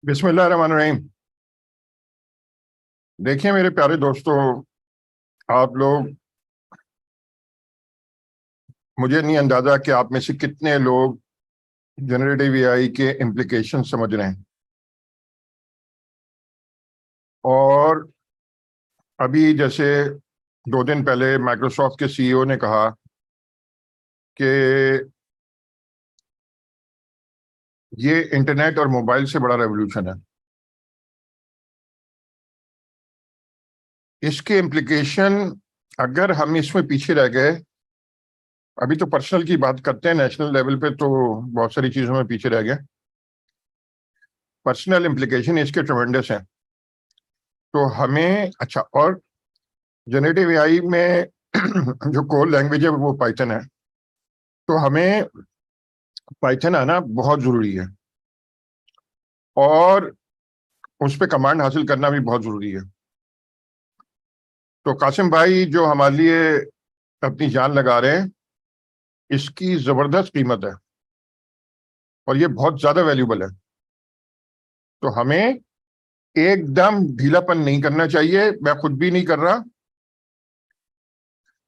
बिस्मिल्लाहिर्रहमानिर्रहीम। देखिए मेरे प्यारे दोस्तों, आप लोग, मुझे नहीं अंदाजा कि आप में से कितने लोग जनरेटिव एआई के इम्प्लीकेशन समझ रहे हैं। और अभी जैसे 2 दिन पहले माइक्रोसॉफ्ट के सीईओ ने कहा कि ये इंटरनेट और मोबाइल से बड़ा रेवोल्यूशन है। इसके इम्प्लीकेशन, अगर हम इसमें पीछे रह गए, अभी तो पर्सनल की बात करते हैं, नेशनल लेवल पे तो बहुत सारी चीजों में पीछे रह गए। पर्सनल इम्प्लीकेशन इसके ट्रेमेंडस हैं। तो हमें अच्छा, और जनरेटिव एआई में जो कोर लैंग्वेज है वो पाइथन है। तो हमें पाइथन आना बहुत जरूरी है, और उस पर कमांड हासिल करना भी बहुत जरूरी है। तो कासिम भाई जो हमारे लिए अपनी जान लगा रहे हैं, इसकी जबरदस्त कीमत है और ये बहुत ज्यादा वैल्यूबल है। तो हमें एकदम ढीलापन नहीं करना चाहिए, मैं खुद भी नहीं कर रहा,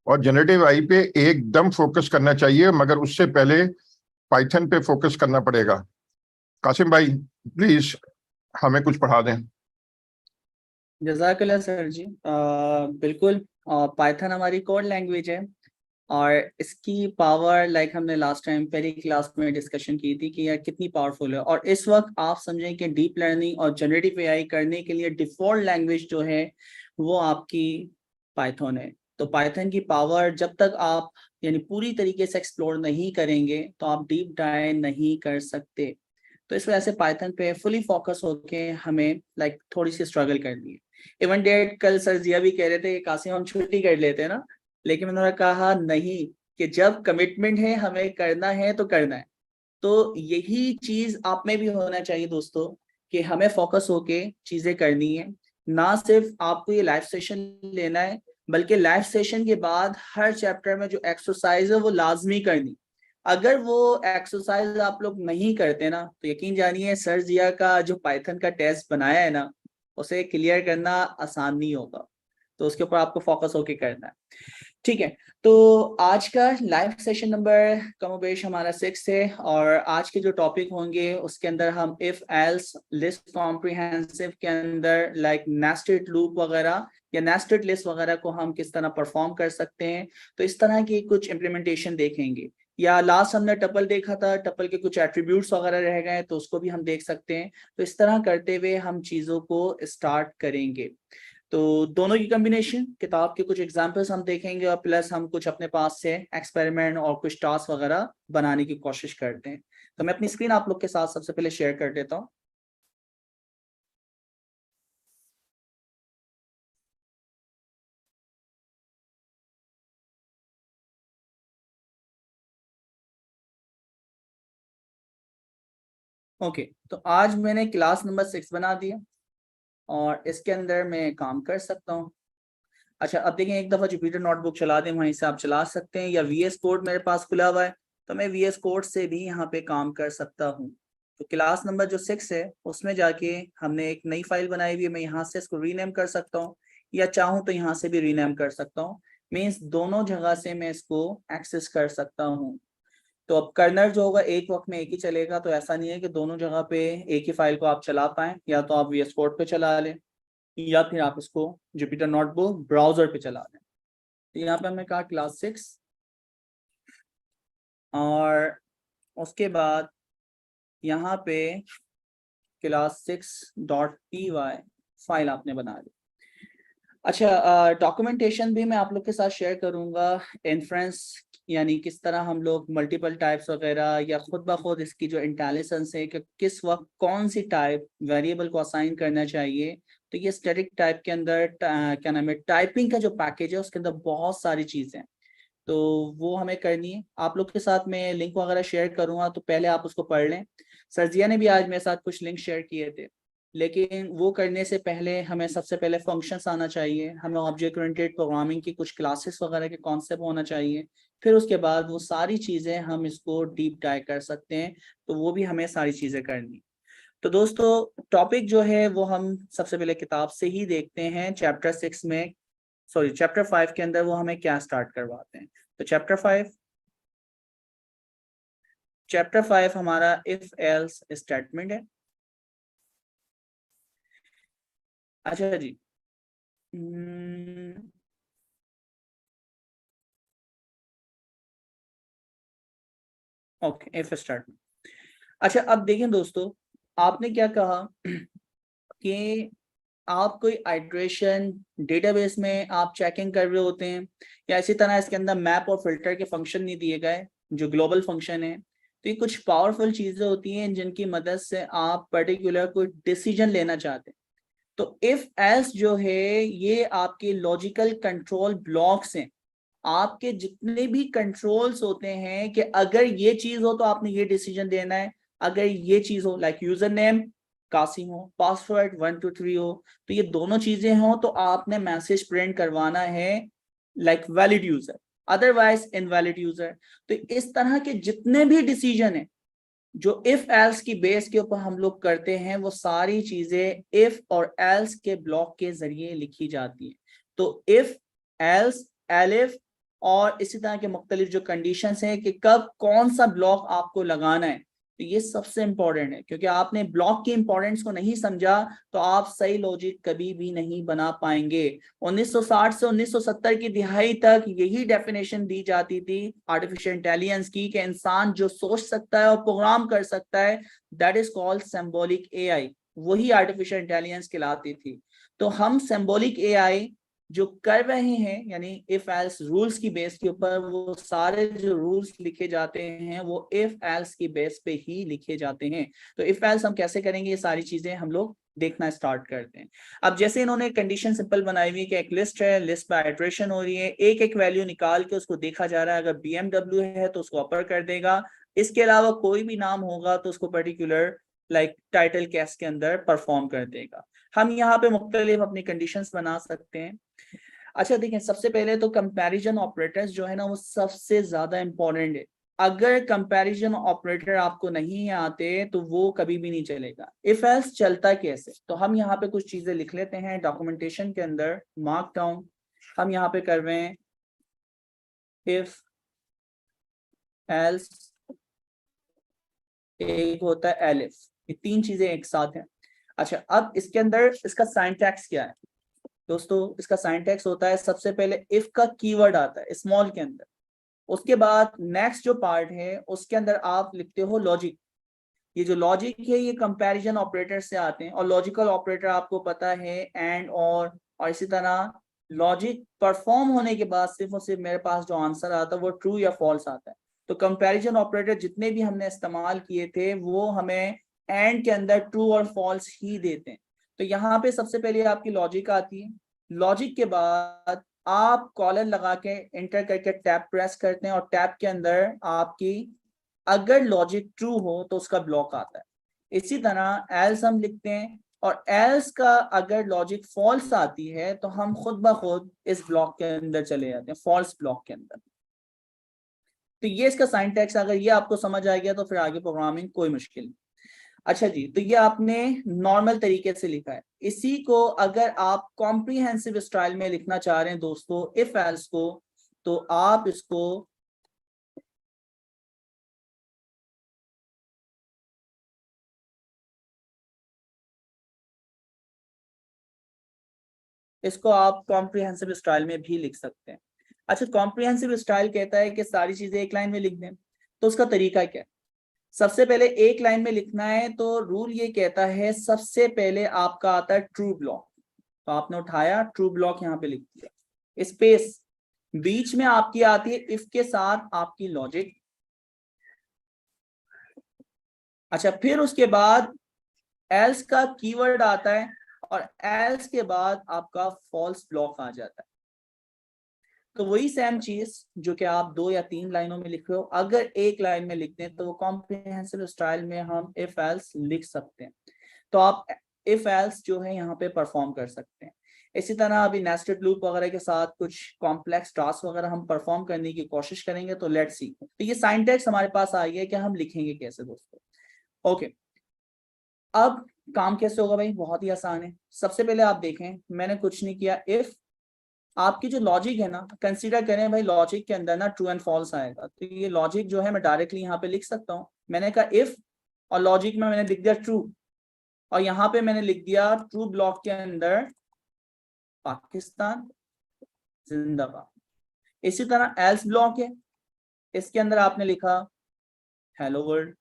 और जनरेटिव एआई पे एकदम फोकस करना चाहिए, मगर उससे पहले पाइथन पे फोकस करना पड़ेगा। कासिम भाई प्लीज हमें कुछ पढ़ा दें। जज़ाकल्लाह सर जी। बिल्कुल। पाइथन हमारी कोर लैंग्वेज है और इसकी पावर हमने लास्ट टाइम पहली क्लास में डिस्कशन की थी कि यार कितनी पावरफुल है। और इस वक्त आप समझें कि डीप लर्निंग और जनरेटिव एआई करने के लिए डिफॉल्ट लैंग्वेज जो है वो आपकी पाइथन है। तो पाइथन की पावर जब तक आप पूरी तरीके से एक्सप्लोर नहीं करेंगे तो आप डीप डाइव नहीं कर सकते। तो इस वजह से पाइथन पे फुली फोकस होके हमें थोड़ी सी स्ट्रगल करनी है। इवन डेट कल सर जिया भी कह रहे थे कि कासिम हम छुट्टी कर लेते हैं ना, लेकिन मैंने कहा नहीं, कि जब कमिटमेंट है हमें करना है तो करना है। तो यही चीज आप में भी होना चाहिए दोस्तों, कि हमें फोकस होके चीजें करनी है। ना सिर्फ आपको ये लाइव सेशन लेना है, बल्कि लाइव सेशन के बाद हर चैप्टर में जो एक्सरसाइज है वो लाजमी करनी। अगर वो एक्सरसाइज आप लोग नहीं करते ना तो यकीन जानिए सर जिया का जो पाइथन का टेस्ट बनाया है ना, उसे क्लियर करना आसान नहीं होगा। तो उसके ऊपर आपको फोकस होके करना है। ठीक है। तो आज का लाइव सेशन नंबर कमोबेश हमारा 6 है, और आज के जो टॉपिक होंगे उसके अंदर हम इफ एल्स लिस्ट कॉम्प्रिहेंसिव के अंदर नेस्टेड लूप वगैरह या नेस्टेड लिस्ट वगैरह को हम किस तरह परफॉर्म कर सकते हैं, तो इस तरह की कुछ इम्प्लीमेंटेशन देखेंगे। या लास्ट हमने टपल देखा था, टपल के कुछ एट्रीब्यूट्स वगैरह रह गए तो उसको भी हम देख सकते हैं। तो इस तरह करते हुए हम चीजों को स्टार्ट करेंगे। तो दोनों की कॉम्बिनेशन, किताब के कुछ एग्जांपल्स हम देखेंगे और प्लस हम कुछ अपने पास से एक्सपेरिमेंट और कुछ टास्क वगैरह बनाने की कोशिश करते हैं। तो मैं अपनी स्क्रीन आप लोग के साथ सबसे पहले शेयर कर देता हूँ। ओके, तो आज मैंने क्लास नंबर 6 बना दिया और इसके अंदर मैं काम कर सकता हूँ। अच्छा, अब देखें, एक दफा जुपिटर नोटबुक चला दें, वहीं से आप चला सकते हैं, या VS कोड मेरे पास खुला हुआ है तो मैं VS कोड से भी यहाँ पे काम कर सकता हूँ। तो क्लास नंबर जो 6 है उसमें जाके हमने एक नई फाइल बनाई हुई है, मैं यहाँ से इसको रीनेम कर सकता हूँ या चाहूँ तो यहाँ से भी रीनेम कर सकता हूँ। मीन्स दोनों जगह से मैं इसको एक्सेस कर सकता हूँ। तो अब कर्नल जो होगा एक वक्त में एक ही चलेगा, तो ऐसा नहीं है कि दोनों जगह पे एक ही फाइल को आप चला पाएं। या तो आप VS कोड पे चला लें या फिर आप इसको जुपिटर नोटबुक ब्राउजर पे चला लें। तो यहाँ पे हमने कहा क्लास 6, और उसके बाद यहाँ पे क्लास 6.py फाइल आपने बना ली। अच्छा, डॉक्यूमेंटेशन भी मैं आप लोग के साथ शेयर करूंगा। इन्फ्रेंस यानी किस तरह हम लोग मल्टीपल टाइप्स वगैरह या खुद ब खुद इसकी जो इंटेलिजेंस है कि किस वक्त कौन सी टाइप वेरिएबल को असाइन करना चाहिए। तो ये स्टैटिक टाइप के अंदर क्या नाम है, टाइपिंग का जो पैकेज है उसके अंदर बहुत सारी चीजें हैं, तो वो हमें करनी है। आप लोग के साथ मैं लिंक वगैरह शेयर करूंगा, तो पहले आप उसको पढ़ लें। सरजिया ने भी आज मेरे साथ कुछ लिंक शेयर किए थे, लेकिन वो करने से पहले हमें सबसे पहले फंक्शंस आना चाहिए, हमें ऑब्जेक्ट ओरिएंटेड प्रोग्रामिंग की कुछ क्लासेस वगैरह के कॉन्सेप्ट होना चाहिए। फिर उसके बाद वो सारी चीज़ें हम इसको डीप डाइव कर सकते हैं, तो वो भी हमें सारी चीज़ें करनी। तो दोस्तों टॉपिक जो है वो हम सबसे पहले किताब से ही देखते हैं। चैप्टर 6 में, सॉरी चैप्टर 5 के अंदर वो हमें क्या स्टार्ट करवाते हैं। तो चैप्टर 5 हमारा इफ एल्स स्टेटमेंट है। अच्छा जी, ओके, इफ स्टेटमेंट। अच्छा अब देखें दोस्तों, आपने क्या कहा कि आप कोई आइट्रेशन डेटाबेस में आप चेकिंग कर रहे होते हैं, या इसी तरह इसके अंदर मैप और फिल्टर के फंक्शन नहीं दिए गए जो ग्लोबल फंक्शन है। तो ये कुछ पावरफुल चीजें होती हैं जिनकी मदद से आप पर्टिकुलर कोई डिसीजन लेना चाहते हैं। तो इफ एल्स जो है ये आपके लॉजिकल कंट्रोल ब्लॉक्स हैं। आपके जितने भी कंट्रोल्स होते हैं कि अगर ये चीज हो तो आपने ये डिसीजन देना है, अगर ये चीज हो लाइक यूजर नेम कासिम हो, पासवर्ड 123 हो, तो ये दोनों चीजें हो तो आपने मैसेज प्रिंट करवाना है like valid user, otherwise invalid user. तो इस तरह के जितने भी डिसीजन है जो इफ एल्स की बेस के ऊपर हम लोग करते हैं, वो सारी चीजें इफ और एल्स के ब्लॉक के जरिए लिखी जाती है। तो इफ एल्स एलिफ और इसी तरह के मुख्तलिफ जो कंडीशंस हैं कि कब कौन सा ब्लॉक आपको लगाना है, तो ये सबसे इंपॉर्टेंट है। क्योंकि आपने ब्लॉक की इंपॉर्टेंस को नहीं समझा तो आप सही लॉजिक कभी भी नहीं बना पाएंगे। 1960 से 1970 की दिहाई तक यही डेफिनेशन दी जाती थी आर्टिफिशियल इंटेलिजेंस की कि इंसान जो सोच सकता है और प्रोग्राम कर सकता है, that is called symbolic AI, वही आर्टिफिशियल इंटेलिजेंस कहलाती थी। तो हम सिंबॉलिक एआई जो कर रहे हैं, यानी इफ एल्स रूल्स की बेस के ऊपर, वो सारे जो रूल्स लिखे जाते हैं वो इफ एल्स की बेस पे ही लिखे जाते हैं। तो इफ एल्स हम कैसे करेंगे, ये सारी चीजें हम लोग देखना स्टार्ट करते हैं। अब जैसे इन्होंने कंडीशन सिंपल बनाई हुई है कि एक लिस्ट है, लिस्ट पर आइट्रेशन हो रही है, एक एक वैल्यू निकाल के उसको देखा जा रहा है। अगर BMW है तो उसको अपर कर देगा, इसके अलावा कोई भी नाम होगा तो उसको पर्टिकुलर लाइक टाइटल कैस के अंदर परफॉर्म कर देगा। हम यहाँ पे मुख्तलिफ अपनी कंडीशंस बना सकते हैं। अच्छा देखिए, सबसे पहले तो कंपैरिजन ऑपरेटर्स जो है ना वो सबसे ज्यादा इंपॉर्टेंट है। अगर कंपैरिजन ऑपरेटर आपको नहीं आते तो वो कभी भी नहीं चलेगा। इफ एल्स चलता कैसे, तो हम यहाँ पे कुछ चीजें लिख लेते हैं डॉक्यूमेंटेशन के अंदर, मार्क डाउन। हम यहाँ पे कर रहे हैं इफ एल्स, एक होता है एलिफ, ये तीन चीजें एक साथ हैं। अच्छा अब इसके अंदर इसका सिंटैक्स क्या है दोस्तों, इसका सिंटैक्स होता है सबसे पहले इफ का कीवर्ड आता है स्मॉल के अंदर, उसके बाद नेक्स्ट जो पार्ट है उसके अंदर आप लिखते हो लॉजिक। ये जो लॉजिक है ये कंपैरिजन ऑपरेटर से आते हैं, और लॉजिकल ऑपरेटर आपको पता है एंड और इसी तरह लॉजिक परफॉर्म होने के बाद सिर्फ और सिर्फ मेरे पास जो आंसर आता है वो ट्रू या फॉल्स आता है। तो कंपैरिजन ऑपरेटर जितने भी हमने इस्तेमाल किए थे वो हमें एंड के अंदर ट्रू और फॉल्स ही देते हैं। तो यहाँ पे सबसे पहले आपकी लॉजिक आती है, लॉजिक के बाद आप कॉलर लगा के एंटर करके टैब प्रेस करते हैं, और टैब के अंदर आपकी अगर लॉजिक ट्रू हो तो उसका ब्लॉक आता है। इसी तरह एल्स हम लिखते हैं, और एल्स का अगर लॉजिक फॉल्स आती है तो हम खुद ब खुद इस ब्लॉक के अंदर चले जाते हैं, फॉल्स ब्लॉक के अंदर। तो ये इसका सिंटैक्स, अगर ये आपको समझ आ गया तो फिर आगे प्रोग्रामिंग कोई मुश्किल नहीं। अच्छा जी, तो ये आपने नॉर्मल तरीके से लिखा है। इसी को अगर आप कॉम्प्रिहेंसिव स्टाइल में लिखना चाह रहे हैं दोस्तों इफ एल्स को, तो आप इसको आप कॉम्प्रिहेंसिव स्टाइल में भी लिख सकते हैं। अच्छा, कॉम्प्रिहेंसिव स्टाइल कहता है कि सारी चीजें एक लाइन में लिख दें, तो उसका तरीका क्या है। सबसे पहले एक लाइन में लिखना है तो रूल ये कहता है सबसे पहले आपका आता है ट्रू ब्लॉक, तो आपने उठाया ट्रू ब्लॉक यहाँ पे लिख दिया, स्पेस, बीच में आपकी आती है इफ के साथ आपकी लॉजिक। अच्छा फिर उसके बाद एल्स का कीवर्ड आता है, और एल्स के बाद आपका फॉल्स ब्लॉक आ जाता है। तो वही सेम चीज जो कि आप 2 या 3 लाइनों में लिख रहे हो, अगर एक लाइन में लिखते हैं तो वो कॉम्प्रिहेंसिव स्टाइल में हम इफ एल्स लिख सकते हैं। तो आप इफ एल्स जो है यहाँ पे परफॉर्म कर सकते हैं। इसी तरह अभी नेस्टेड लूप वगैरह के साथ कुछ कॉम्प्लेक्स टास्क वगैरह हम परफॉर्म करने की कोशिश करेंगे, तो लेट्स सी। तो ये सिंटैक्स हमारे पास आ गया कि हम लिखेंगे कैसे दोस्तों। ओके, अब काम कैसे होगा भाई, बहुत ही आसान है। सबसे पहले आप देखें, मैंने कुछ नहीं किया, इफ आपकी जो लॉजिक है ना, कंसीडर करें भाई लॉजिक के अंदर ना ट्रू एंड फॉल्स आएगा, तो ये लॉजिक जो है मैं डायरेक्टली यहाँ पे लिख सकता हूँ। मैंने कहा इफ, और लॉजिक में मैंने लिख दिया ट्रू, और यहाँ पे मैंने लिख दिया ट्रू ब्लॉक के अंदर पाकिस्तान जिंदाबाद। इसी तरह एल्स ब्लॉक है, इसके अंदर आपने लिखा हेलो वर्ल्ड।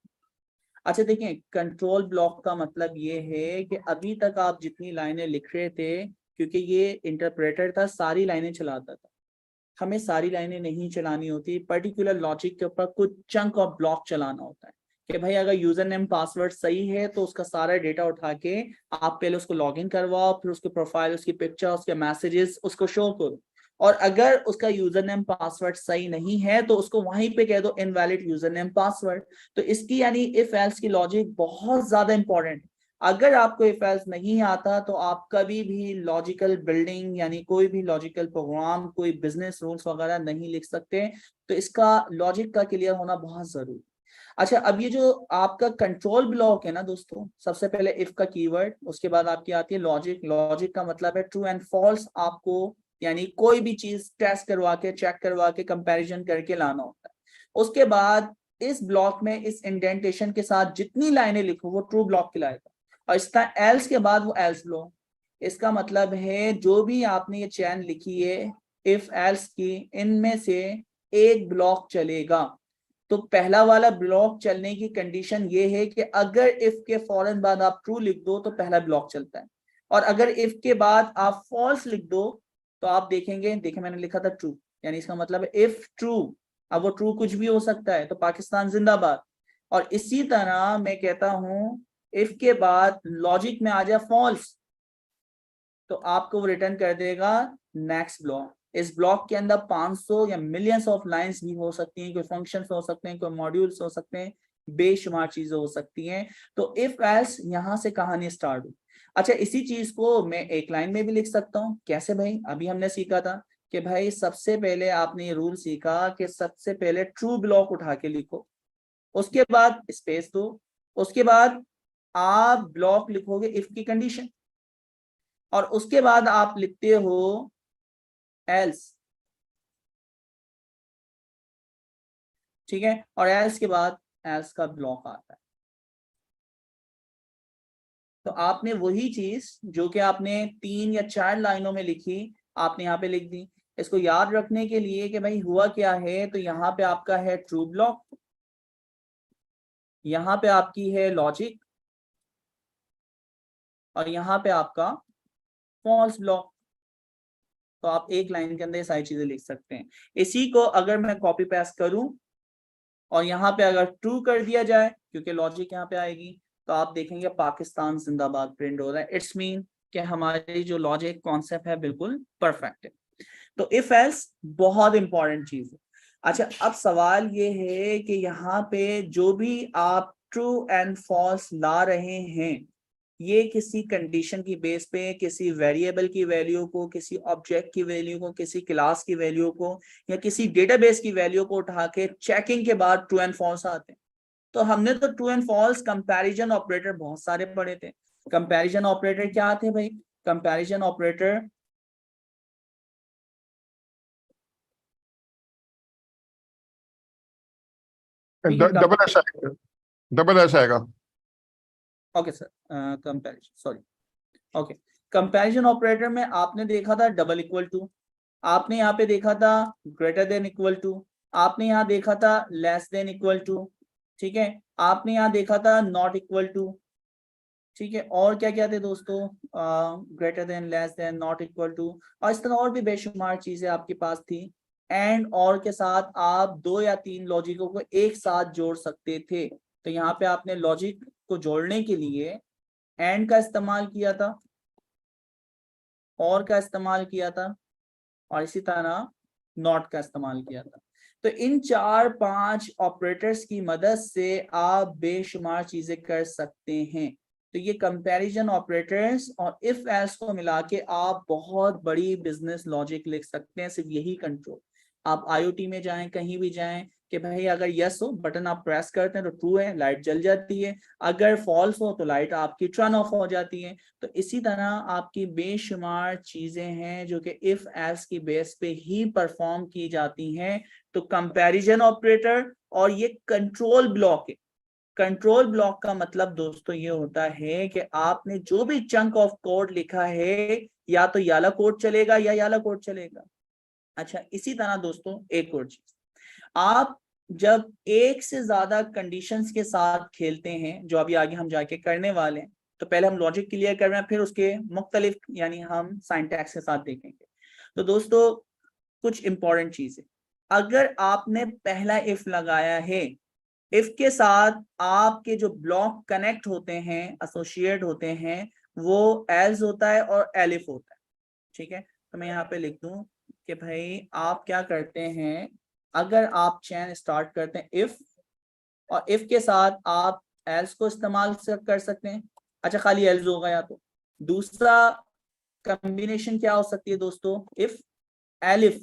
अच्छा देखिए, कंट्रोल ब्लॉक का मतलब ये है कि अभी तक आप जितनी लाइनें लिख रहे थे, क्योंकि ये इंटरप्रेटर था, सारी लाइनें चलाता था। हमें सारी लाइनें नहीं चलानी होती, पर्टिकुलर लॉजिक के ऊपर कुछ चंक ऑफ ब्लॉक चलाना होता है कि भाई अगर यूजर नेम पासवर्ड सही है तो उसका सारा डेटा उठा के आप पहले उसको लॉग इन करवाओ, फिर उसके प्रोफाइल, उसकी पिक्चर, उसके मैसेजेस उसको शो करो। और अगर उसका यूजर नेम पासवर्ड सही नहीं है तो उसको वहीं पे कह दो इनवैलिड यूजर नेम पासवर्ड। तो इसकी यानी इफ एल्स की लॉजिक बहुत ज्यादा इंपॉर्टेंट। अगर आपको इफ एल्स नहीं आता तो आप कभी भी लॉजिकल बिल्डिंग यानी कोई भी लॉजिकल प्रोग्राम, कोई बिजनेस रूल्स वगैरह नहीं लिख सकते। तो इसका लॉजिक का क्लियर होना बहुत जरूरी। अच्छा, अब ये जो आपका कंट्रोल ब्लॉक है ना दोस्तों, सबसे पहले इफ का कीवर्ड, उसके बाद आपकी आती है लॉजिक। लॉजिक का मतलब है ट्रू एंड फॉल्स, आपको यानी कोई भी चीज टेस्ट करवा के, चेक करवा के, कंपैरिजन करके लाना होता है। उसके बाद इस ब्लॉक में इस इंडेंटेशन के साथ जितनी लाइनें लिखो वो ट्रू ब्लॉक कहलाएगा। और इसका एल्स के बाद वो एल्स ब्लॉक। इसका मतलब है जो भी आपने ये चैन लिखी है इफ एल्स की, इनमें से एक ब्लॉक चलेगा। तो पहला वाला ब्लॉक चलने की कंडीशन ये है कि अगर इफ के फौरन बाद आप ट्रू लिख दो तो पहला ब्लॉक चलता है, और अगर इफ के बाद आप फॉल्स लिख दो तो आप देखेंगे, देखिए मैंने लिखा था ट्रू, यानी इसका मतलब है इफ ट्रू। अब वो ट्रू कुछ भी हो सकता है, तो पाकिस्तान जिंदाबाद। और इसी तरह मैं कहता हूं इफ के बाद लॉजिक में आ जाए फॉल्स, तो आपको वो रिटर्न कर देगा नेक्स्ट ब्लॉक। इस ब्लॉक के अंदर 500 या मिलियंस ऑफ लाइंस भी हो सकती हैं, कोई फंक्शंस हो सकते हैं, कोई मॉड्यूल्स हो सकते हैं, बेशुमार चीजें हो सकती हैं। तो इफ एल्स यहां से कहानी स्टार्ट हुई। अच्छा, इसी चीज को मैं एक लाइन में भी लिख सकता हूँ। कैसे भाई? अभी हमने सीखा था कि भाई सबसे पहले आपने ये रूल सीखा कि सबसे पहले ट्रू ब्लॉक उठा के लिखो, उसके बाद स्पेस दो, उसके बाद आप ब्लॉक लिखोगे इफ की कंडीशन, और उसके बाद आप लिखते हो एल्स। ठीक है, और एल्स के बाद एल्स का ब्लॉक आता है। तो आपने वही चीज जो कि आपने 3 या 4 लाइनों में लिखी, आपने यहाँ पे लिख दी। इसको याद रखने के लिए कि भाई हुआ क्या है, तो यहाँ पे आपका है ट्रू ब्लॉक, यहाँ पे आपकी है लॉजिक, और यहाँ पे आपका फॉल्स ब्लॉक। तो आप एक लाइन के अंदर ये सारी चीजें लिख सकते हैं। इसी को अगर मैं कॉपी पेस्ट करूं और यहाँ पे अगर ट्रू कर दिया जाए, क्योंकि लॉजिक यहाँ पे आएगी, तो आप देखेंगे पाकिस्तान जिंदाबाद प्रिंट हो रहा है। इट्स मीन कि हमारी जो लॉजिक कॉन्सेप्ट है बिल्कुल परफेक्ट है। तो इफ एल्स बहुत इंपॉर्टेंट चीज है। अच्छा, अब सवाल ये है कि यहाँ पे जो भी आप ट्रू एंड फॉल्स ला रहे हैं, ये किसी कंडीशन की बेस पे, किसी वेरिएबल की वैल्यू को, किसी ऑब्जेक्ट की वैल्यू को, किसी क्लास की वैल्यू को, या किसी डेटाबेस की वैल्यू को उठा के चेकिंग के बाद ट्रू एंड फॉल्स आते हैं। तो हमने तो true and false comparison operator बहुत सारे पढ़े थे। कंपैरिजन ऑपरेटर क्या आते हैं भाई? कंपैरिजन ऑपरेटर डबल एस आएगा, डबल एस आएगा। Okay sir, comparison, sorry, okay. Comparison operator में आपने देखा था डबल इक्वल टू, आपने यहाँ पे देखा था ग्रेटर देन इक्वल टू, आपने यहाँ देखा था लेस देन इक्वल टू, ठीक है, आपने यहाँ देखा था नॉट इक्वल टू, ठीक है, और क्या क्या थे दोस्तों? Greater than, less than, not equal to, और इस तरह और भी बेशुमार चीजें आपके पास थी। एंड और के साथ आप 2 या 3 लॉजिकों को एक साथ जोड़ सकते थे। तो यहाँ पे आपने लॉजिक को जोड़ने के लिए एंड का इस्तेमाल किया था, और का इस्तेमाल किया था, और इसी तरह नॉट का इस्तेमाल किया था। तो इन 4-5 ऑपरेटर्स की मदद से आप बेशुमार चीजें कर सकते हैं। तो ये कंपैरिजन ऑपरेटर्स और इफ एल्स को मिला के आप बहुत बड़ी बिजनेस लॉजिक लिख सकते हैं। सिर्फ यही कंट्रोल, आप आईओटी में जाएं, कहीं भी जाएं, कि भाई अगर यस हो बटन आप प्रेस करते हैं तो ट्रू है, लाइट जल जाती है, अगर फॉल्स हो तो लाइट आपकी टर्न ऑफ हो जाती है। तो इसी तरह आपकी बेशुमार चीजें हैं जो कि इफ एल्स की बेस पे ही परफॉर्म की जाती हैं। तो कंपैरिजन ऑपरेटर और ये कंट्रोल ब्लॉक है। कंट्रोल ब्लॉक का मतलब दोस्तों ये होता है कि आपने जो भी चंक ऑफ कोड लिखा है या तो याला कोड चलेगा या याला कोड चलेगा। अच्छा, इसी तरह दोस्तों एक और चीज, आप जब एक से ज्यादा कंडीशंस के साथ खेलते हैं, जो अभी आगे हम जाके करने वाले हैं, तो पहले हम लॉजिक क्लियर कर रहे हैं, फिर उसके मुख्तलिफ यानी हम सिंटैक्स के साथ देखेंगे। तो दोस्तों कुछ इंपॉर्टेंट चीज है, अगर आपने पहला इफ लगाया है, इफ के साथ आपके जो ब्लॉक कनेक्ट होते हैं, एसोसिएट होते हैं, वो एल्स होता है और एलिफ होता है। ठीक है, तो मैं यहाँ पे लिख दूं कि भाई आप क्या करते हैं, अगर आप चैन स्टार्ट करते हैं इफ, और इफ के साथ आप एल्स को इस्तेमाल कर सकते हैं। अच्छा, खाली एल्स होगा, या तो दूसरा कॉम्बिनेशन क्या हो सकती है दोस्तों, इफ एलिफ,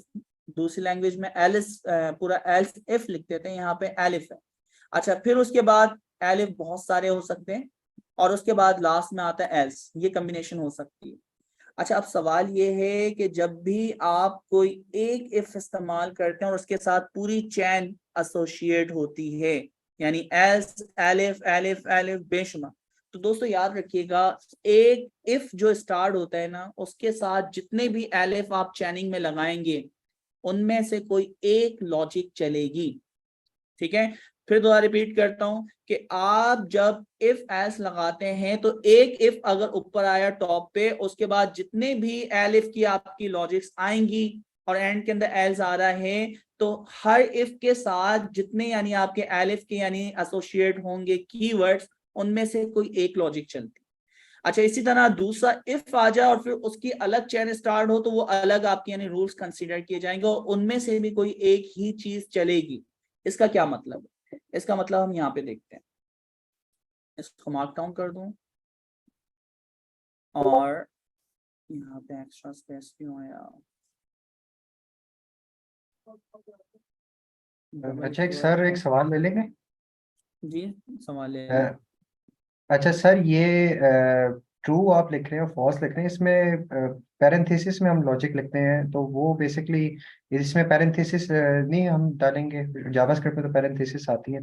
दूसरी लैंग्वेज में एलिस पूरा एल्स इफ लिख देते हैं, यहाँ पे एलिफ है। अच्छा, फिर उसके बाद एलिफ बहुत सारे हो सकते हैं, और उसके बाद लास्ट में आता है एल्स, ये कॉम्बिनेशन हो सकती है। अच्छा, अब सवाल ये है कि जब भी आप कोई एक इफ इस्तेमाल करते हैं और उसके साथ पूरी चैन एसोसिएट होती है, यानी एल्स एलिफ एलिफ एलिफ बेशुमार, तो दोस्तों याद रखिएगा, एक इफ जो स्टार्ट होता है ना, उसके साथ जितने भी एलिफ आप चैनिंग में लगाएंगे उनमें से कोई एक लॉजिक चलेगी। ठीक है, फिर दोबारा रिपीट करता हूं कि आप जब इफ एल्स लगाते हैं तो एक इफ अगर ऊपर आया टॉप पे, उसके बाद जितने भी एलिफ की आपकी लॉजिक्स आएंगी और एंड के अंदर एल्स आ रहा है, तो हर इफ के साथ जितने यानी आपके एलिफ के यानी एसोसिएट होंगे कीवर्ड्स, उनमें से कोई एक लॉजिक चलती। अच्छा, इसी तरह दूसरा इफ आ जाए और फिर उसकी अलग चेन स्टार्ट हो, तो वो अलग आपके यानी रूल्स कंसीडर किए जाएंगे और उनमें से भी कोई एक ही चीज चलेगी। इसका क्या मतलब है, इसका मतलब हम यहाँ पे देखते हैं, इसको मार्क डाउन कर दूं, और यहाँ पे एक्स्ट्रा स्पेस क्यों आया। अच्छा, एक सर एक सवाल ले लेंगे। जी, सवाल है। अ, अच्छा सर, ये ट्रू आप लिख रहे हैं, फॉल्स लिख रहे हैं, इसमें पैरेंथेसिस में हम लॉजिक लिखते हैं, तो वो बेसिकली इसमें पैरेंथेसिस नहीं हम डालेंगे? जावास्क्रिप्ट में तो पैरेंथेसिस आती है।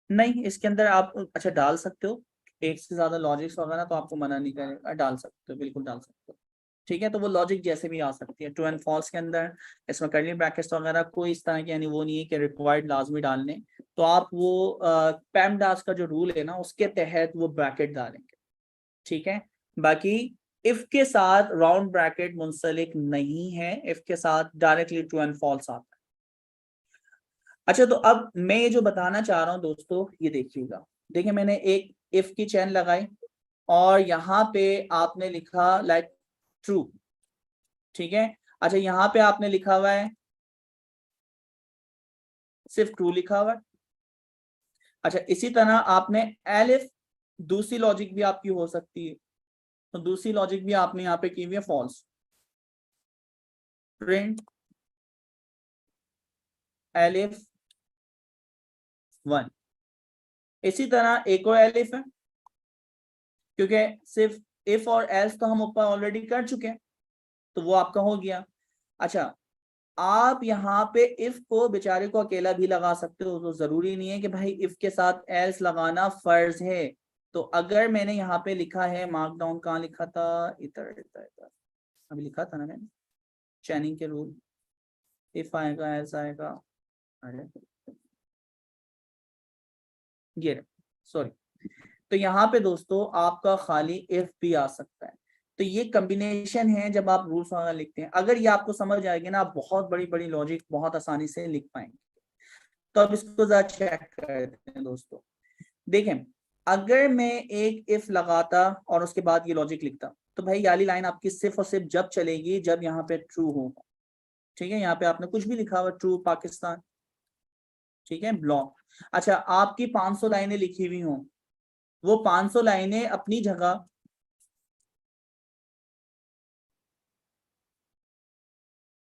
नहीं, इसके अंदर आप अच्छा डाल सकते हो, एक से ज्यादा लॉजिक्स वगैरह तो आपको मना नहीं करेगा, डाल सकते हो, बिल्कुल डाल सकते हो। ठीक है, तो वो लॉजिक जैसे भी आ सकती है, ट्रू एंड फॉल्स के अंदर इसमें कर्ली ब्रैकेट्स वगैरह कोई इस तरह की यानी वो नहीं है कि रिक्वायर्ड लाजमी डालने, तो आप वो पैमडास का जो रूल है ना, उसके तहत वो ब्रैकेट डालेंगे। ठीक है, बाकी इफ के साथ राउंड ब्रैकेट मुंसलिक नहीं है, इफ के साथ डायरेक्टली ट्रू एंड फॉल्स आता है। अच्छा, तो अब मैं ये जो बताना चाह रहा हूं दोस्तों, ये देखिएगा, देखिए मैंने एक इफ की चेन लगाई और यहाँ पे आपने लिखा लाइक ट्रू। ठीक है, अच्छा यहाँ पे आपने लिखा हुआ है सिर्फ ट्रू लिखा हुआ है। अच्छा, इसी तरह आपने एलिफ, दूसरी लॉजिक भी आपकी हो सकती है, तो दूसरी लॉजिक भी आपने यहाँ पे की हुई है फॉल्स, प्रिंट एलिफ 1। इसी तरह एक और एलिफ है, क्योंकि सिर्फ इफ और एल्स तो हम ऊपर ऑलरेडी कर चुके हैं, तो वो आपका हो गया। अच्छा, आप यहाँ पे इफ को बेचारे को अकेला भी लगा सकते हो, तो जरूरी नहीं है कि भाई इफ के साथ एल्स लगाना फर्ज है। तो अगर मैंने यहाँ पे लिखा है, मार्क डाउन कहाँ लिखा था, इधर इधर इधर अभी लिखा था ना मैंने, चैनिंग के रूल, इफ आएगा एल्स आएगा, अरे ये सॉरी, तो यहाँ पे दोस्तों आपका खाली इफ भी आ सकता है। तो ये कॉम्बिनेशन है जब आप रूल्स वगैरह लिखते हैं, अगर ये आपको समझ आएगी ना, आप बहुत बड़ी बड़ी लॉजिक बहुत आसानी से लिख पाएंगे। तो अब इसको जरा चेक करते हैं दोस्तों। देखें, अगर मैं एक इफ लगाता और उसके बाद ये लॉजिक लिखता, तो भाई वाली लाइन आपकी सिर्फ और सिर्फ जब चलेगी जब यहाँ पे ट्रू होगा। ठीक है, यहाँ पे आपने कुछ भी लिखा हुआ, ट्रू पाकिस्तान, ठीक है, ब्लॉक। अच्छा, आपकी 500 लाइनें लिखी हुई हों, वो 500 लाइनें अपनी जगह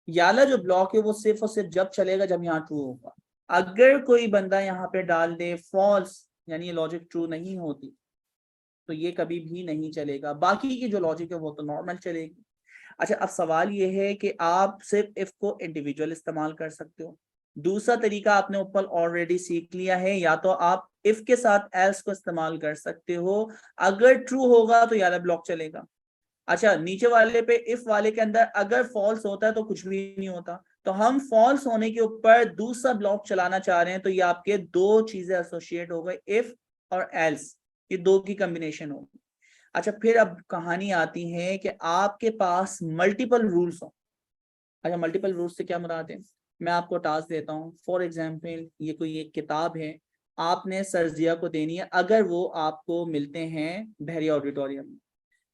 याला जो ब्लॉक है वो सिर्फ और सिर्फ जब चलेगा जब यहाँ ट्रू होगा। अगर कोई बंदा यहाँ पे डाल दे फॉल्स, यानी ये लॉजिक ट्रू नहीं होती, तो ये कभी भी नहीं चलेगा। बाकी की जो लॉजिक है वो तो नॉर्मल चलेगी। अच्छा, अब सवाल ये है कि आप सिर्फ इफ को इंडिविजुअल इस्तेमाल कर सकते हो। दूसरा तरीका आपने ऊपर ऑलरेडी सीख लिया है, या तो आप इफ के साथ एल्स को इस्तेमाल कर सकते हो। अगर ट्रू होगा तो यार ब्लॉक चलेगा। अच्छा, नीचे वाले पे इफ वाले के अंदर अगर फॉल्स होता है तो कुछ भी नहीं होता, तो हम फॉल्स होने के ऊपर दूसरा ब्लॉक चलाना चाह रहे हैं, तो ये आपके दो चीजें एसोसिएट हो गए, इफ और एल्स, ये दो की कॉम्बिनेशन होगी। अच्छा, फिर अब कहानी आती है कि आपके पास मल्टीपल रूल्स हो। अच्छा, मल्टीपल रूल्स से क्या मुराद है? मैं आपको टास्क देता हूँ, फॉर एग्जाम्पल ये कोई एक किताब है, आपने सर्जिया को देनी है, अगर वो आपको मिलते हैं बहरी ऑडिटोरियम में।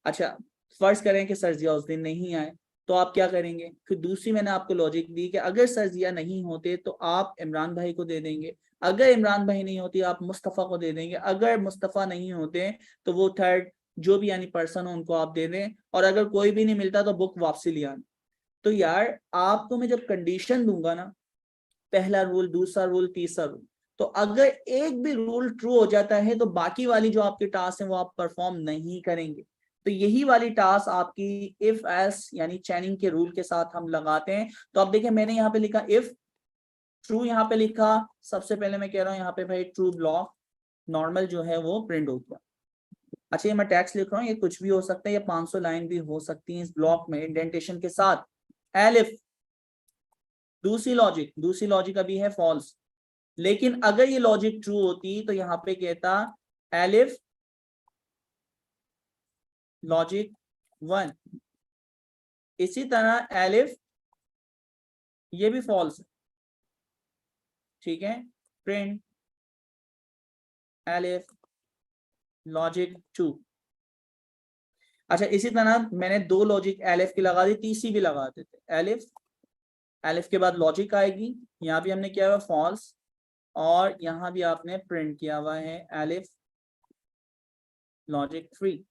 अच्छा, फर्ज करें कि सर्जिया उस दिन नहीं आए, तो आप क्या करेंगे? फिर दूसरी मैंने आपको लॉजिक दी कि अगर सर्जिया नहीं होते तो आप इमरान भाई को दे देंगे, अगर इमरान भाई नहीं होती आप मुस्तफ़ा को दे देंगे, अगर मुस्तफ़ा नहीं होते तो वो थर्ड जो भी यानी पर्सन हो उनको आप दे दें, और अगर कोई भी नहीं मिलता तो बुक वापसी ले आना। तो यार आपको मैं जब कंडीशन दूंगा ना, पहला रूल, दूसरा रूल, तीसरा रूल, तो अगर एक भी रूल ट्रू हो जाता है तो बाकी वाली जो आपके टास्क हैं वो आप परफॉर्म नहीं करेंगे। तो यही वाली टास्क आपकी इफ एल्स यानी चैनिंग के रूल के साथ हम लगाते हैं। तो आप देखें मैंने यहाँ पे लिखा इफ ट्रू, यहाँ पे लिखा, सबसे पहले मैं कह रहा हूँ यहाँ पे भाई ट्रू ब्लॉक नॉर्मल जो है वो प्रिंट हो गया। अच्छा, ये मैं टैक्स लिख रहा हूँ, ये कुछ भी हो सकता है, ये 500 लाइन भी हो सकती है इस ब्लॉक में इंडेंटेशन के साथ। एलिफ, दूसरी लॉजिक अभी है फॉल्स, लेकिन अगर ये लॉजिक ट्रू होती तो यहाँ पे कहता एलिफ लॉजिक 1, इसी तरह एलिफ ये भी फॉल्स है, ठीक है, प्रिंट एलिफ लॉजिक 2। अच्छा, इसी तरह मैंने दो लॉजिक एलिफ की लगा दी, तीसरी भी लगा देते, एलिफ के बाद लॉजिक आएगी, यहाँ भी हमने किया हुआ फॉल्स, और यहाँ भी आपने प्रिंट किया हुआ है एलिफ लॉजिक 3,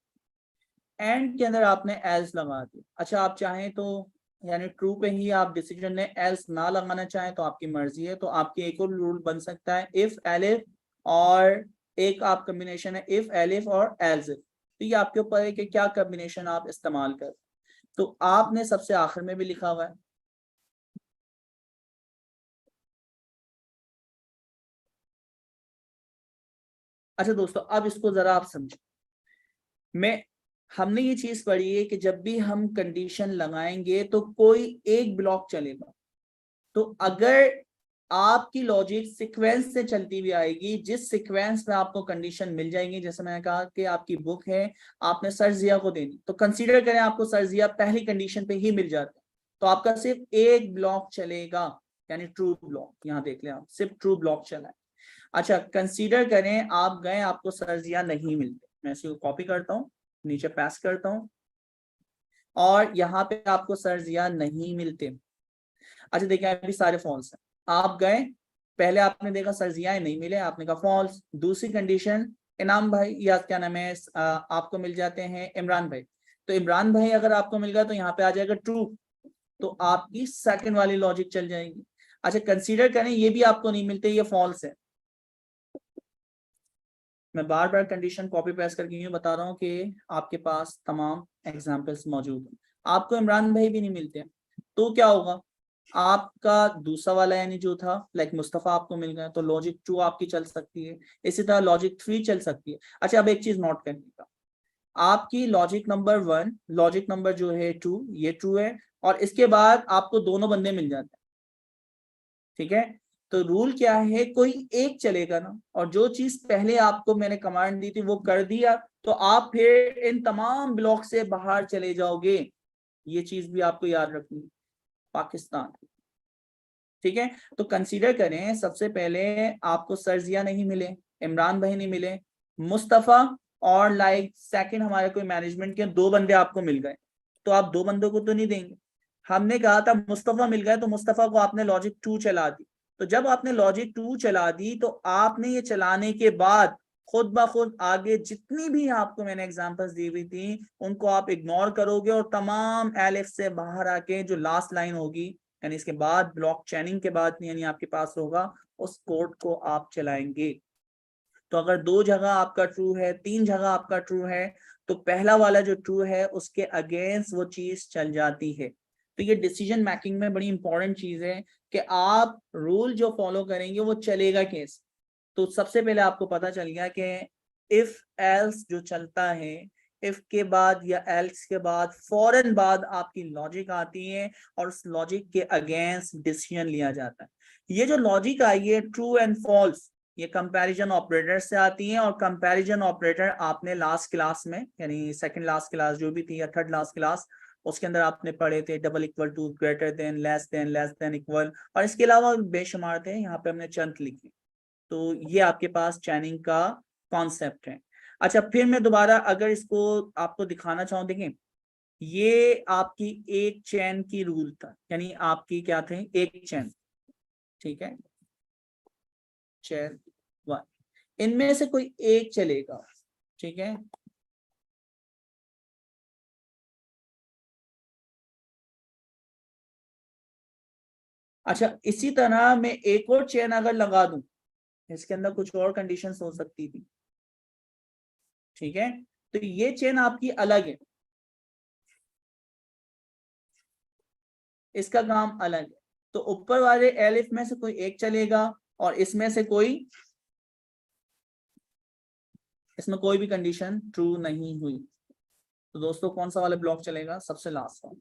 एंड के अंदर आपने एल्स लगा दी। अच्छा, आप चाहें तो यानी ट्रू पे ही आप डिसीजन ने एल्स ना लगाना चाहें तो आपकी मर्जी है, तो आपकी एक और रूल बन सकता है इफ एलिफ, और एक आप कॉम्बिनेशन है इफ एलिफ और एल्स इफ। तो ये आपके ऊपर है कि क्या कॉम्बिनेशन आप इस्तेमाल कर। तो आपने सबसे आखिर में भी लिखा हुआ है, अच्छा दोस्तों अब इसको जरा आप समझें। हमने ये चीज पढ़ी है कि जब भी हम कंडीशन लगाएंगे तो कोई एक ब्लॉक चलेगा। तो अगर आपकी लॉजिक सीक्वेंस से चलती हुई आएगी, जिस सीक्वेंस में आपको कंडीशन मिल जाएंगी, जैसे मैंने कहा कि आपकी बुक है, आपने सर्जिया को देनी, तो कंसीडर करें आपको सर्जिया पहली कंडीशन पे ही मिल जाता है, तो आपका सिर्फ एक ब्लॉक चलेगा, यानी ट्रू ब्लॉक। यहाँ देख लें आप, सिर्फ ट्रू ब्लॉक चला है। अच्छा, कंसीडर करें आप गए, आपको सर्जिया नहीं मिलते, मैं इसी को कॉपी करता हूँ, नीचे पास करता हूँ, और यहाँ पे आपको सर्जिया नहीं मिलते। अच्छा देखिए, अभी सारे फॉल्स हैं, आप गए, पहले आपने देखा सर्जियाएं नहीं मिले, आपने कहा फॉल्स। दूसरी कंडीशन, इनाम भाई या क्या नाम है आपको मिल जाते हैं इमरान भाई, तो इमरान भाई अगर आपको मिल गया तो यहाँ पे आ जाएगा ट्रू, तो आपकी सेकंड वाली लॉजिक चल जाएगी। अच्छा, कंसीडर करें ये भी आपको नहीं मिलते, ये फॉल्स है। मैं बार बार कंडीशन कॉपी पेस्ट करके यूं बता रहा हूँ कि आपके पास तमाम एग्जाम्पल्स मौजूद हैं, आपको इमरान भाई भी नहीं मिलते, तो क्या होगा? आपका दूसरा वाला यानी जो था लाइक मुस्तफ़ा आपको मिल गया, तो लॉजिक 2 आपकी चल सकती है, इसी तरह लॉजिक 3 चल सकती है। अच्छा, अब एक चीज नोट करने का, आपकी लॉजिक नंबर 1, लॉजिक नंबर जो है 2, ये ट्रू है, और इसके बाद आपको दोनों बंदे मिल जाते हैं, ठीक है। तो रूल क्या है, कोई एक चलेगा ना, और जो चीज पहले आपको मैंने कमांड दी थी वो कर दिया, तो आप फिर इन तमाम ब्लॉक से बाहर चले जाओगे। ये चीज भी आपको याद रखनी है। पाकिस्तान, ठीक है। तो कंसीडर करें, सबसे पहले आपको सर्जिया नहीं मिले, इमरान भाई नहीं मिले, मुस्तफ़ा और लाइक सेकंड हमारे कोई मैनेजमेंट के दो बंदे आपको मिल गए, तो आप दो बंदों को तो नहीं देंगे। हमने कहा था मुस्तफ़ा मिल गया, तो मुस्तफ़ा को आपने लॉजिक 2 चला दी। तो जब आपने लॉजिक 2 चला दी तो आपने ये चलाने के बाद खुद ब खुद आगे जितनी भी आपको मैंने एग्जांपल्स दी हुई थी उनको आप इग्नोर करोगे, और तमाम एलिफ से बाहर आके जो लास्ट लाइन होगी, यानी इसके बाद ब्लॉक चैनिंग के बाद यानी आपके पास होगा, उस कोड को आप चलाएंगे। तो अगर 2 जगह आपका ट्रू है, 3 जगह आपका ट्रू है, तो पहला वाला जो ट्रू है उसके अगेंस्ट वो चीज चल जाती है। तो ये डिसीजन मेकिंग में बड़ी इंपॉर्टेंट चीज है कि आप रूल जो फॉलो करेंगे वो चलेगा कैसे। तो सबसे पहले आपको पता चल गया कि इफ एल्स जो चलता है, इफ के बाद या एल्स के बाद फौरन बाद आपकी लॉजिक आती है और उस लॉजिक के अगेंस्ट डिसीजन लिया जाता है। ये जो लॉजिक आई है ट्रू एंड फॉल्स, ये कंपैरिजन ऑपरेटर से आती है। और कंपैरिजन ऑपरेटर आपने लास्ट क्लास में, यानी सेकंड लास्ट क्लास जो भी थी या थर्ड लास्ट क्लास, उसके अंदर आपने पढ़े थे double equal to, greater than, less than equal, और इसके अलावा बेशुमार थे, यहाँ पे हमने चंद लिखे। तो ये आपके पास चैनिंग का कॉन्सेप्ट है। अच्छा, फिर मैं दोबारा अगर इसको आपको दिखाना चाहूँ, देखें ये आपकी एक चैन की रूल था, यानी आपकी क्या थे, एक चैन, ठीक है, चैन 1, इनमें से कोई एक चलेगा, ठीक है। अच्छा, इसी तरह मैं एक और चेन अगर लगा दूं, इसके अंदर कुछ और कंडीशंस हो सकती थी, ठीक है। तो ये चेन आपकी अलग है, इसका काम अलग है। तो ऊपर वाले एलिफ में से कोई एक चलेगा और इसमें से कोई, इसमें कोई भी कंडीशन ट्रू नहीं हुई। तो दोस्तों कौन सा वाला ब्लॉक चलेगा, सबसे लास्ट वाला।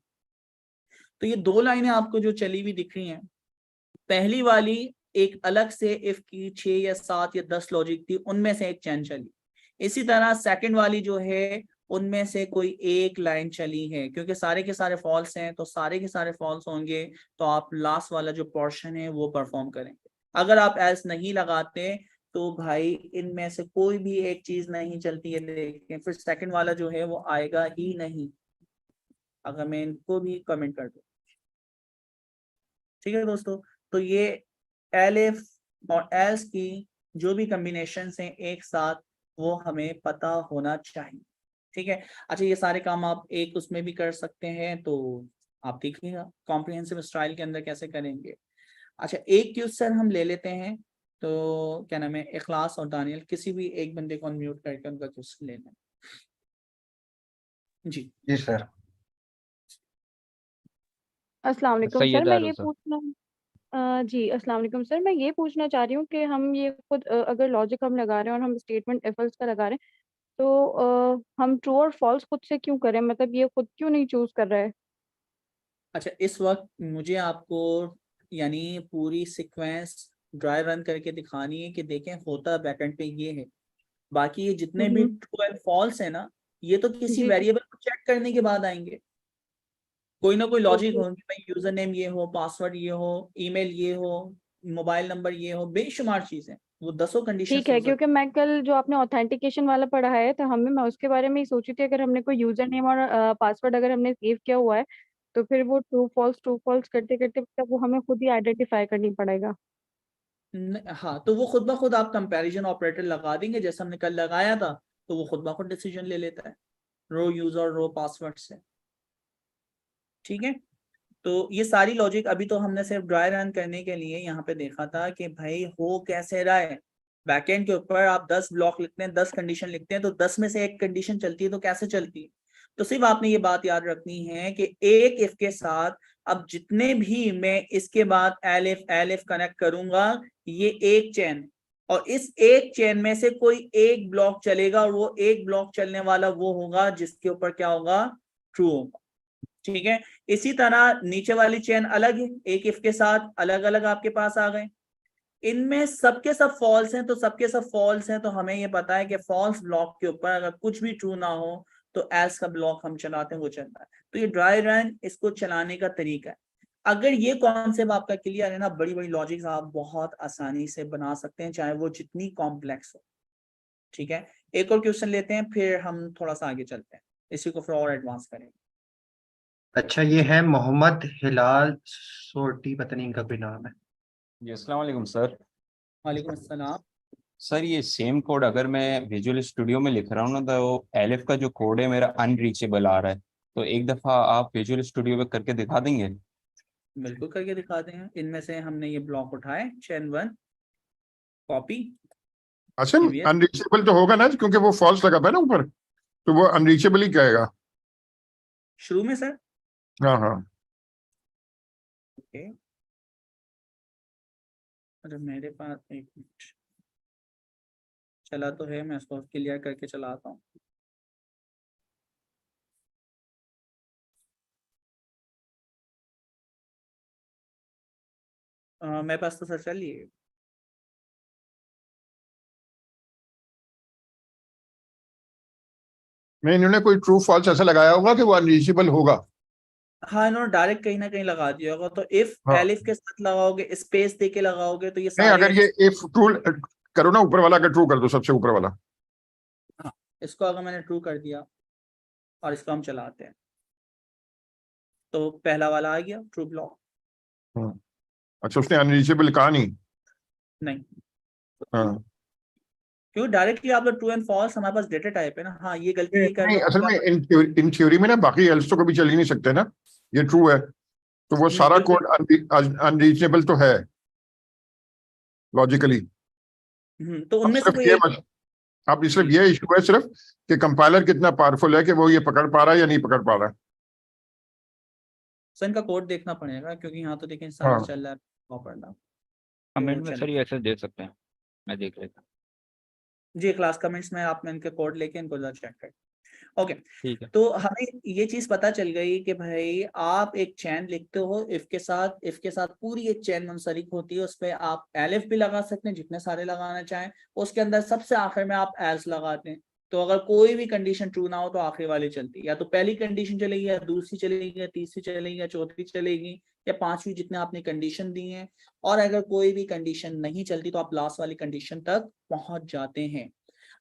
तो ये 2 लाइनें आपको जो चली हुई दिख रही हैं, पहली वाली एक अलग से इफ की 6 या 7 या 10 लॉजिक थी, उनमें से एक चैन चली। इसी तरह सेकंड वाली जो है उनमें से कोई एक लाइन चली है, क्योंकि सारे के सारे फॉल्स हैं, तो सारे के सारे फॉल्स होंगे, तो आप लास्ट वाला जो पोर्शन है वो परफॉर्म करेंगे। अगर आप एल्स नहीं लगाते तो भाई इनमें से कोई भी एक चीज नहीं चलती है, देखें फिर सेकंड वाला जो है वो आएगा ही नहीं। अगर मैं इनको भी कमेंट कर दूं, ठीक है दोस्तों। तो ये एलिफ और एल्स की जो भी कॉम्बिनेशन हैं एक साथ, वो हमें पता होना चाहिए, ठीक है। अच्छा, ये सारे काम आप एक उसमें भी कर सकते हैं, तो आप देखिएगा कॉम्प्रिहेंसिव स्टाइल के अंदर कैसे करेंगे। अच्छा, एक क्वेश्चन हम ले लेते हैं, तो क्या नाम है, इखलास और दानियल, किसी भी एक बंदे को अनम्यूट करके उनका क्वेश्चन लेना है। जी जी सर। अस्सलाम वालेकुम सर, सैयद मैं ये आरूसा। पूछना जी अस्सलाम वालेकुम सर, मैं ये पूछना चाह रही हूँ कि हम ये खुद अगर लॉजिक हम लगा रहे हैं और हम स्टेटमेंट इफ एल्स का लगा रहे हैं, तो हम ट्रू और फॉल्स खुद से क्यों करें, मतलब ये खुद क्यों नहीं चूज कर रहा है? अच्छा, इस वक्त मुझे आपको यानी पूरी सीक्वेंस ड्राई रन करके दिखानी है कि देखें होता बैकएंड पे ये है। बाकी ये जितने भी ट्रू एंड फॉल्स है ना, ये तो किसी जी जी। वेरिएबल को चेक करने के बाद आएंगे। कोई ना कोई लॉजिक ओके, हो कि भाई यूजर नेम ये हो, पासवर्ड ये हो, ईमेल ये हो, मोबाइल नंबर ये हो, बेशुमार चीजें, वो 10 कंडीशंस ठीक हो है, सकती। क्योंकि मैं कल जो आपने ऑथेंटिकेशन वाला पढ़ाया है तो हमें, मैं उसके बारे में ही सोची थी, अगर हमने कोई यूजर नेम और पासवर्ड अगर हमने सेव किया हुआ है तो फिर वो ट्रू फॉल्स करते करते मतलब वो हमें खुद ही आइडेंटिफाई करनी पड़ेगा। हाँ, तो वो खुद ब खुद आप कंपैरिजन ऑपरेटर लगा देंगे जैसे हमने कल लगाया था, तो वो खुद ब खुद डिसीजन ले लेता है रो यूजर रो पासवर्ड से, ठीक है। तो ये सारी लॉजिक अभी तो हमने सिर्फ ड्राई रन करने के लिए यहाँ पे देखा था कि भाई हो कैसे रहा है। बैकएंड के ऊपर आप 10 ब्लॉक लिखते हैं, 10 कंडीशन लिखते हैं, तो 10 में से एक कंडीशन चलती है, तो कैसे चलती है। तो सिर्फ आपने ये बात याद रखनी है कि एक इफ के साथ अब जितने भी मैं इसके बाद एलिफ एलिफ कनेक्ट करूंगा, ये एक चेन, और इस एक चेन में से कोई एक ब्लॉक चलेगा, और वो एक ब्लॉक चलने वाला वो होगा जिसके ऊपर क्या होगा, ट्रू होगा, ठीक है। इसी तरह नीचे वाली चेन अलग है, एक इफ के साथ अलग अलग आपके पास आ गए, इनमें सबके सब फॉल्स हैं, तो सबके सब फॉल्स हैं, तो हमें ये पता है कि फॉल्स ब्लॉक के ऊपर अगर कुछ भी ट्रू ना हो तो एल्स का ब्लॉक हम चलाते हैं, वो चलता है। तो ये ड्राई रन इसको चलाने का तरीका है। अगर ये कॉन्सेप्ट आपका क्लियर है ना, बड़ी बड़ी लॉजिक्स आप बहुत आसानी से बना सकते हैं, चाहे वो जितनी कॉम्प्लेक्स हो, ठीक है। एक और क्वेश्चन लेते हैं, फिर हम थोड़ा सा आगे चलते हैं, इसी को फिर और एडवांस करेंगे। अच्छा, ये है मोहम्मद हिलाल सोटी, पता नहीं इनका कोई नाम है। जी अस्सलाम वालेकुम सर। वालेकुम अस्सलाम। सर ये सेम कोड अगर मैं विजुअल स्टूडियो में लिख रहा हूँ ना, तो एलिफ का जो कोड है मेरा अनरीचेबल आ रहा है, तो एक दफ़ा आप विजुअल स्टूडियो में करके दिखा देंगे? बिल्कुल करके दिखा दें। इनमें से हमने ये ब्लॉक उठाए चेन 1, कॉपी अच्छा, Yes. अनरीचेबल तो होगा ना, क्योंकि वो फॉल्स लगा हुआ है ना ऊपर, तो वो अनरीचेबल ही कहेगा। शुरू में सर। हाँ हाँ। ओके, अरे मेरे पास एक मिनट चला तो है, मैं इसको क्लियर करके चलाता हूँ। मेरे पास तो सर चलिए, नहीं, इन्होंने कोई ट्रू फॉल्स ऐसा लगाया होगा कि वो अनरीचेबल होगा। हाँ इन्होंने डायरेक्ट कहीं ना कहीं लगा दिया होगा। तो इफ हाँ। एलिफ के साथ लगाओगे, स्पेस दे के लगाओगे, तो ये नहीं, सारे अगर ये इफ ट्रू करो ना, ऊपर वाला का ट्रू कर दो, सबसे ऊपर वाला। हाँ, इसको अगर मैंने ट्रू कर दिया और इसको हम चलाते हैं, तो पहला वाला आ गया ट्रू ब्लॉक। अच्छा, उसने अनरीचेबल कहा नहीं। नहीं, हाँ। क्योंकि डायरेक्टली आप लोग ट्रू एंड फॉल्स, हमारे पास डेटा टाइप है ना। हाँ ये गलती ये कर नहीं, रहा असल हूँ में इन थ्योरी में ना बाकी एल्स तो कभी चल ही नहीं सकते ना। ये ट्रू है तो वो सारा बिल्कुल। कोड अनरीचेबल तो है लॉजिकली। तो अब उनमें से सिर्फ कोई ये एक। अब सिर्फ ये इशू है सिर्फ कि कंपाइलर कितना पावरफुल है कि वो ये पकड़ पा रहा है या नहीं पकड़ पा रहा है। सर इनका कोड देखना पड़ेगा, क्योंकि यहाँ तो देखिए सारा हाँ। चल रहा है प्रॉपर। कमेंट में चलिए। सर ये ऐसे दे सकते हैं, मैं देख लेता हूँ। जी क्लास कमेंट्स में आप इनके कोड लेके इनको जरा चेक करें। ओके, ठीक है। तो हमें ये चीज पता चल गई कि भाई आप एक चैन लिखते हो इफ के साथ पूरी एक चैन मुंसलिक होती है। उस पर आप एलिफ भी लगा सकते हैं जितने सारे लगाना चाहें, उसके अंदर सबसे आखिर में आप एल्स लगाते हैं। तो अगर कोई भी कंडीशन ट्रू ना हो तो आखिरी वाली चलती है, या तो पहली कंडीशन चलेगी, या दूसरी चलेगी, या तीसरी चलेगी, या चौथी चलेगी, या पांचवी, जितने आपने कंडीशन दी है। और अगर कोई भी कंडीशन नहीं चलती तो आप लास्ट वाली कंडीशन तक पहुंच जाते हैं।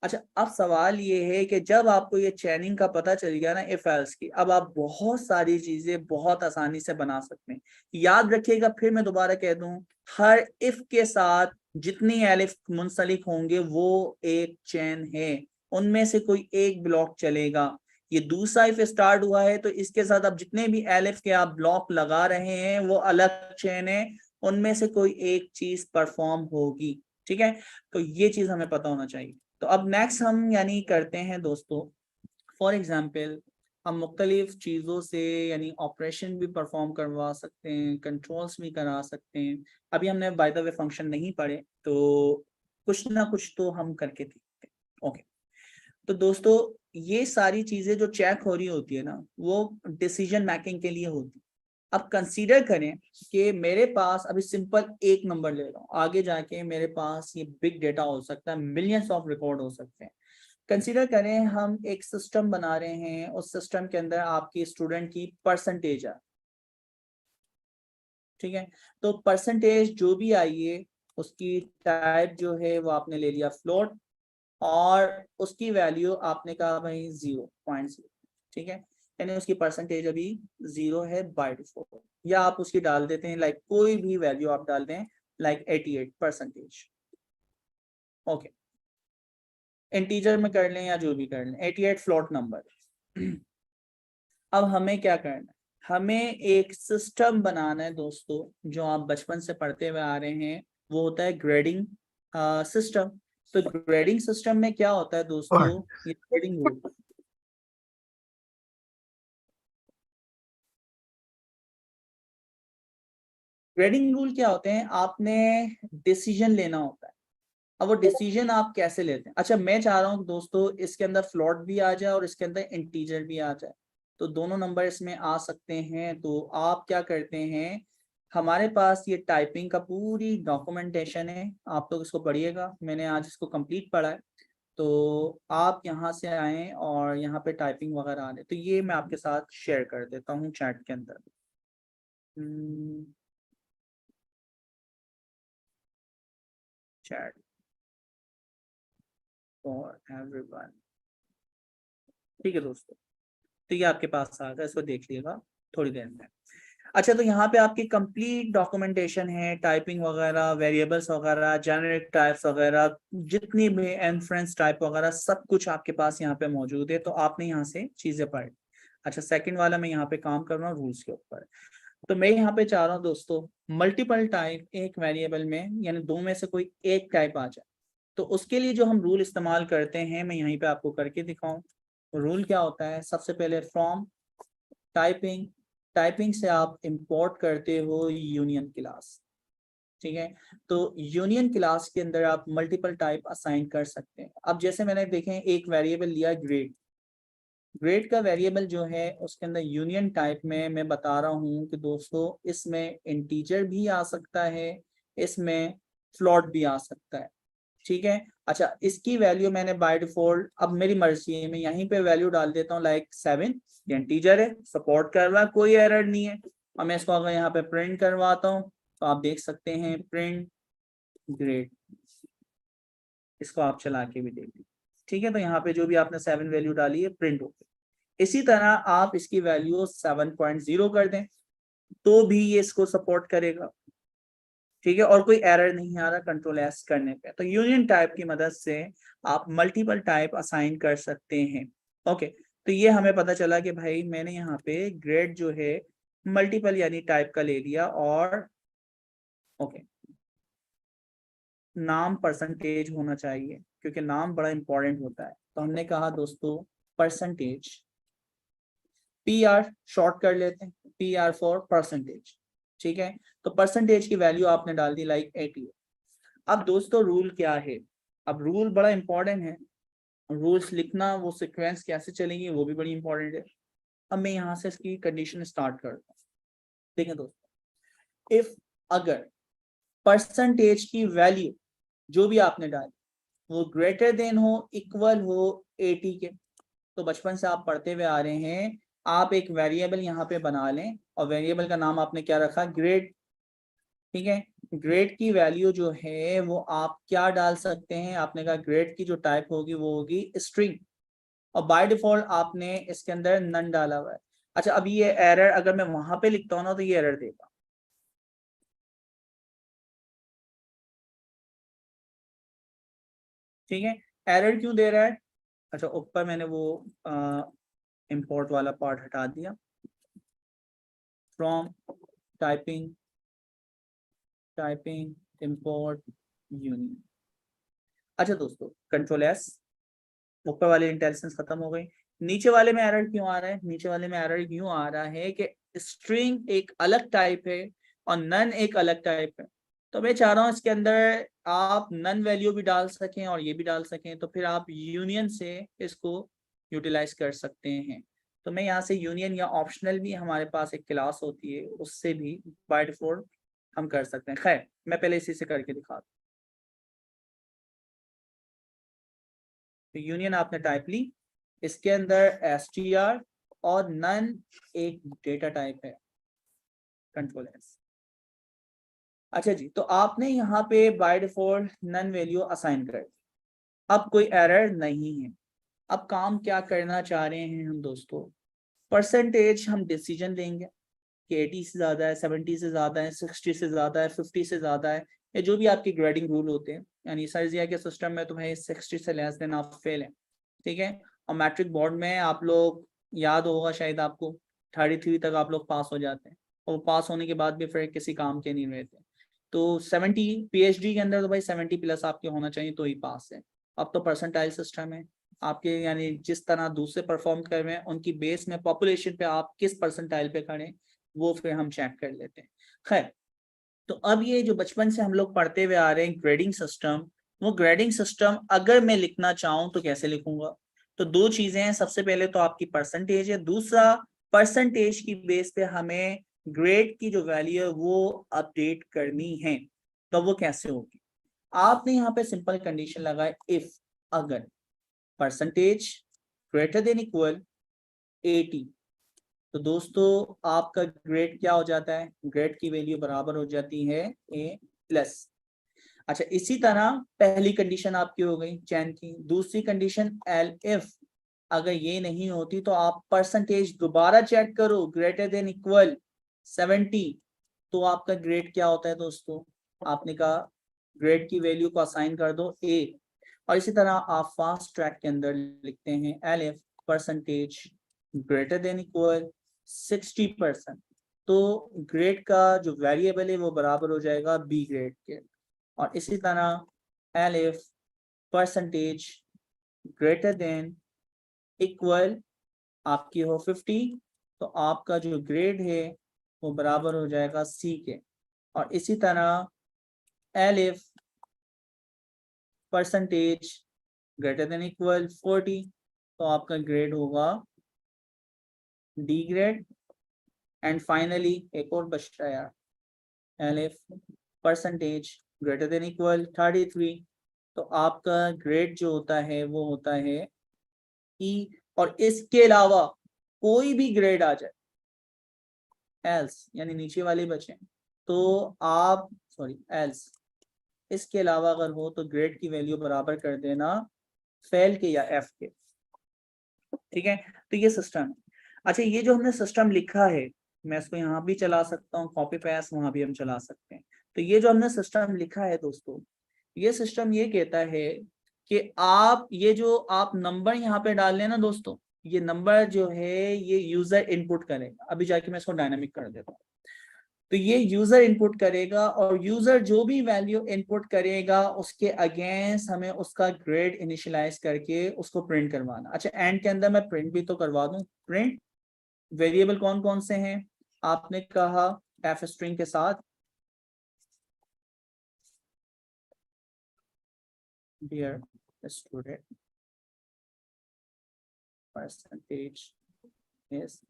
अच्छा, अब सवाल ये है कि जब आपको ये चैनिंग का पता चल गया ना इफ एल्स की, अब आप बहुत सारी चीजें बहुत आसानी से बना सकते हैं। याद रखिएगा, फिर मैं दोबारा कह दूं, हर इफ के साथ जितनी एलिफ मुंसलिक होंगे वो एक चैन है, उनमें से कोई एक ब्लॉक चलेगा। ये दूसरा इफ स्टार्ट हुआ है तो इसके साथ अब जितने भी एलिफ के आप ब्लॉक लगा रहे हैं वो अलग चैन है, उनमें से कोई एक चीज परफॉर्म होगी। ठीक है, तो ये चीज हमें पता होना चाहिए। तो अब नेक्स्ट हम यानी करते हैं दोस्तों, फॉर एग्जाम्पल हम मुख्तलिफ चीज़ों से यानी ऑपरेशन भी परफॉर्म करवा सकते हैं, कंट्रोल्स भी करा सकते हैं। अभी हमने बाय द वे फंक्शन नहीं पढ़े, तो कुछ ना कुछ तो हम करके देखते हैं। ओके, तो दोस्तों ये सारी चीज़ें जो चेक हो रही होती है ना, वो डिसीजन मेकिंग के लिए होती है। अब कंसीडर करें कि मेरे पास अभी सिंपल एक नंबर ले रहा हूँ, आगे जाके मेरे पास ये बिग डेटा हो सकता है, मिलियंस ऑफ रिकॉर्ड हो सकते हैं। कंसीडर करें हम एक सिस्टम बना रहे हैं, उस सिस्टम के अंदर आपकी स्टूडेंट की परसेंटेज है। ठीक है, तो परसेंटेज जो भी आई है उसकी टाइप जो है वो आपने ले लिया फ्लोट, और उसकी वैल्यू आपने कहा भाई 0.0। ठीक है, यानी उसकी परसेंटेज अभी 0 है बाय डिफॉल्ट, या आप उसकी डाल देते हैं लाइक कोई भी वैल्यू आप डाल दें लाइक 88%। ओके, इंटीजर में कर लें या जो भी कर लें, 88 फ्लोट नंबर। अब हमें क्या करना है, हमें एक सिस्टम बनाना है दोस्तों, जो आप बचपन से पढ़ते हुए आ रहे हैं, वो होता है ग्रेडिंग सिस्टम। तो ग्रेडिंग सिस्टम में क्या होता है दोस्तों, ये ग्रेडिंग रूल। ग्रेडिंग रूल क्या होते हैं, आपने डिसीजन लेना होता है। अब वो डिसीजन आप कैसे लेते हैं, अच्छा मैं चाह रहा हूँ दोस्तों इसके अंदर फ्लोट भी आ जाए और इसके अंदर इंटीजर भी आ जाए, तो दोनों नंबर इसमें आ सकते हैं। तो आप क्या करते हैं, हमारे पास ये टाइपिंग का पूरी डॉक्यूमेंटेशन है, आप लोग इसको पढ़िएगा, मैंने आज इसको कंप्लीट पढ़ा है। तो आप यहाँ से आए और यहाँ पे टाइपिंग वगैरह आ रहे, तो ये मैं आपके साथ शेयर कर देता हूँ चैट के अंदर। Chat for everyone. ठीक है दोस्तों, तो ये आपके पास आ गया, इसको देख लीजिएगा थोड़ी देर में। अच्छा, तो यहाँ पे आपकी कंप्लीट डॉक्यूमेंटेशन है, टाइपिंग वगैरह, वेरिएबल्स वगैरह, जेनेरिक टाइप्स वगैरह, जितनी भी इन्फ्रेंस टाइप वगैरह, सब कुछ आपके पास यहाँ पे मौजूद है। तो आपने यहाँ से चीजें पढ़ी। अच्छा, सेकंड वाला मैं यहाँ पे काम कर रहा हूँ रूल्स के ऊपर। तो मैं यहाँ पे चाह रहा हूँ दोस्तों मल्टीपल टाइप एक वेरिएबल में, यानी दो में से कोई एक टाइप आ जाए। तो उसके लिए जो हम रूल इस्तेमाल करते हैं मैं यहीं पे आपको करके दिखाऊं। रूल क्या होता है, सबसे पहले फ्रॉम टाइपिंग, टाइपिंग से आप इंपोर्ट करते हो यूनियन क्लास, ठीक है। तो यूनियन क्लास के अंदर आप मल्टीपल टाइप असाइन कर सकते हैं। अब जैसे मैंने देखें एक वेरिएबल लिया ग्रेड, ग्रेड का वेरिएबल जो है उसके अंदर यूनियन टाइप में मैं बता रहा हूँ कि दोस्तों इसमें इंटीजर भी आ सकता है, इसमें फ्लोट भी आ सकता है, ठीक है। अच्छा, इसकी वैल्यू मैंने बाय डिफॉल्ट, अब मेरी मर्जी है, मैं यहीं पे वैल्यू डाल देता हूँ लाइक 7, ये इंटीजर है, सपोर्ट कर रहा है, कोई एरर नहीं है। और मैं इसको अगर यहाँ पे प्रिंट करवाता हूँ तो आप देख सकते हैं प्रिंट ग्रेड, इसको आप चला के भी देख लीजिए, ठीक है। तो यहाँ पे जो भी आपने 7 वैल्यू डाली है प्रिंट हो गई। इसी तरह आप इसकी वैल्यू 7.0 कर दें तो भी ये इसको सपोर्ट करेगा, ठीक है, और कोई एरर नहीं आ रहा कंट्रोल एस करने पे। तो यूनियन टाइप की मदद से आप मल्टीपल टाइप असाइन कर सकते हैं। ओके, तो ये हमें पता चला कि भाई मैंने यहाँ पे ग्रेड जो है मल्टीपल यानी टाइप का ले लिया। और ओके, नाम परसेंटेज होना चाहिए क्योंकि नाम बड़ा इंपॉर्टेंट होता है। तो हमने कहा दोस्तों परसेंटेज, PR शॉर्ट कर लेते हैं, PR फॉर परसेंटेज, ठीक है। तो परसेंटेज की वैल्यू आपने डाल दी लाइक 80। अब दोस्तों रूल क्या है, अब रूल बड़ा इंपॉर्टेंट है, रूल्स लिखना, वो सीक्वेंस कैसे चलेंगी वो भी बड़ी इंपॉर्टेंट है। अब मैं यहाँ से इसकी कंडीशन स्टार्ट करता हूँ। देखें दोस्तों, इफ अगर परसेंटेज की वैल्यू जो भी आपने डाली वो ग्रेटर देन हो, इक्वल हो 80 के, तो बचपन से आप पढ़ते हुए आ रहे हैं, आप एक वेरिएबल यहाँ पे बना लें और वेरिएबल का नाम आपने क्या रखा, ग्रेड, ठीक है। ग्रेड की वैल्यू जो है वो आप क्या डाल सकते हैं, आपने कहा ग्रेड की जो टाइप होगी वो होगी स्ट्रिंग, और बाय डिफॉल्ट आपने इसके अंदर नन डाला हुआ है। अच्छा, अभी ये एरर अगर मैं वहां पे लिखता हूँ ना तो ये एरर देगा, ठीक है। एरर क्यों दे रहा है, अच्छा ऊपर मैंने वो इंपोर्ट वाला पार्ट हटा दिया, from typing, typing import union. अच्छा दोस्तों, कंट्रोल एस, ऊपर वाले इंटेलिजेंस खत्म हो गई। नीचे वाले में एरर क्यों आ रहा है, नीचे वाले में एरर क्यों आ रहा है कि स्ट्रिंग एक अलग टाइप है और नन एक अलग टाइप है। तो मैं चाह रहा हूँ इसके अंदर आप नन वैल्यू भी डाल सकें और ये भी डाल सकें, तो फिर आप यूनियन से इसको यूटिलाइज कर सकते हैं। तो मैं यहाँ से यूनियन या ऑप्शनल भी हमारे पास एक क्लास होती है उससे भी बाय डिफॉल्ट हम कर सकते हैं। खैर मैं पहले इसी से करके दिखा दूँ। तो यूनियन आपने टाइप ली, इसके अंदर str और नन एक डेटा टाइप है, कंट्रोल एस। अच्छा जी, तो आपने यहाँ पे by default none value assign कर दी, अब कोई एरर नहीं है। अब काम क्या करना चाह रहे हैं हम दोस्तों, परसेंटेज हम डिसीजन लेंगे कि 80 से ज्यादा है, 70 से ज्यादा है, 60 से ज्यादा है, 50 से ज्यादा है, या जो भी आपके ग्रेडिंग रूल होते हैं। यानी सर्जिया के सिस्टम में तो भाई 60 से लेस देन आप फेल हैं, ठीक है। और मैट्रिक बोर्ड में आप लोग याद होगा शायद आपको 33 तक आप लोग पास हो जाते हैं, और पास होने के बाद भी फिर किसी काम के नहीं रहते। तो 70 PhD के अंदर तो भाई 70 प्लस आपके होना चाहिए तो ही पास है। अब तो परसेंटाइल सिस्टम है आपके, यानी जिस तरह दूसरे परफॉर्म कर रहे हैं उनकी बेस में पॉपुलेशन पे आप किस परसेंटाइल पे खड़े, वो फिर हम चेक कर लेते हैं। खैर, तो अब ये जो बचपन से हम लोग पढ़ते हुए आ रहे हैं ग्रेडिंग सिस्टम, वो ग्रेडिंग सिस्टम अगर मैं लिखना चाहूँ तो कैसे लिखूंगा। तो दो चीजें हैं, सबसे पहले तो आपकी परसेंटेज है, दूसरा परसेंटेज की बेस पे हमें ग्रेड की जो वैल्यू है वो अपडेट करनी है। तो वो कैसे होगी, आपने यहाँ पे सिंपल कंडीशन लगाए, इफ अगर परसेंटेज ग्रेटर देन इक्वल 80, तो दोस्तों आपका ग्रेड क्या हो जाता है, ग्रेड की वैल्यू बराबर हो जाती है A+। अच्छा, इसी तरह पहली कंडीशन आपकी हो गई चैन की, दूसरी कंडीशन एल अगर ये नहीं होती तो आप परसेंटेज दोबारा चेक करो, ग्रेटर देन इक्वल 70, तो आपका ग्रेड क्या होता है दोस्तों, आपने कहा ग्रेड की वैल्यू को असाइन कर दो A। और इसी तरह आप फास्ट ट्रैक के अंदर लिखते हैं LF percentage greater than equal 60%, तो ग्रेड का जो वेरिएबल है वो बराबर हो जाएगा बी ग्रेड के। और इसी तरह elif percentage greater than equal आपकी हो 50, तो आपका जो ग्रेड है वो बराबर हो जाएगा सी के। और इसी तरह elif percentage greater than equal 40, तो आपका ग्रेड होगा डी ग्रेड। एंड फाइनली एक और बच रहा है यार, elif percentage greater than equal 33, तो आपका ग्रेड जो होता है वो होता है ई। और इसके अलावा कोई भी ग्रेड आ जाए एल्स, यानी नीचे वाले बचे, तो आप सॉरी एल्स, इसके अलावा अगर हो तो ग्रेड की वैल्यू बराबर कर देना फेल के या एफ के। ठीक है, तो ये सिस्टम है। अच्छा, ये जो हमने सिस्टम लिखा है, मैं इसको यहाँ भी चला सकता हूँ, कॉपी पेस्ट वहां भी हम चला सकते हैं। तो ये जो हमने सिस्टम लिखा है दोस्तों, ये सिस्टम ये कहता है कि आप ये जो आप नंबर यहाँ पे डाल लेना दोस्तों, ये नंबर जो है ये यूजर इनपुट करेगा। अभी जाके मैं इसको डायनामिक कर देता हूँ। तो ये यूजर इनपुट करेगा और यूजर जो भी वैल्यू इनपुट करेगा उसके अगेंस्ट हमें उसका ग्रेड इनिशियलाइज करके उसको प्रिंट करवाना। अच्छा, एंड के अंदर मैं प्रिंट भी तो करवा दूं। प्रिंट वेरिएबल कौन कौन से हैं? आपने कहा एफ स्ट्रिंग के साथ dear student percentage yes,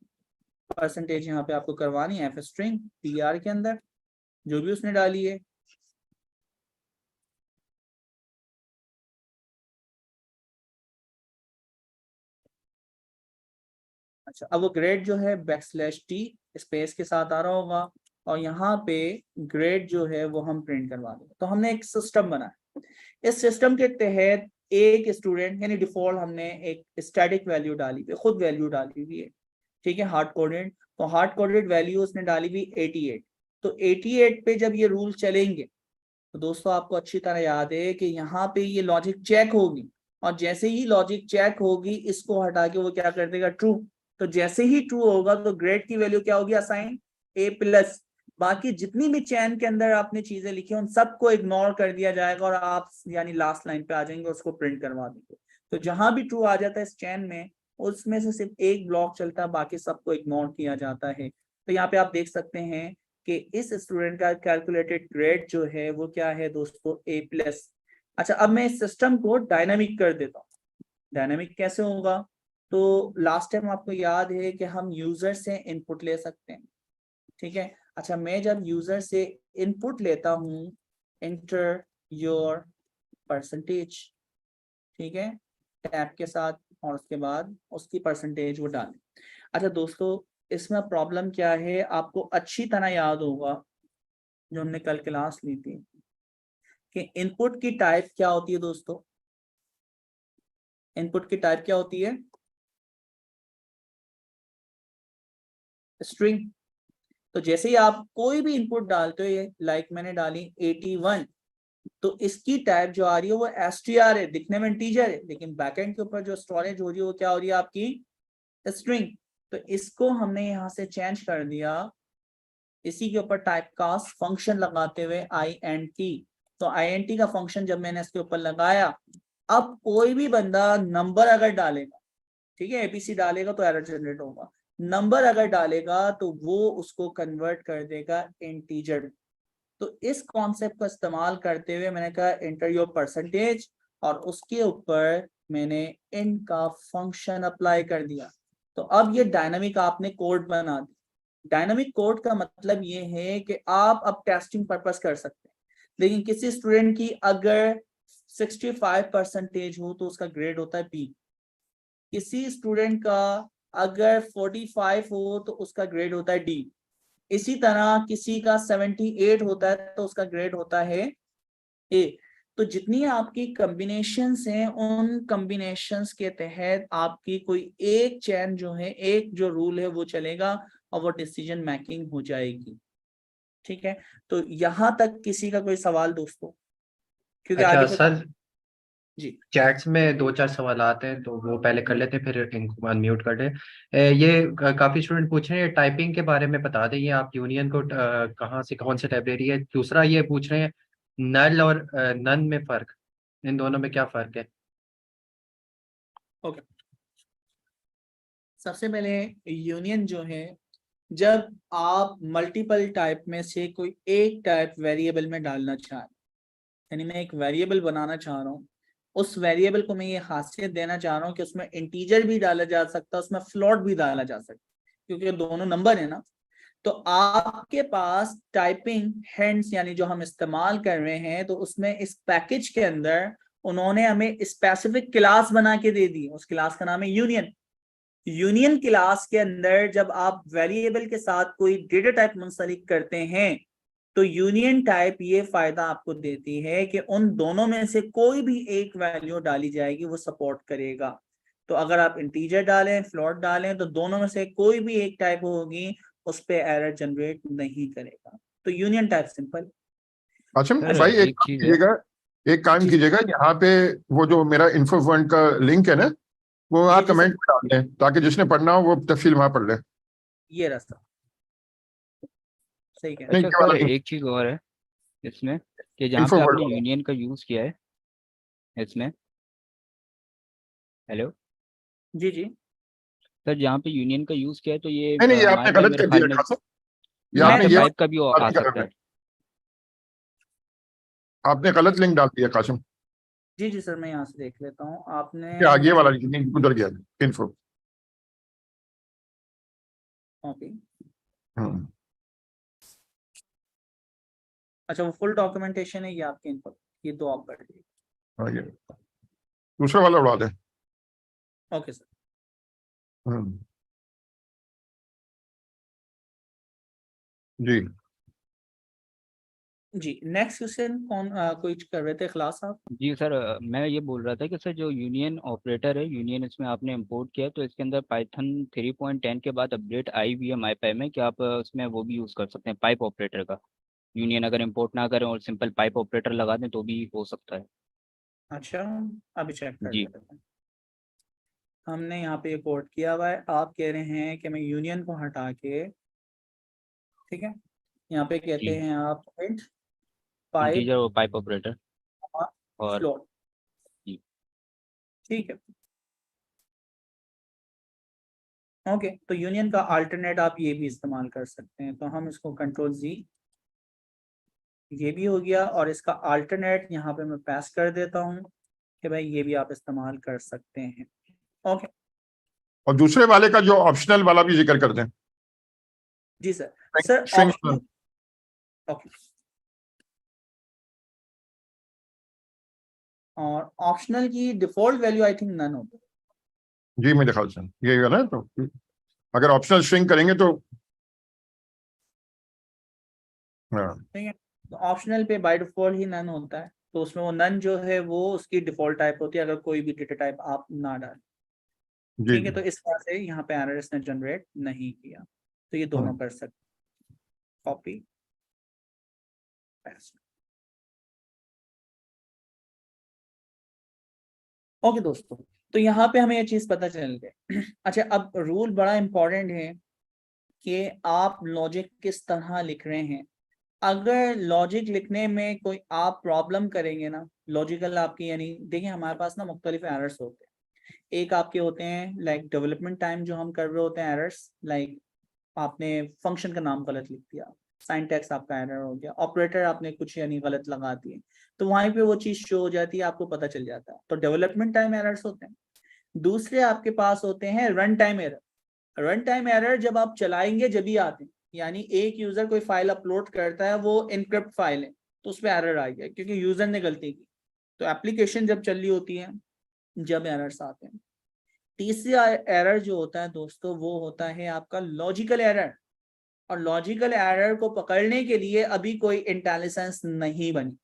percentage यहाँ पे आपको करवानी है एफ स्ट्रिंग टीआर के अंदर जो भी उसने डाली है। अच्छा, अब वो ग्रेड जो है \t स्पेस के साथ आ रहा होगा और यहाँ पे ग्रेड जो है वो हम प्रिंट करवा देंगे। तो हमने एक सिस्टम बनाया। इस सिस्टम के तहत एक स्टूडेंट यानी डिफॉल्ट हमने एक स्टैटिक वैल्यू डाली हुई, खुद वैल्यू डाली हुई है, ठीक है, हार्ड कोडेड। तो हार्ड कोडेड वैल्यू उसने डाली हुई 88। तो 88 पे जब ये रूल चलेंगे तो दोस्तों आपको अच्छी तरह याद है कि यहाँ पे ये लॉजिक चेक होगी और जैसे ही लॉजिक चेक होगी इसको हटा के वो क्या कर देगा, ट्रू। तो जैसे ही ट्रू होगा तो ग्रेड की वैल्यू क्या होगी, असाइन A+। बाकी जितनी भी चैन के अंदर आपने चीजें लिखी उन सबको इग्नोर कर दिया जाएगा और आप यानी लास्ट लाइन पे आ जाएंगे, उसको प्रिंट करवा देंगे। तो जहां भी ट्रू आ जाता है इस चैन में, उसमें से सिर्फ एक ब्लॉक चलता है, बाकी सबको इग्नोर किया जाता है। तो यहाँ पे आप देख सकते हैं कि इस स्टूडेंट का कैलकुलेटेड ग्रेड जो है वो क्या है दोस्तों, A+। अच्छा, अब मैं इस सिस्टम को डायनामिक कर देता हूँ। डायनामिक कैसे होगा? तो लास्ट टाइम आपको याद है कि हम यूजर से इनपुट ले सकते हैं, ठीक है। अच्छा, मैं जब यूजर से इनपुट लेता हूँ, एंटर योर परसेंटेज, ठीक है, टैब के साथ, और उसके बाद उसकी परसेंटेज वो डालें। अच्छा दोस्तों, इसमें प्रॉब्लम क्या है, आपको अच्छी तरह याद होगा जो हमने कल क्लास ली थी कि इनपुट की टाइप क्या होती है दोस्तों। इनपुट की टाइप क्या होती है, स्ट्रिंग। तो जैसे ही आप कोई भी इनपुट डालते हो, लाइक मैंने डाली 81, तो इसकी टाइप जो आ रही है वो str है, दिखने में इंटीजर है, लेकिन बैकएंड के ऊपर जो स्टोरेज हो रही है वो क्या हो रही है, आपकी स्ट्रिंग। तो इसको हमने यहाँ से चेंज कर दिया, इसी के ऊपर टाइपकास्ट फंक्शन लगाते हुए int। तो int का फंक्शन जब मैंने इसके ऊपर लगाया, अब कोई भी बंदा नंबर अगर डालेगा, ठीक है, एबीसी डालेगा तो एरर जनरेट होगा, नंबर अगर डालेगा तो वो उसको कन्वर्ट कर देगा इंटीजर। तो इस कॉन्सेप्ट का इस्तेमाल करते हुए मैंने कहा एंटर योर परसेंटेज और उसके ऊपर मैंने इन का फंक्शन अप्लाई कर दिया। तो अब ये डायनामिक आपने कोड बना दी। डायनामिक कोड का मतलब ये है कि आप अब टेस्टिंग पर्पस कर सकते हैं। लेकिन किसी स्टूडेंट की अगर 65% हो तो उसका ग्रेड होता है B। किसी स्टूडेंट का अगर 45 हो तो उसका ग्रेड होता है D। इसी तरह किसी का 78 होता है तो उसका ग्रेड होता है A। तो जितनी आपकी कॉम्बिनेशंस हैं उन कॉम्बिनेशंस के तहत आपकी कोई एक चैन जो है, एक जो रूल है वो चलेगा और वो डिसीजन मेकिंग हो जाएगी, ठीक है। तो यहां तक किसी का कोई सवाल दोस्तों? क्योंकि अच्छा आगे सर, जी चैट्स में 2-4 सवाल आते हैं, तो वो पहले कर लेते हैं, फिर इनको अनम्यूट कर लें। काफी स्टूडेंट पूछ रहे हैं टाइपिंग के बारे में बता दें, ये आप यूनियन को कहाँ से, कौन सी लाइब्रेरी है। दूसरा ये पूछ रहे हैं नल और नन में फ़र्क, इन दोनों में क्या फ़र्क है। ओके, सबसे पहले यूनियन जो है, जब आप मल्टीपल टाइप में से कोई एक टाइप वेरिएबल में डालना चाह रहे, यानी मैं एक वेरिएबल बनाना चाह रहा हूँ, उस वेरिएबल को मैं ये खासियत देना चाह रहा हूँ कि उसमें इंटीजर भी डाला जा सकता है, उसमें फ्लोट भी डाला जा सकता है, क्योंकि दोनों नंबर है ना। तो आपके पास टाइपिंग हैंड्स यानी जो हम इस्तेमाल कर रहे हैं, तो उसमें इस पैकेज के अंदर उन्होंने हमें स्पेसिफिक क्लास बना के दे दी, उस क्लास का नाम है यूनियन। यूनियन क्लास के अंदर जब आप वेरिएबल के साथ कोई डेटा टाइप मुंसलिक करते हैं, तो यूनियन टाइप ये फायदा आपको देती है कि उन दोनों में से कोई भी एक वैल्यू डाली जाएगी वो सपोर्ट करेगा। तो अगर आप इंटीजर डालें, फ्लोट डालें, तो दोनों में से कोई भी एक टाइप होगी, उस पे एरर जनरेट नहीं करेगा। तो union type simple. Asim sir भाई एक एक काम चीज है। कीजिएगा, एक काम जी कीजिएगा, यहाँ पे वो जो मेरा इन्फो पॉइंट का लिंक है ना, वो आप जी सर, कमेंट में डाल दें, ताकि जिसने पढ़ना हो वो तफसील वहां पढ़ ले। ये रास्ता सही कह रहे नहीं, अच्छा ये सर वाला लिंक, एक चीज और है इसमें, कि जहाँ इन्फो पे वर्ड आपने वाला। यूनियन का यूज किया है इसमें, हेलो हैं। जी जी, सर, जहाँ पे यूनियन का यूज किया है, तो ये नहीं नहीं, ये आपने हमारे लिए गलत मेरे कर ख्याल दिया में खासा, ये यहाँ मैं आपने पे ये पाइप का भी बात आ नहीं कर सकता रहे है। हैं, आपने गलत लिंक डाल दिया कासिम। जी जी सर, मैं यहाँ से देख लेता हूँ। आपने ये आगे वाला जो लिंक उधर गया, इन्फो। ओके, हम्म, अच्छा वो फुल डॉक्यूमेंटेशन है, ये आपके इनपुट, ये दो आप पढ़ लीजिए। हाँ, ये दूसरा वाला उड़ा दे। Okay sir. हम्म, जी जी नेक्स्ट क्वेश्चन कौन कोई कर रहे थे क्लास आप? जी सर, मैं ये बोल रहा था कि सर जो यूनियन ऑपरेटर है, यूनियन इसमें आपने इंपोर्ट किया है, तो इसके अंदर पाइथन 3.10 के बाद अपडेट आई हुई है माईपाई में, कि आप उसमें वो भी यूज़ कर सकते हैं पाइप ऑपरेटर का। यूनियन अगर इंपोर्ट ना करें और सिंपल पाइप ऑपरेटर लगा दें तो भी हो सकता है। अच्छा, अभी चेक कर जी लेते हैं। हमने यहाँ पे कोड किया हुआ है, आप कह रहे हैं कि मैं यूनियन को हटा के, ठीक है, यहाँ पे कहते जी, हैं आप प्रिंट पाइप इंटीजर और पाइप ऑपरेटर और फ्लोट, जी ठीक है। ओके, तो यूनियन का अल्टरनेट आप ये भी इस्तेमाल कर सकते हैं, तो हम इसको कंट्रोल जी, ये भी हो गया, और इसका अल्टरनेट यहाँ पे मैं पास कर देता हूँ कि भाई ये भी आप इस्तेमाल कर सकते हैं। ओके और दूसरे वाले का जो ऑप्शनल वाला भी जिक्र कर दें, जी sir. Sir strings. Optional, okay, और ऑप्शनल की default value I think none होगी। जी मेरे ख्याल से ये है ना, तो अगर ऑप्शनल स्ट्रिंग करेंगे तो हाँ, ठीक है, तो ऑप्शनल पे बाय डिफॉल्ट ही नन होता है, तो उसमें वो नन जो है वो उसकी डिफॉल्ट टाइप होती है, अगर कोई भी डेटा टाइप आप ना डालें। जी ठीक है, जी। तो इस तरह से यहाँ पे एरर इसने जनरेट नहीं किया, तो ये दोनों कर सकते, कॉपी पेस्ट। ओके दोस्तों, तो यहाँ पे हमें ये चीज पता चल गई। अच्छा, अब रूल बड़ा इंपॉर्टेंट है कि आप लॉजिक किस तरह लिख रहे हैं। अगर लॉजिक लिखने में कोई आप प्रॉब्लम करेंगे ना, लॉजिकल आपकी, यानी देखिए हमारे पास ना मुख्तलिफ एरर्स होते हैं। एक आपके होते हैं लाइक डेवलपमेंट टाइम जो हम कर रहे होते हैं एरर्स, लाइक आपने फंक्शन का नाम गलत लिख दिया, साइंटैक्स आपका एरर हो गया, ऑपरेटर आपने कुछ यानी गलत लगा दिए, तो वहीं पे वो चीज शो हो जाती है, आपको पता चल जाता है। तो डेवलपमेंट टाइम एरर्स होते हैं। दूसरे आपके पास होते हैं run time error. Run time error जब आप चलाएंगे जब ही आते हैं, यानी एक यूजर कोई फाइल अपलोड करता है, वो इनक्रिप्ट फाइल है, तो उस पर एरर आ गया क्योंकि यूजर ने गलती की। तो एप्लीकेशन जब चल रही होती है जब एरर्स आते हैं। तीसरा एरर जो होता है दोस्तों, वो होता है आपका लॉजिकल एरर। और लॉजिकल एरर को पकड़ने के लिए अभी कोई इंटेलिजेंस नहीं बनी,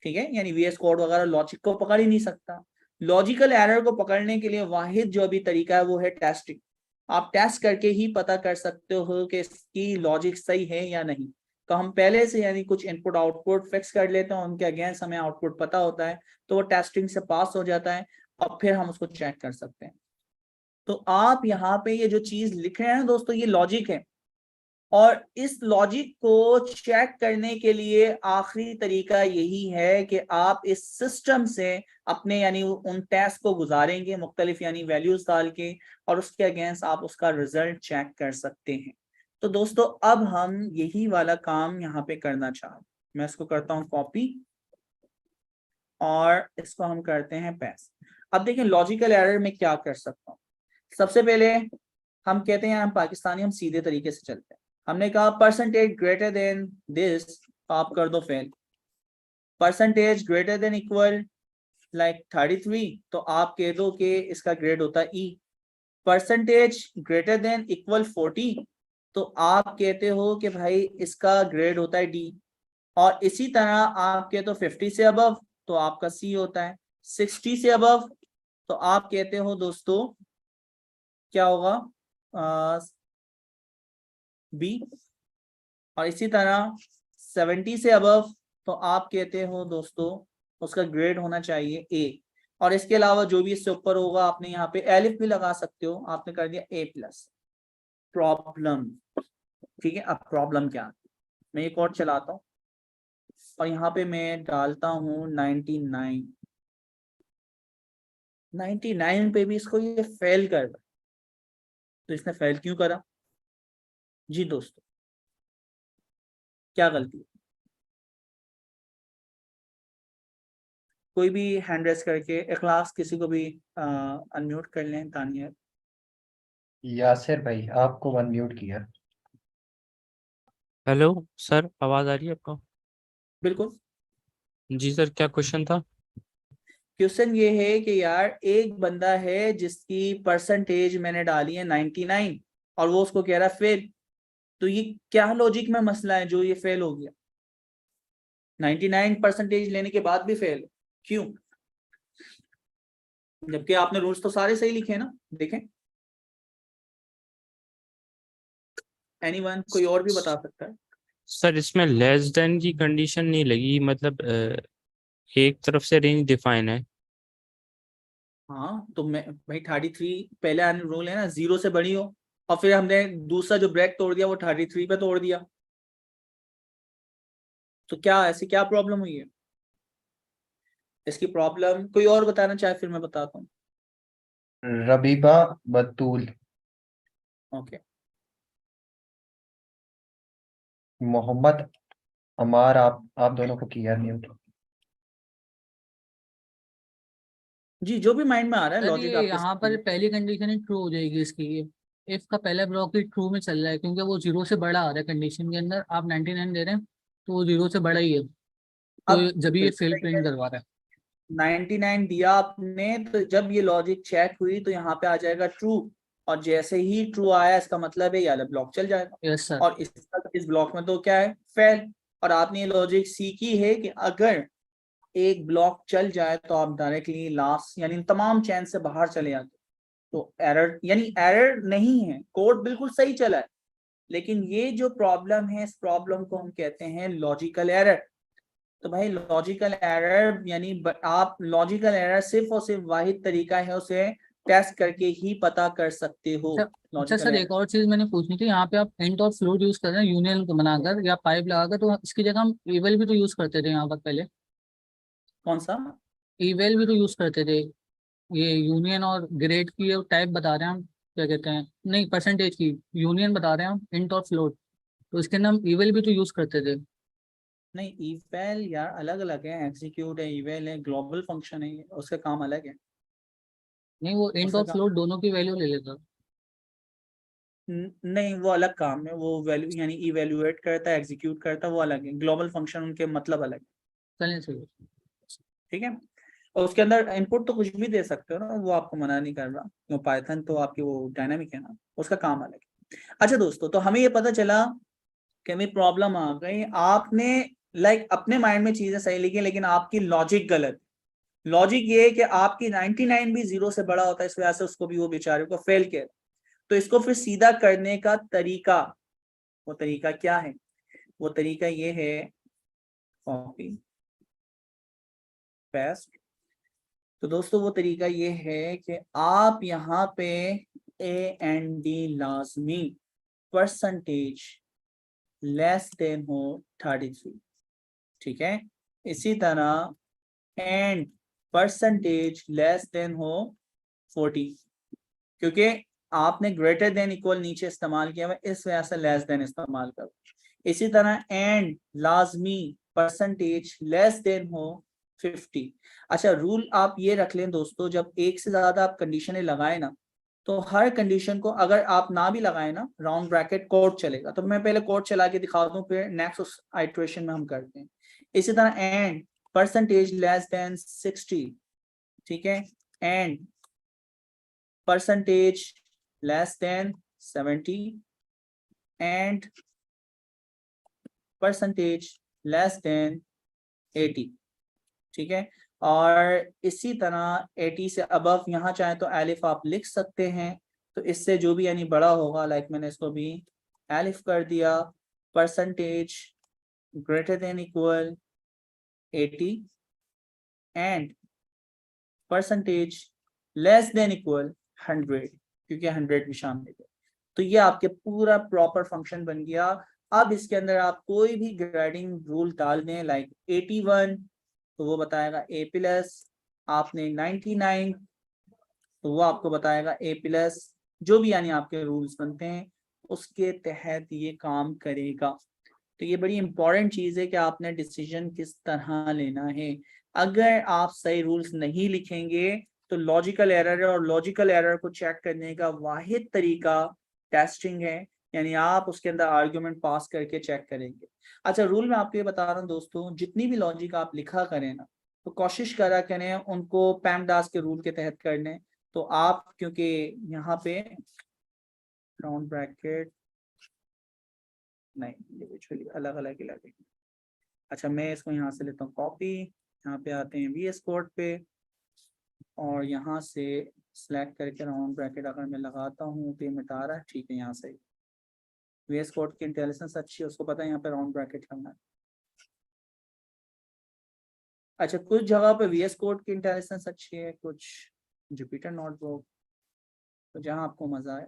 ठीक है, यानी वीएस कोड वगैरह लॉजिक को पकड़ ही नहीं सकता। लॉजिकल एरर को पकड़ने के लिए वाहिद जो अभी तरीका है वो है टेस्टिंग। आप टेस्ट करके ही पता कर सकते हो कि इसकी लॉजिक सही है या नहीं। तो हम पहले से यानी कुछ इनपुट आउटपुट फिक्स कर लेते हैं, उनके अगेंस्ट हमें आउटपुट पता होता है, तो वो टेस्टिंग से पास हो जाता है और फिर हम उसको चेक कर सकते हैं। तो आप यहाँ पे ये जो चीज लिख रहे हैं दोस्तों, ये लॉजिक है, और इस लॉजिक को चेक करने के लिए आखिरी तरीका यही है कि आप इस सिस्टम से अपने यानी उन टेस्ट को गुजारेंगे मुख्तलिफ यानी वैल्यूज डाल के, और उसके अगेंस्ट आप उसका रिजल्ट चेक कर सकते हैं। तो दोस्तों अब हम यही वाला काम यहाँ पे करना चाह रहे हैं। मैं इसको करता हूँ कॉपी और इसको हम करते हैं पेस्ट। अब देखें लॉजिकल एरर में क्या कर सकता हूँ। सबसे पहले हम कहते हैं, हम पाकिस्तानी, हम सीधे तरीके से चलते हैं। हमने कहा परसेंटेज ग्रेटर देन दिस, आप कर दो fail. Percentage greater than equal like 33, तो आप कह दो कि इसका ग्रेड होता है ई। परसेंटेज ग्रेटर देन इक्वल 40, तो आप कहते हो कि भाई इसका ग्रेड होता है डी। और इसी तरह आप कहते हो 50 से अबव, तो आपका सी होता है। 60 से अबव तो आप कहते हो दोस्तों क्या होगा, बी। और इसी तरह 70 से अबव तो आप कहते हो दोस्तों उसका ग्रेड होना चाहिए ए। और इसके अलावा जो भी इससे ऊपर होगा आपने यहाँ पे एलिफ भी लगा सकते हो, आपने कर दिया ए प्लस। प्रॉब्लम, ठीक है। अब प्रॉब्लम क्या है, मैं एक और चलाता हूँ और यहाँ पे मैं डालता हूँ 99। 99 पे भी इसको ये फेल कर रहा है, तो इसने फेल क्यों करा जी दोस्तों, क्या गलती है? कोई भी हैंड रेस करके इखलास किसी को भी अनम्यूट कर लें। तानिया, यासिर भाई आपको अनम्यूट किया। हेलो सर, आवाज़ आ रही है आपको? बिल्कुल। जी सर, क्या क्वेश्चन था? क्वेश्चन ये है कि यार एक बंदा है जिसकी परसेंटेज मैंने डाली है 99 और वो उसको कह रहा है फेल, तो ये क्या लॉजिक में मसला है जो ये फेल हो गया? 99 परसेंटेज लेने के बाद भी फेल, क्यों? जबकि आपने रूल्स तो सारे सही लिखे हैं ना। देखें एनीवन, कोई और भी बता सकता है? सर इसमें लेस देन की कंडीशन नहीं लगी, मतलब एक तरफ से रेंज डिफाइन है। हाँ तो मैं भाई 33 पहले आने रूल है ना, 0 से बड़ी हो, और फिर हमने दूसरा जो ब्रैकेट तोड़ दिया वो 33 पे तोड़ दिया, तो क्या ऐसी क्या प्रॉब्लम हुई है? इसकी प्रॉब्लम कोई और बताना चाहे फिर मैं बताता हूँ। रबीबा बतूल, ओके, मोहम्मद अमार, आप दोनों को किया म्यूट। जी जो भी माइंड में आ रहा है सर लॉजिक ये आपके यहाँ पर पहली कंडीशन ही ट्रू हो जाएगी इसकी। ये इफ का पहला ब्लॉक ही ट्रू में चल रहा है क्योंकि वो 0 से बड़ा आ रहा है कंडीशन के अंदर। आप 99 दे रहे हैं तो वो 0 से बड़ा ही है, तो अब जब ये फेल प्रिंट करवा रहा है। 99 दिया आपने, तो जब ये लॉजिक चेक हुई तो यहाँ पे आ जाएगा ट्रू, और जैसे ही ट्रू आया इसका मतलब है ये वाला ब्लॉक चल जाएगा। Yes sir. और इस ब्लॉक में तो क्या है, फेल। और आपने ये लॉजिक सीखी है कि अगर एक ब्लॉक चल जाए तो आप डायरेक्टली लास्ट यानी तमाम चैन से बाहर चले जाते। तो एरर यानी एरर नहीं है, कोड बिल्कुल सही चला है, लेकिन ये जो प्रॉब्लम है इस प्रॉब्लम को हम कहते हैं लॉजिकल एरर। तो भाई लॉजिकल एरर यानी आप लॉजिकल एरर सिर्फ और सिर्फ वाहिद तरीका है उसे टेस्ट करके ही पता कर सकते हो। अच्छा सर एक और चीज मैंने पूछनी थी, यहाँ पे आप इंट और फ्लोट यूज कर रहे हैं यूनियन को बनाकर या पाइप लगाकर, तो इसकी जगह हम इवेल भी तो यूज करते थे यहाँ पर पहले। कौन सा? इवेल भी तो यूज करते थे। ये यूनियन और ग्रेड की टाइप बता रहे हैं हम, क्या कहते हैं, नहीं परसेंटेज की यूनियन बता रहे हैं हम, इंट और फ्लोट, तो इसके अंदर हम इवेल भी तो यूज करते थे। नहीं इवेल यार अलग अलग है, एग्जीक्यूट है, इवेल है, ग्लोबल फंक्शन है, उसका काम अलग है। नहीं वो इंट और फ्लोट दोनों की वैल्यू ले लेता। नहीं वो अलग काम है, वो वैल्यू यानी इवेल्युएट करता है, एग्जीक्यूट करता है, वो अलग है। ग्लोबल फंक्शन उनके मतलब अलग है। चलिए सही, ठीक है। और उसके अंदर इनपुट तो कुछ भी दे सकते हो ना, वो आपको मना नहीं कर रहा, क्यों पाइथन तो आपकी वो डायनामिक है ना, उसका काम अलग है। अच्छा दोस्तों, तो हमें ये पता चला कि हमें प्रॉब्लम आ गई। आपने लाइक अपने माइंड में चीजें सही लिखी लेकिन आपकी लॉजिक गलत। लॉजिक ये है कि आपकी 99 भी 0 से बड़ा होता है, इस वजह से उसको भी वो बेचारे को फेल किया। तो इसको फिर सीधा करने का तरीका, वो तरीका क्या है? वो तरीका ये है, कॉपी पेस्ट। तो दोस्तों वो तरीका ये है कि आप यहाँ पे ए एंड डी लाजमी परसेंटेज लेस देन हो 33, ठीक है। इसी तरह एंड परसेंटेज लेस देन हो 40, क्योंकि आपने ग्रेटर देन इक्वल नीचे इस्तेमाल किया हुआ, इस वजह से लेस देन इस्तेमाल करो। इसी तरह एंड लाजमी परसेंटेज लेस देन हो 50। अच्छा, रूल आप ये रख लें दोस्तों, जब एक से ज्यादा आप कंडीशनें लगाए ना, तो हर कंडीशन को अगर आप ना भी लगाए ना, राउंड ब्रैकेट कोड चलेगा। तो मैं पहले कोड चला के दिखा दूं, फिर नेक्स्ट उस आइट्रेशन में हम करते हैं। इसी तरह एंड परसेंटेज लेस देन 60, ठीक है, and percentage less than 70 and percentage less than 80, ठीक है। और इसी तरह 80 से अबव यहाँ चाहे तो एलिफ आप लिख सकते हैं, तो इससे जो भी यानी बड़ा होगा, लाइक मैंने इसको भी एलिफ कर दिया, percentage greater than equal 80 and percentage less than equal 100, क्योंकि 100 भी शामिल है। तो ये आपके पूरा प्रॉपर फंक्शन बन गया। अब इसके अंदर आप कोई भी ग्रेडिंग रूल डाल दें, लाइक 81 तो वो बताएगा ए प्लस, आपने 99 तो वो आपको बताएगा ए प्लस, जो भी यानी आपके रूल्स बनते हैं उसके तहत ये काम करेगा। तो ये बड़ी इंपॉर्टेंट चीज है कि आपने डिसीजन किस तरह लेना है। अगर आप सही रूल्स नहीं लिखेंगे तो लॉजिकल एरर है, और लॉजिकल एरर को चेक करने का वाहिद तरीका टेस्टिंग है, यानी आप उसके अंदर आर्ग्यूमेंट पास करके चेक करेंगे। अच्छा, रूल में आपको ये बता रहा हूँ दोस्तों, जितनी भी लॉजिक आप लिखा करें ना, तो कोशिश करा करें उनको पैमडास के रूल के तहत करने। तो आप, क्योंकि यहाँ पे राउंड ब्रैकेट नहीं, इंडिविजुअली अलग अलग ही लगेंगे। अच्छा, मैं इसको यहाँ से लेता हूँ कॉपी, यहाँ पे आते हैं VS कोड पे, और यहाँ से सिलेक्ट करके राउंड ब्रैकेट अगर मैं लगाता हूँ तो ये मिटा रहा है, ठीक है। यहाँ से VS कोड की इंटेलिजेंस अच्छी है, उसको पता है यहाँ पे राउंड ब्रैकेट करना है। अच्छा, कुछ जगह पे VS कोड की इंटेलिजेंस अच्छी है, कुछ जुपिटर नोटबुक, तो जहाँ आपको मजा आए,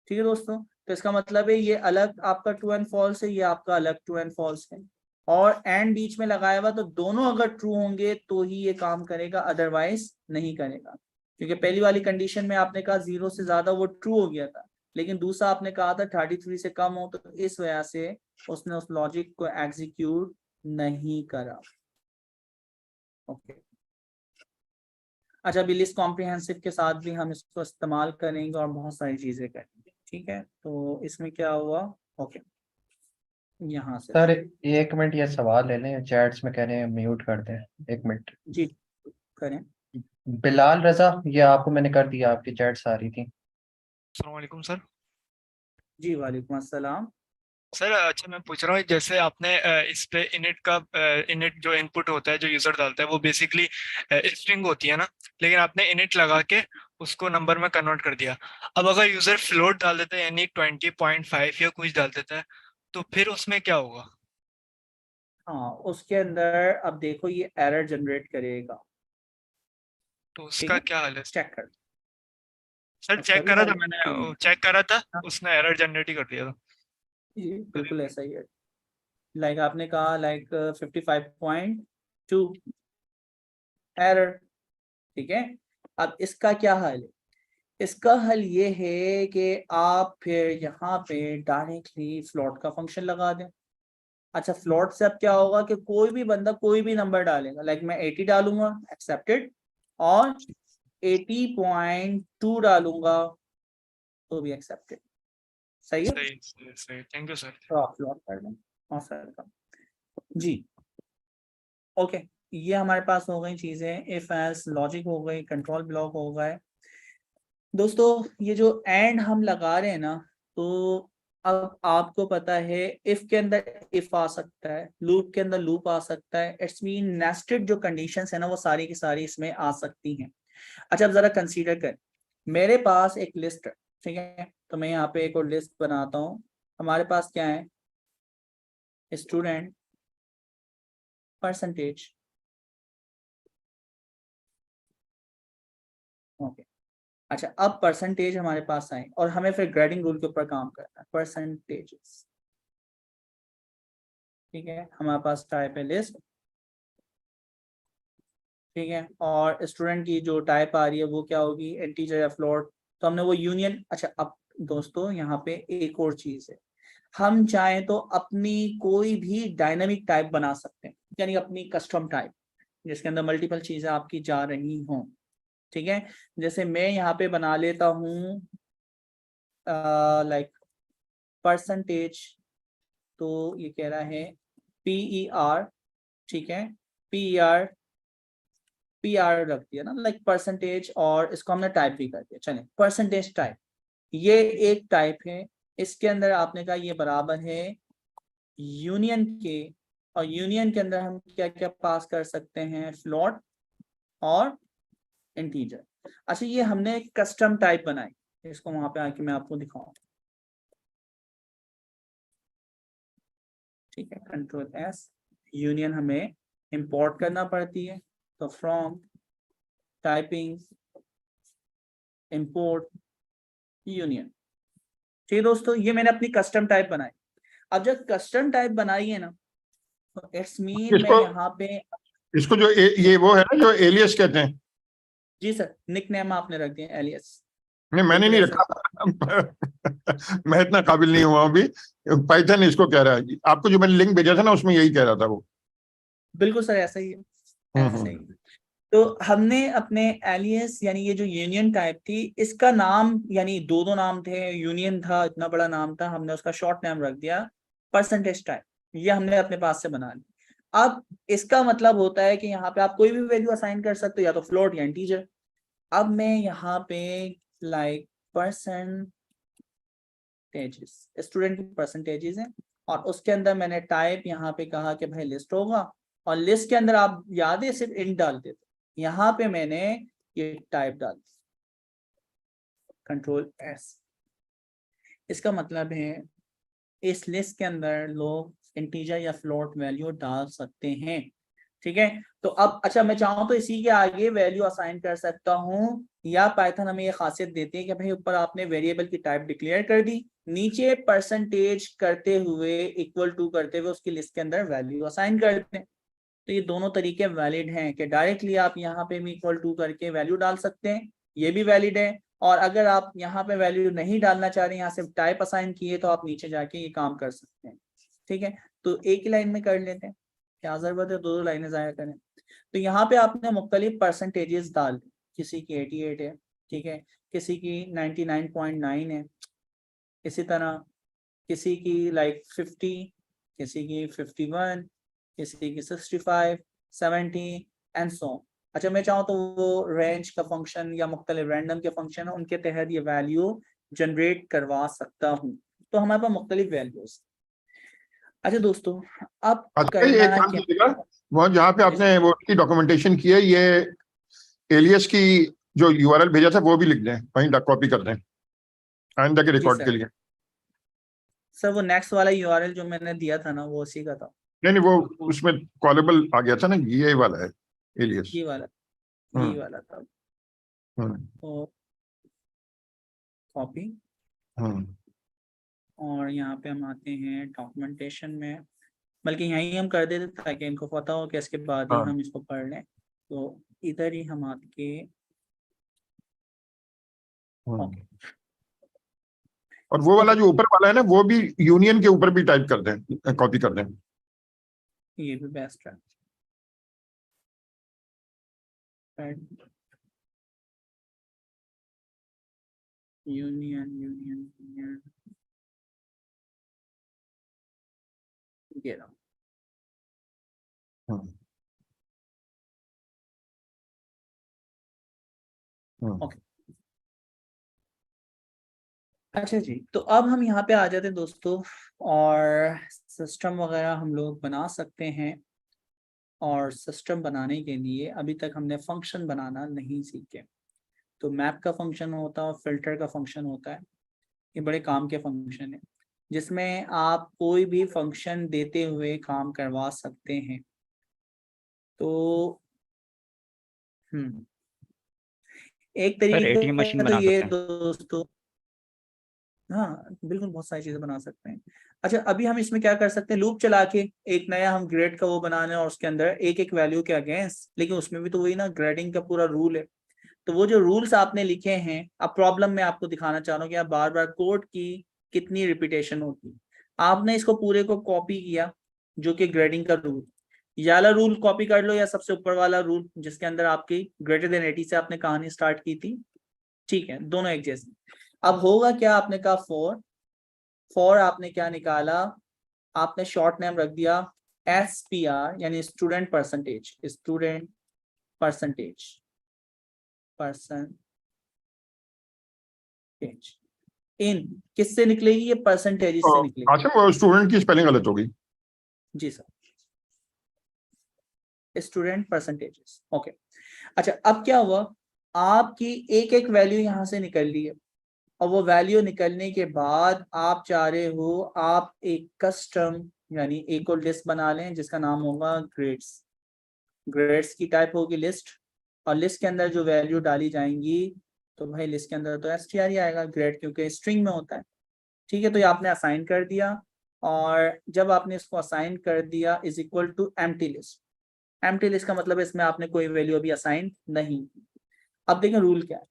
ठीक है दोस्तों। तो इसका मतलब है ये अलग आपका ट्रू एंड फॉल्स है, ये आपका अलग ट्रू एंड फॉल्स है, और एंड बीच में लगाया हुआ, तो दोनों अगर ट्रू होंगे तो ही ये काम करेगा, अदरवाइज नहीं करेगा। क्योंकि पहली वाली कंडीशन में आपने कहा 0 से ज्यादा, वो ट्रू हो गया था, लेकिन दूसरा आपने कहा था 33 से कम हो, तो इस वजह से उसने उस लॉजिक को एग्जीक्यूट नहीं करा। ओके। अच्छा, अभी लिस्ट कॉम्प्रिहेंसिव के साथ भी हम इसको इस्तेमाल करेंगे और बहुत सारी चीजें करेंगे, ठीक है। तो इसमें क्या हुआ, ओके, यहाँ से सर 1 मिनट ये सवाल ले लें, चैट्स में कह रहे हैं म्यूट कर दें, 1 मिनट। जी करें। बिलाल रजा, ये आपको मैंने कर दिया, आपकी चैट्स आ रही थी। अस्सलाम वालेकुम सर। जी वालेकुम अस्सलाम। सर अच्छा, मैं पूछ रहा हूँ जैसे आपने इस पे इनिट का इनिट जो इनपुट होता है जो यूजर डालता है वो बेसिकली स्ट्रिंग होती है ना, लेकिन आपने इनिट लगा के उसको नंबर में कन्वर्ट कर दिया। अब अगर यूजर फ्लोट डाल देता है यानी 20.5 या कुछ डाल देता है तो फिर उसमें क्या होगा? हाँ, उसके अंदर अब देखो ये एरर जनरेट करेगा, तो ठीक उसका है, क्या हाल है? चेक कर। सर अब चेक सभी करा था वाले मैंने, चेक करा था, हाँ, उसने एरर जनरेट ही कर दिया था। ये बिल्कुल ऐसा ही है। लाइक आपने कहा लाइक 55.2 एरर, ठीक है। अब इसका क्या हल है? इसका हल ये है कि आप फिर यहाँ पे डायरेक्टली फ्लोट का फंक्शन लगा दें। अच्छा, फ्लोट से अब क्या होगा कि कोई भी बंदा कोई भी नंबर डालेगा, लाइक मैं 80 डालूंगा एक्सेप्टेड, और 80.2 डालूंगा तो भी एक्सेप्टेड। सही है, सही सही, थैंक यू सर। तो आप फ्लोट कर दें। हाँ सर जी, ओके। ये हमारे पास हो गई चीजें, इफ एल्स लॉजिक हो गई, कंट्रोल ब्लॉक हो गए। दोस्तों ये जो एंड हम लगा रहे हैं ना, तो अब आपको पता है इफ के अंदर इफ आ सकता है, लूप के अंदर लूप आ सकता है, इट्स मीन नेस्टेड जो कंडीशंस है ना वो सारी की सारी इसमें आ सकती हैं। अच्छा, अब जरा कंसीडर कर, मेरे पास एक लिस्ट है, ठीक है, तो मैं यहाँ पे एक और लिस्ट बनाता हूँ। हमारे पास क्या है, स्टूडेंट परसेंटेज। ओके, अच्छा अब परसेंटेज हमारे पास आए और हमें फिर ग्रेडिंग रूल के ऊपर काम करना है। परसेंटेजेस, ठीक है, हमारे पास टाइप है लिस्ट, ठीक है, और स्टूडेंट की जो टाइप आ रही है वो क्या होगी, इंटीजर या फ्लोट। तो हमने वो यूनियन। अच्छा अब दोस्तों यहाँ पे एक और चीज है, हम चाहें तो अपनी कोई भी डायनामिक टाइप बना सकते हैं, यानी अपनी कस्टम टाइप जिसके अंदर मल्टीपल चीजें आपकी जा रही हों, ठीक है। जैसे मैं यहाँ पे बना लेता हूँ लाइक परसेंटेज, तो ये कह रहा है PER, ठीक है, PER रख दिया ना, लाइक परसेंटेज, और इसको हमने टाइप भी कर दिया। चलें, परसेंटेज टाइप, ये एक टाइप है। इसके अंदर आपने कहा ये बराबर है यूनियन के, और यूनियन के अंदर हम क्या क्या पास कर सकते हैं, फ्लोट और इंटीजर। अच्छा ये हमने एक कस्टम टाइप बनाई, इसको वहां पे आके मैं आपको दिखाऊं, ठीक है। कंट्रोल S, यूनियन हमें इंपोर्ट करना पड़ती है, तो फ्रॉम टाइपिंग इंपोर्ट यूनियन, ठीक है दोस्तों। ये मैंने अपनी कस्टम टाइप बनाई। अब जब कस्टम टाइप बनाई है ना, तो इट्स मीन मैं इसको यहाँ पे, इसको जो ये वो है ना जो एलियस कहते हैं। जी सर, निक नेम आपने रख दिया एलियस। नहीं मैंने नहीं रखा मैं इतना काबिल नहीं हुआ अभी। पाइथन इसको कह रहा है, आपको जो मैंने लिंक भेजा था ना उसमें यही कह रहा था वो। बिल्कुल सर, ऐसा ही है, ऐसा ही। तो हमने अपने एलियस यानी ये जो यूनियन टाइप थी, इसका नाम यानी दो नाम थे, यूनियन था, इतना बड़ा नाम था, हमने उसका शॉर्ट नाम रख दिया परसेंटेज टाइप। ये हमने अपने पास से बना ली। अब इसका मतलब होता है कि यहाँ पे आप कोई भी वैल्यू असाइन कर सकते हो, या तो फ्लोट या इंटीजर। अब मैं यहाँ पे लाइक परसेंटेजेस, स्टूडेंट की परसेंटेजेस हैं, और उसके अंदर मैंने टाइप यहाँ पे कहा कि भाई लिस्ट होगा, और लिस्ट के अंदर आप याद है सिर्फ इंट डालते थे, यहाँ पे मैंने ये टाइप डाल दी, कंट्रोल S। इसका मतलब है इस लिस्ट के अंदर लोग इंटीजर या फ्लोट वैल्यू डाल सकते हैं, ठीक है। तो अब अच्छा मैं चाहूँ तो इसी के आगे वैल्यू असाइन कर सकता हूँ, या पाइथन हमें ये खासियत देती है कि भाई ऊपर आपने वेरिएबल की टाइप डिक्लेयर कर दी, नीचे परसेंटेज करते हुए इक्वल टू करते हुए उसकी लिस्ट के अंदर वैल्यू असाइन करते हैं। तो ये दोनों तरीके वैलिड हैं कि डायरेक्टली आप यहाँ पे भी इक्वल टू करके वैल्यू डाल सकते हैं, ये भी वैलिड है। और अगर आप यहाँ पे वैल्यू नहीं डालना चाह रहे हैं, यहाँ सिर्फ टाइप असाइन किए, तो आप नीचे जाके ये काम कर सकते हैं, ठीक है। तो एक ही लाइन में कर लेते हैं, क्या जरूरत है दो लाइनें जाया करें। तो यहाँ पे आपने मुख्तलिफ परसेंटेजेस डाल दी, किसी की 88 है, ठीक है, किसी की 99.9 है, इसी तरह किसी की लाइक 50, किसी की 51, किसी की 65, 70 एंड सो। अच्छा मैं चाहूँ तो वो रेंज का फंक्शन या मुख्तलिफ रैंडम के फंक्शन है, उनके तहत ये वैल्यू जनरेट करवा सकता हूँ। तो हमारे पास मुख्तलिफ वैल्यूज। अच्छा दोस्तों अब अच्छा ये एक करना काम क्या, कीजिएगा, वो जहाँ पे आपने वो की डॉक्यूमेंटेशन की है, ये एलियस की जो यूआरएल भेजा था वो भी लिख दें, वहीं कॉपी कर दें आइंदा के जी रिकॉर्ड के सर। लिए। सर वो नेक्स्ट वाला यूआरएल जो मैंने दिया था ना, वो उसी का था। नहीं नहीं वो उसमें कॉलेबल आ गया था ना, ये वाला है एलियस। ये वाला था। तो कॉपी, और यहाँ पे हम आते हैं डॉक्यूमेंटेशन में, बल्कि यहीं हम कर देते ताकि इनको पता हो कि इसके बाद ही हाँ। हम इसको पढ़ लें। तो इधर ही हम आके ओके, और वो वाला जो ऊपर वाला है ना वो भी यूनियन के ऊपर भी टाइप कर दें, कॉपी कर दें। ये भी बेस्ट है। यूनियन यूनियन यूनियन ये रहा। ओके, अच्छा जी, तो अब हम यहाँ पे आ जाते हैं दोस्तों, और सिस्टम वगैरह हम लोग बना सकते हैं। और सिस्टम बनाने के लिए अभी तक हमने फंक्शन बनाना नहीं सीखे। तो मैप का फंक्शन होता है और फिल्टर का फंक्शन होता है, ये बड़े काम के फंक्शन है। जिसमें आप कोई भी फंक्शन देते हुए काम करवा सकते हैं। तो एक सर तरीका एटीएम मशीन तो बना ये सकते हैं। दोस्तों, हाँ बिल्कुल बहुत सारी चीजें बना सकते हैं। अच्छा, अभी हम इसमें क्या कर सकते हैं, लूप चला के एक नया हम ग्रेड का वो बनाने और उसके अंदर एक एक वैल्यू के अगेंस्ट, लेकिन उसमें भी तो वही ना ग्रेडिंग का पूरा रूल है। तो वो जो रूल्स आपने लिखे हैं, अब प्रॉब्लम मैं आपको दिखाना चाह रहा हूँ कि आप बार बार कोड की कितनी रिपीटेशन होती। आपने इसको पूरे को कॉपी किया जो कि ग्रेडिंग का रूल, ये वाला रूल कॉपी कर लो या सबसे ऊपर वाला रूल जिसके अंदर आपकी ग्रेटर देन 80 से आपने कहानी स्टार्ट की थी, ठीक है, दोनों एक जैसे। अब होगा क्या, आपने कहा फॉर आपने क्या निकाला, आपने शॉर्ट नेम रख दिया SPR यानी student percentage, student percentage in किससे निकलेगी, ये परसेंटेज से निकलेगी। अच्छा, स्टूडेंट की स्पेलिंग गलत होगी। जी सर, स्टूडेंट परसेंटेजेस, ओके। अच्छा, अब क्या हुआ, आपकी एक एक वैल्यू यहां से निकल ली है, और वो वैल्यू निकलने के बाद आप चाह रहे हो आप एक कस्टम यानी एक और लिस्ट बना लें जिसका नाम होगा ग्रेड्स। ग्रेड्स की टाइप होगी लिस्ट, और लिस्ट के अंदर जो वैल्यू डाली जाएंगी, तो भाई लिस्ट के अंदर तो STR ही आएगा, ग्रेड क्योंकि स्ट्रिंग में होता है, ठीक है। तो ये आपने असाइन कर दिया, और जब आपने इसको असाइन कर दिया is equal to empty list. Empty list का मतलब है इसमें आपने कोई वैल्यू अभी असाइन नहीं। अब देखें रूल क्या है,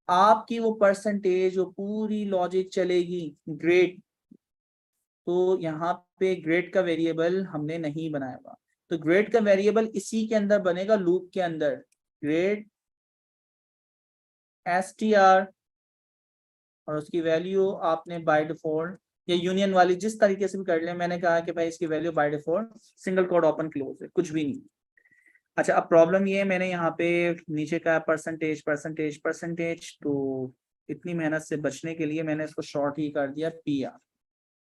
आपकी वो परसेंटेज वो पूरी लॉजिक चलेगी ग्रेड, तो यहाँ पे ग्रेड का वेरिएबल हमने नहीं बनाया हुआ, तो ग्रेड का वेरिएबल इसी के अंदर बनेगा लूप के अंदर, ग्रेड STR, और उसकी वैल्यू आपने बाय डिफॉल्ट या यूनियन वाली जिस तरीके से भी कर ले, मैंने कहा कि भाई इसकी value by default single code open close है, कुछ भी नहीं। अच्छा, अब प्रॉब्लम ये है, मैंने यहाँ पे नीचे का परसेंटेज परसेंटेज परसेंटेज, तो इतनी मेहनत से बचने के लिए मैंने इसको शॉर्ट ही कर दिया PR,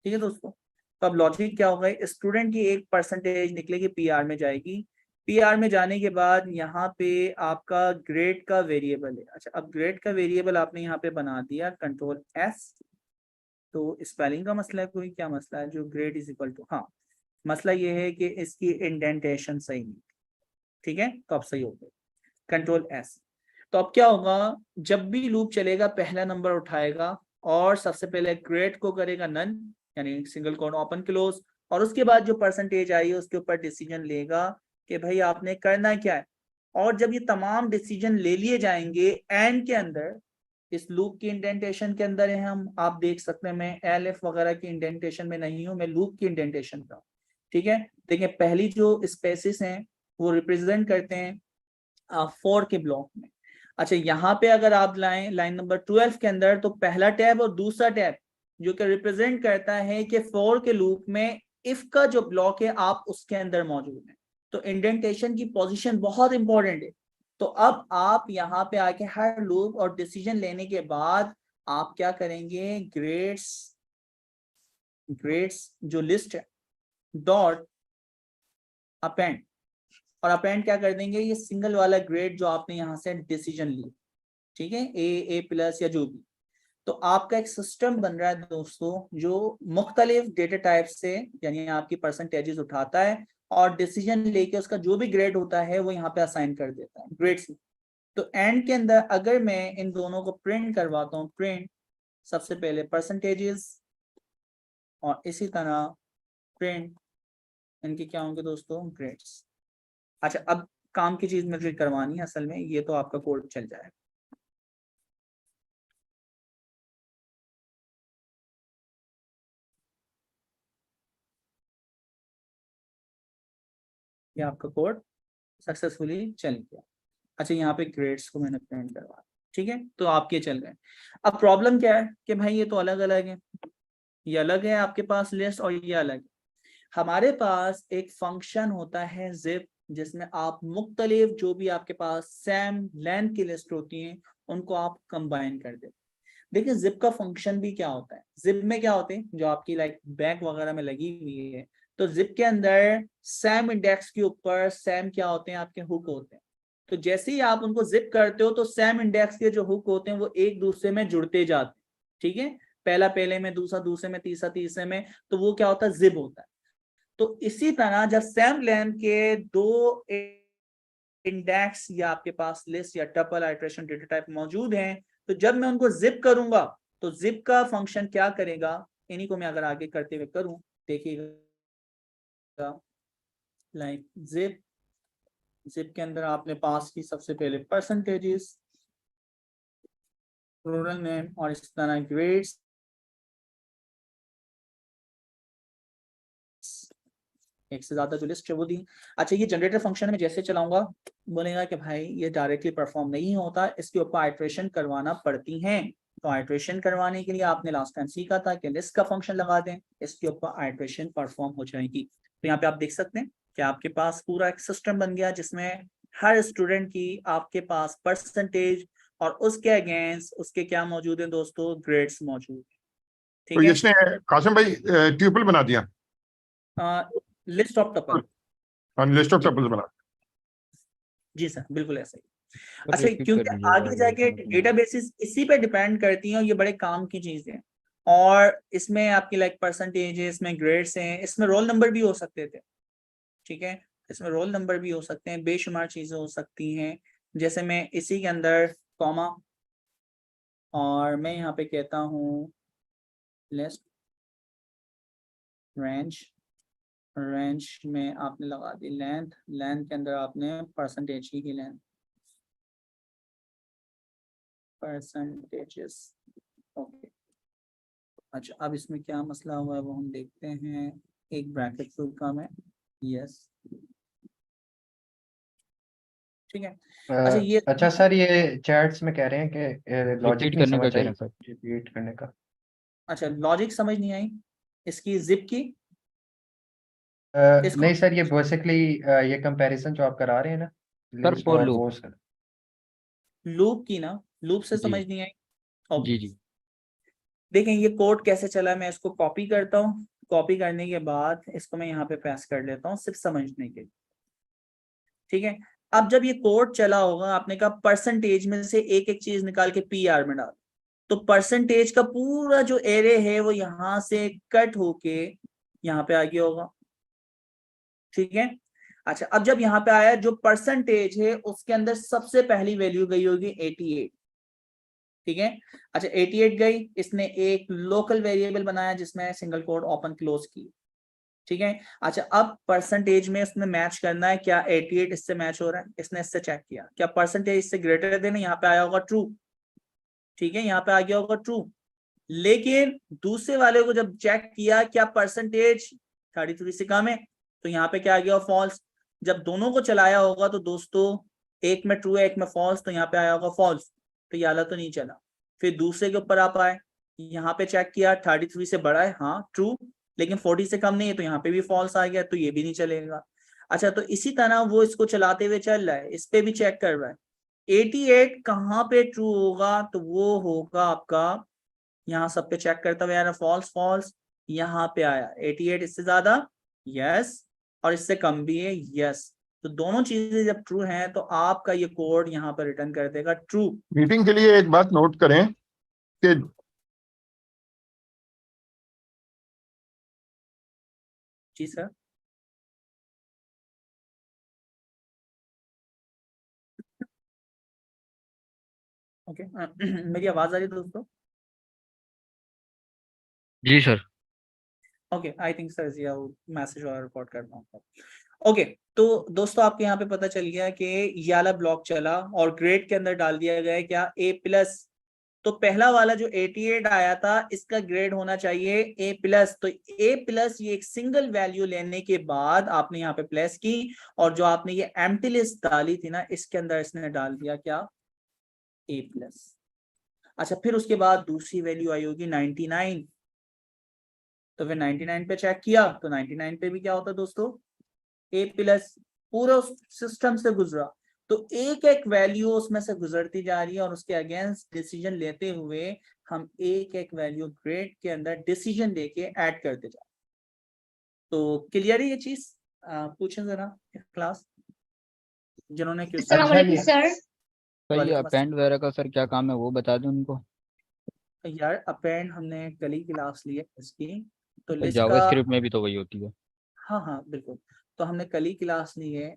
ठीक है दोस्तों। तो अब लॉजिक क्या होगा, स्टूडेंट की एक परसेंटेज निकलेगी PR में जाएगी, PR में जाने के बाद यहाँ पे आपका ग्रेड का वेरिएबल है। अच्छा, अब ग्रेड का वेरिएबल आपने यहाँ पे बना दिया कंट्रोल S, तो स्पेलिंग का मसला है कोई, क्या मसला है, जो ग्रेड इज इक्वल टू, हाँ मसला ये है कि इसकी इंडेंटेशन सही नहीं, ठीक है, तो अब सही हो गया कंट्रोल S। तो अब क्या होगा, जब भी लूप चलेगा पहला नंबर उठाएगा और सबसे पहले ग्रेड को करेगा नन यानी सिंगल कोड ओपन क्लोज, और उसके बाद जो परसेंटेज आई है उसके ऊपर डिसीजन लेगा कि भाई आपने करना क्या है। और जब ये तमाम डिसीजन ले लिए जाएंगे एंड के अंदर, इस लूप की इंडेंटेशन के अंदर है हम, आप देख सकते हैं मैं LF वगैरह की इंडेंटेशन में नहीं हूं, मैं लूप की इंडेंटेशन का, ठीक है। देखिए पहली जो स्पेसिस हैं वो रिप्रेजेंट करते हैं 4 के ब्लॉक में। अच्छा, यहाँ पे अगर आप लाएं लाइन नंबर 12 के अंदर, तो पहला टैब और दूसरा टैब जो कि रिप्रेजेंट करता है कि 4 के लूप में इफ का जो ब्लॉक है आप उसके अंदर मौजूद है। तो इंडेंटेशन की पोजीशन बहुत इंपॉर्टेंट है। तो अब आप यहाँ पे आके हर लूप और डिसीजन लेने के बाद आप क्या करेंगे, ग्रेड्स जो लिस्ट है डॉट अपेंड, और अपेंड क्या कर देंगे, ये सिंगल वाला ग्रेड जो आपने यहाँ से डिसीजन ली, ठीक है, A+ या जो भी। तो आपका एक सिस्टम बन रहा है दोस्तों जो मुख्तलिफ डेटा टाइप से यानी आपकी परसेंटेजेस उठाता है और डिसीजन लेके उसका जो भी ग्रेड होता है वो यहाँ पे असाइन कर देता है ग्रेड्स में। तो एंड के अंदर अगर मैं इन दोनों को प्रिंट करवाता हूँ, प्रिंट सबसे पहले परसेंटेजेस और इसी तरह प्रिंट इनके क्या होंगे दोस्तों, ग्रेड्स। अच्छा, अब काम की चीज मुझे करवानी है असल में, ये तो आपका कोड चल जाएगा। ये आपका कोड सक्सेसफुली चल गया। अच्छा, यहाँ पे ग्रेड्स को मैंने प्रिंट करवा, ठीक है, तो आपके चल गए। अब प्रॉब्लम क्या है कि भाई ये तो अलग अलग है, ये अलग है आपके पास लिस्ट और ये अलग है। हमारे पास एक फंक्शन होता है जिप, जिसमें आप मुख्तलिफ जो भी आपके पास सेम लेंथ की लिस्ट होती हैं उनको आप कंबाइन कर देते। देखिए जिप का फंक्शन भी क्या होता है, जिप में क्या होते हैं जो आपकी लाइक बैग वगैरह में लगी हुई है, तो जिप के अंदर सेम इंडेक्स के ऊपर सेम क्या होते हैं, आपके हुक होते हैं। तो जैसे ही आप उनको जिप करते हो तो सेम इंडेक्स के जो हुक होते हैं वो एक दूसरे में जुड़ते जाते हैं, ठीक है। पहला पहले में, दूसरा दूसरे में, तीसरा तीसरे में, तो वो क्या होता है, जिप होता है। तो इसी तरह जब सेम लेंथ के दो इंडेक्स या आपके पास लिस्ट या टपल आइटरेशन डेटा टाइप मौजूद हैं, तो जब मैं उनको जिप करूंगा तो जिप का फंक्शन क्या करेगा, इन्हीं को मैं अगर आगे करते हुए करूं, देखिएगा, लाइक जिप के अंदर आपने पास की सबसे पहले परसेंटेजेस, रूरल नेम और इस तरह ग्रेड्स, एक से ज्यादा जो लिस्ट है वो दी। अच्छा, ये जनरेटर फंक्शन में जैसे चलाऊंगा, बोलेगा कि भाई ये डायरेक्टली परफॉर्म नहीं होता, इसके ऊपर आइट्रेशन करवाना पड़ती है। तो आइट्रेशन करवाने के लिए आपने लास्ट टाइम सीखा था कि लिस्ट का फंक्शन लगा दें, इसके ऊपर आइट्रेशन परफॉर्म हो जाएगी। तो यहाँ पे आप देख सकते हैं कि आपके पास पूरा एक सिस्टम बन गया जिसमें हर स्टूडेंट की आपके पास परसेंटेज और उसके अगेंस्ट उसके क्या मौजूद है दोस्तों, ग्रेड्स मौजूद है। तो ठीक है, इसने कासिम भाई ट्यूपल बना दिया, list of tuple, list of tuples बना। जी सर, बिल्कुल ऐसा ही। सर अच्छा, repeat क्योंकि कर दीजिएगा, आगे जाके समझ नहीं आया। डेटाबेसेस इसी पे डिपेंड करती हैं और ये बड़े काम की चीज है। और इसमें आपकी लाइक परसेंटेज है, इसमें ग्रेड्स हैं, इसमें रोल नंबर भी हो सकते थे। ठीक है, इसमें रोल नंबर भी हो सकते हैं, बेशुमार चीजें हो सकती हैं। जैसे मैं इसी के अंदर कॉमा और मैं यहाँ पे कहता हूँ लिस्ट रेंज में आपने लगा दी लेंथ के अंदर आपने परसेंटेज की लेंथ, परसेंटेजेस। ओके, अच्छा, अब इसमें क्या मसला हुआ है वो हम देखते हैं। एक ब्रैकेट फुल काम है, यस, ठीक है। अच्छा, ये अच्छा सर, ये चैट्स में कह रहे हैं कि लॉजिक रिपीट नहीं करने का समझ कह आई, रहे हैं सर। रिपीट करने का। अच्छा, लॉजिक समझ नहीं आई इसकी, जिप की, इसको नहीं सर, ये बेसिकली ये कंपैरिजन जो आप करा रहे हैं ना, सर लिस्ट फॉर और लूप। वो सर। लूप की ना, लूप से जी समझ नहीं आई। ओके, जी जी। देखें ये कोड कैसे चला है, मैं इसको कॉपी करता हूँ। कॉपी करने के बाद इसको मैं यहाँ पे पेस्ट कर लेता हूँ सिर्फ समझने के लिए। ठीक है, अब जब ये कोड चला होगा, आपने कहा परसेंटेज में से एक एक चीज निकाल के PR में डाल, तो परसेंटेज का पूरा जो एरे है वो यहाँ से कट होके यहाँ पे आ गया होगा। ठीक है, अच्छा, अब जब यहाँ पे आया, जो परसेंटेज है उसके अंदर सबसे पहली वैल्यू गई होगी 88। ठीक है, अच्छा 88 गई, इसने एक लोकल वेरिएबल बनाया जिसमें सिंगल कोट ओपन क्लोज की। ठीक है, अच्छा, अब परसेंटेज में उसने मैच करना है, क्या 88 इससे मैच हो रहा है, इसने इससे चेक किया, क्या परसेंटेज इससे ग्रेटर देन, यहाँ पे आया होगा ट्रू। ठीक है, यहाँ पे आ गया होगा ट्रू। लेकिन दूसरे वाले को जब चेक किया, क्या परसेंटेज 33 से कम है, तो यहाँ पे क्या आ गया, फॉल्स। जब दोनों को चलाया होगा तो दोस्तों एक में ट्रू है एक में फॉल्स, तो यहाँ पे आया होगा फॉल्स, तो ये वाला तो नहीं चला। फिर दूसरे के ऊपर आप आए, यहाँ पे चेक किया 33 से बड़ा है, हाँ ट्रू, लेकिन 40 से कम नहीं है, तो यहाँ पे भी फॉल्स आ गया, तो ये भी नहीं चलेगा। अच्छा, तो इसी तरह वो इसको चलाते हुए चल रहा है, इस पे भी चेक कर रहा है 88 कहाँ पे ट्रू होगा, तो वो होगा आपका यहाँ सब पे चेक करता हुआ यार, फॉल्स फॉल्स, यहाँ पे आया 88 इससे ज्यादा, यस, और इससे कम भी है, यस। तो दोनों चीजें जब ट्रू हैं तो आपका ये कोड यहाँ पर रिटर्न कर देगा ट्रू। मीटिंग के लिए एक बात नोट करें कि जी सर, ओके मेरी आवाज आ रही है दोस्तों? जी sir. Okay, I think sir ji message और रिकॉर्ड करना होगा। ओके, तो दोस्तों आपके यहाँ पे पता चल गया कि ये वाला ब्लॉक चला और ग्रेड के अंदर डाल दिया गया है क्या, A+। तो पहला वाला जो 88 आया था इसका ग्रेड होना चाहिए A+। तो A+ ये एक सिंगल वैल्यू लेने के बाद आपने यहाँ पे प्लेस की, और जो आपने ये एम्प्टी लिस्ट डाली थी ना, इसके अंदर इसने डाल दिया क्या, A+। अच्छा, फिर उसके बाद दूसरी वैल्यू आई होगी 99, तो फिर 99 पे चेक किया तो 99 पे भी क्या होता है दोस्तों, A+। पूरा सिस्टम से गुजरा, तो एक एक वैल्यू उसमें से गुजरती जा रही है और उसके अगेंस्ट डिसीजन लेते हुए हम एक एक वैल्यू ग्रेड के अंदर डिसीजन लेके ऐड करते जा। तो क्लियर है ये चीज? पूछें जरा क्लास, जिन्होंने क्वेश्चन। अच्छा, ये सर ये वालेकुम अस्सलाम। अपेंड वगैरह का सर क्या काम है वो बता दें उनको। यार अपेंड हमने कल ही क्लास ली है इसकी, तो लिस्ट का जावास्क्रिप्ट में भी तो वही होती है। हाँ हाँ बिल्कुल, तो हमने कल ही क्लास ली है।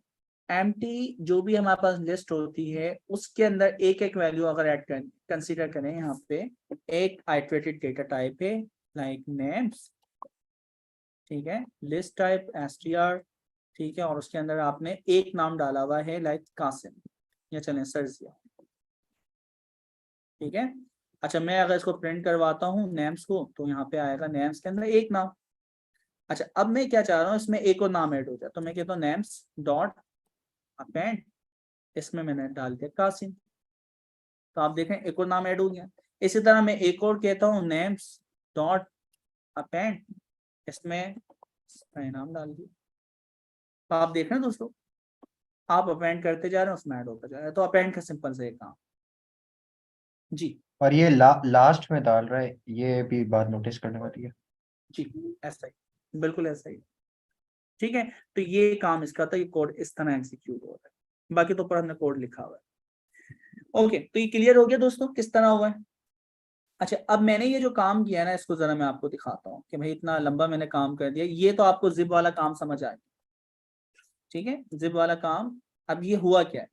एम्प्टी जो भी हमारे पास लिस्ट होती है उसके अंदर एक एक वैल्यू अगर ऐड करें, कंसीडर करें यहाँ पे एक आइटरेटेड डेटा टाइप है लाइक नेम्स, ठीक है, लिस्ट टाइप str, ठीक है, और उसके अंदर आपने एक नाम डाला हुआ है लाइक कासिम या चलें सरजिया, ठीक है। अच्छा मैं अगर इसको प्रिंट करवाता हूँ नेम्स को, तो यहाँ पे आएगा नेम्स के अंदर एक नाम। अच्छा अब मैं क्या चाह रहा हूँ, इसमें एक और नाम ऐड हो जाए, तो मैं कहता हूँ नेम्स डॉट अपेंड, इसमें मैंने डाल दिया कासिम, तो आप देखें एक और नाम ऐड हो गया। इसी तरह मैं एक और कहता हूँ नेम्स डॉट अपेंड, इसमें नाम डाल दिया, तो आप देख रहे हैं दोस्तों, आप अपेंड करते जा रहे हैं उसमें ऐड होता जा रहा है। तो अपेंड का सिंपल से काम जी। और ये लास्ट में डाल रहा है, ये भी बात नोटिस करने वाली है। जी ऐसा ही, बिल्कुल ऐसा ही, ठीक है। तो ये काम इसका था, ये कोड इस तरह एग्जीक्यूट हो रहा है, बाकी तो ऊपर हमने कोड लिखा हुआ है। ओके तो ये क्लियर हो गया दोस्तों किस तरह हुआ है। अच्छा अब मैंने ये जो काम किया है ना, इसको जरा मैं आपको दिखाता हूँ कि भाई इतना लंबा मैंने काम कर दिया। ये तो आपको जिप वाला काम समझ आया, ठीक है, जिप वाला काम। अब ये हुआ क्या है,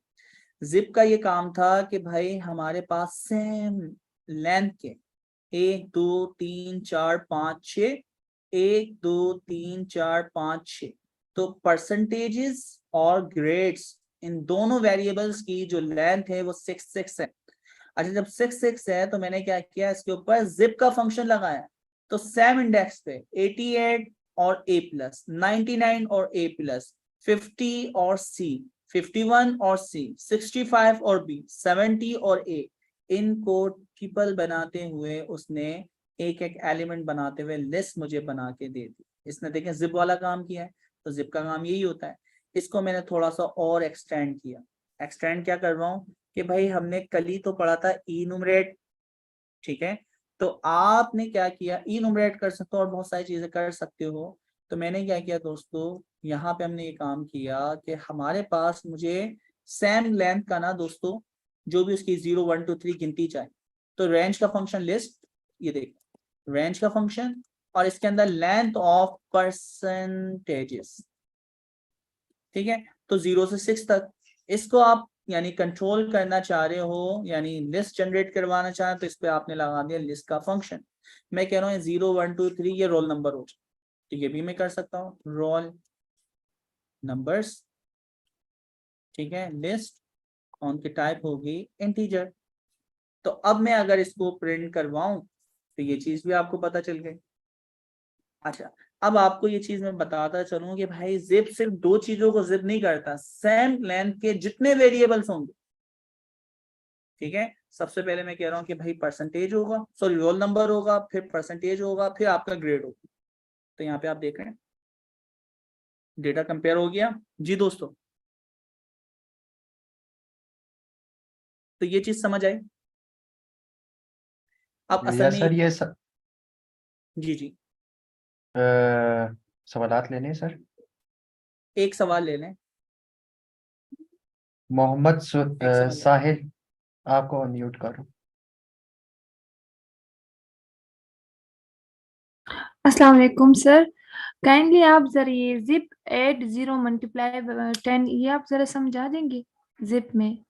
जिप का ये काम था कि भाई हमारे पास सेम लेंथ के 1 2 3 4 5 6, 1 2 3 4 5 6, तो परसेंटेजेस और ग्रेड्स इन दोनों वेरिएबल्स की जो लेंथ है वो 6 है। अच्छा जब 6 है तो मैंने क्या किया, इसके ऊपर जिप का फंक्शन लगाया, तो सेम इंडेक्स पे 88 और a प्लस, 99 और a प्लस, 50 और c, 51 और c, 65 और b, 70 और a, इनको ट्रिपल बनाते हुए उसने एक एक एलिमेंट बनाते हुए लिस्ट मुझे बना के दे दी। इसने देखें जिप वाला काम किया है, तो जिप का काम यही होता है। इसको मैंने थोड़ा सा और एक्सटेंड किया। एक्सटेंड क्या कर रहा हूँ कि भाई हमने कल ही तो पढ़ा था इनुमरेट, ठीक है, तो आपने क्या किया, इनुमरेट कर सकते हो और बहुत सारी चीजें कर सकते हो। तो मैंने क्या किया दोस्तों, यहाँ पे हमने ये काम किया कि हमारे पास मुझे सेम लेंथ का ना दोस्तों, जो भी उसकी 0 1 2 3 गिनती चाहिए, तो रेंज का फंक्शन लिस्ट, ये देखो रेंज का फंक्शन, और इसके अंदर लेंथ ऑफ परसेंटेजेस, ठीक है, तो 0 से 6 तक इसको आप यानी कंट्रोल करना चाह रहे हो, यानी लिस्ट जनरेट करवाना चाह रहे तो इस पे आपने लगा दिया लिस्ट का फंक्शन। मैं कह रहा हूँ 0 1 2 3 ये रोल नंबर हो जाए, तो ये भी मैं कर सकता हूँ रोल नंबर्स, ठीक है, लिस्ट उनकी टाइप होगी इंटीजर। तो अब मैं अगर इसको प्रिंट करवाऊं तो ये चीज भी आपको पता चल गई। अच्छा अब आपको ये चीज मैं बताता चलूं कि भाई जिप सिर्फ दो चीजों को जिप नहीं करता, सेम लेंथ के जितने वेरिएबल्स होंगे, ठीक है, सबसे पहले मैं कह रहा हूं कि भाई परसेंटेज होगा, सॉरी रोल नंबर होगा, फिर परसेंटेज होगा, फिर आपका ग्रेड होगा। तो यहाँ पे आप देख रहे हैं डेटा कंपेयर हो गया जी दोस्तों, तो ये चीज समझ आई। अब या असल में सर ये जी जी सवालात लेने हैं सर। एक सवाल ले लें, मोहम्मद एक सवाल ले। साहिल, आपको अनम्यूट करो। अस्सलाम वालेकुम सर, काइंडली आप जरा ये जिप 8 0 मल्टीप्लाई 10 ये आप जरा समझा देंगे जिप में।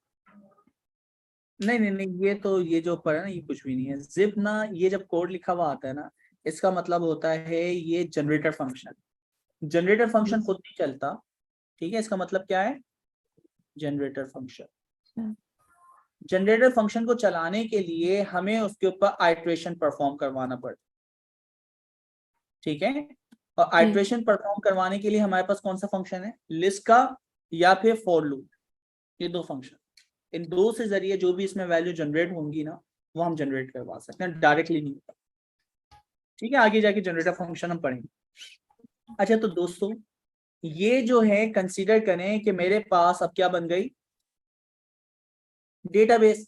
नहीं नहीं नहीं, ये तो ये जो ऊपर है ना ये कुछ भी नहीं है। जिप ना ये जब कोड लिखा हुआ आता है ना, इसका मतलब होता है ये जनरेटर फंक्शन। जनरेटर फंक्शन खुद नहीं चलता, ठीक है, इसका मतलब क्या है, जनरेटर फंक्शन। जनरेटर फंक्शन को चलाने के लिए हमें उसके ऊपर आइट्रेशन परफॉर्म करवाना पड़ता, ठीक है, और आइट्रेशन परफॉर्म करवाने के लिए हमारे पास कौन सा फंक्शन है, लिस्ट का या फिर फॉर लूप, ये दो फंक्शन, इन दो से जरिए जो भी इसमें वैल्यू जनरेट होंगी ना वो हम जनरेट करवा सकते हैं, डायरेक्टली नहीं होता, ठीक है, आगे जाके जनरेटर फंक्शन हम पढ़ेंगे। अच्छा तो दोस्तों ये जो है कंसीडर करें कि मेरे पास अब क्या बन गई, डेटाबेस।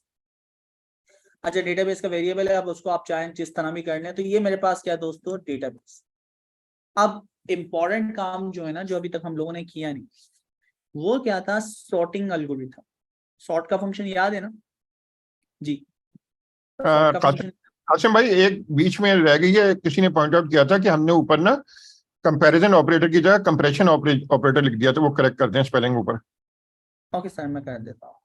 अच्छा डेटाबेस का वेरिएबल है, अब उसको आप चाहें जिस तरह भी कर लें, तो ये मेरे पास क्या दोस्तों डेटाबेस। अब इंपॉर्टेंट काम जो है ना, जो अभी तक हम लोगों ने किया नहीं, वो क्या था, सॉर्टिंग एल्गोरिथम। सॉर्ट का फंक्शन याद है ना जी, सॉर्ट का फंक्शन आसिम भाई एक बीच में रह गई है, किसी ने पॉइंट आउट किया था कि हमने ऊपर ना कंपैरिजन ऑपरेटर की जगह कंप्रेशन ऑपरेटर लिख दिया, तो वो करेक्ट कर दें स्पेलिंग ऊपर। ओके सर, मैं कर देता हूँ।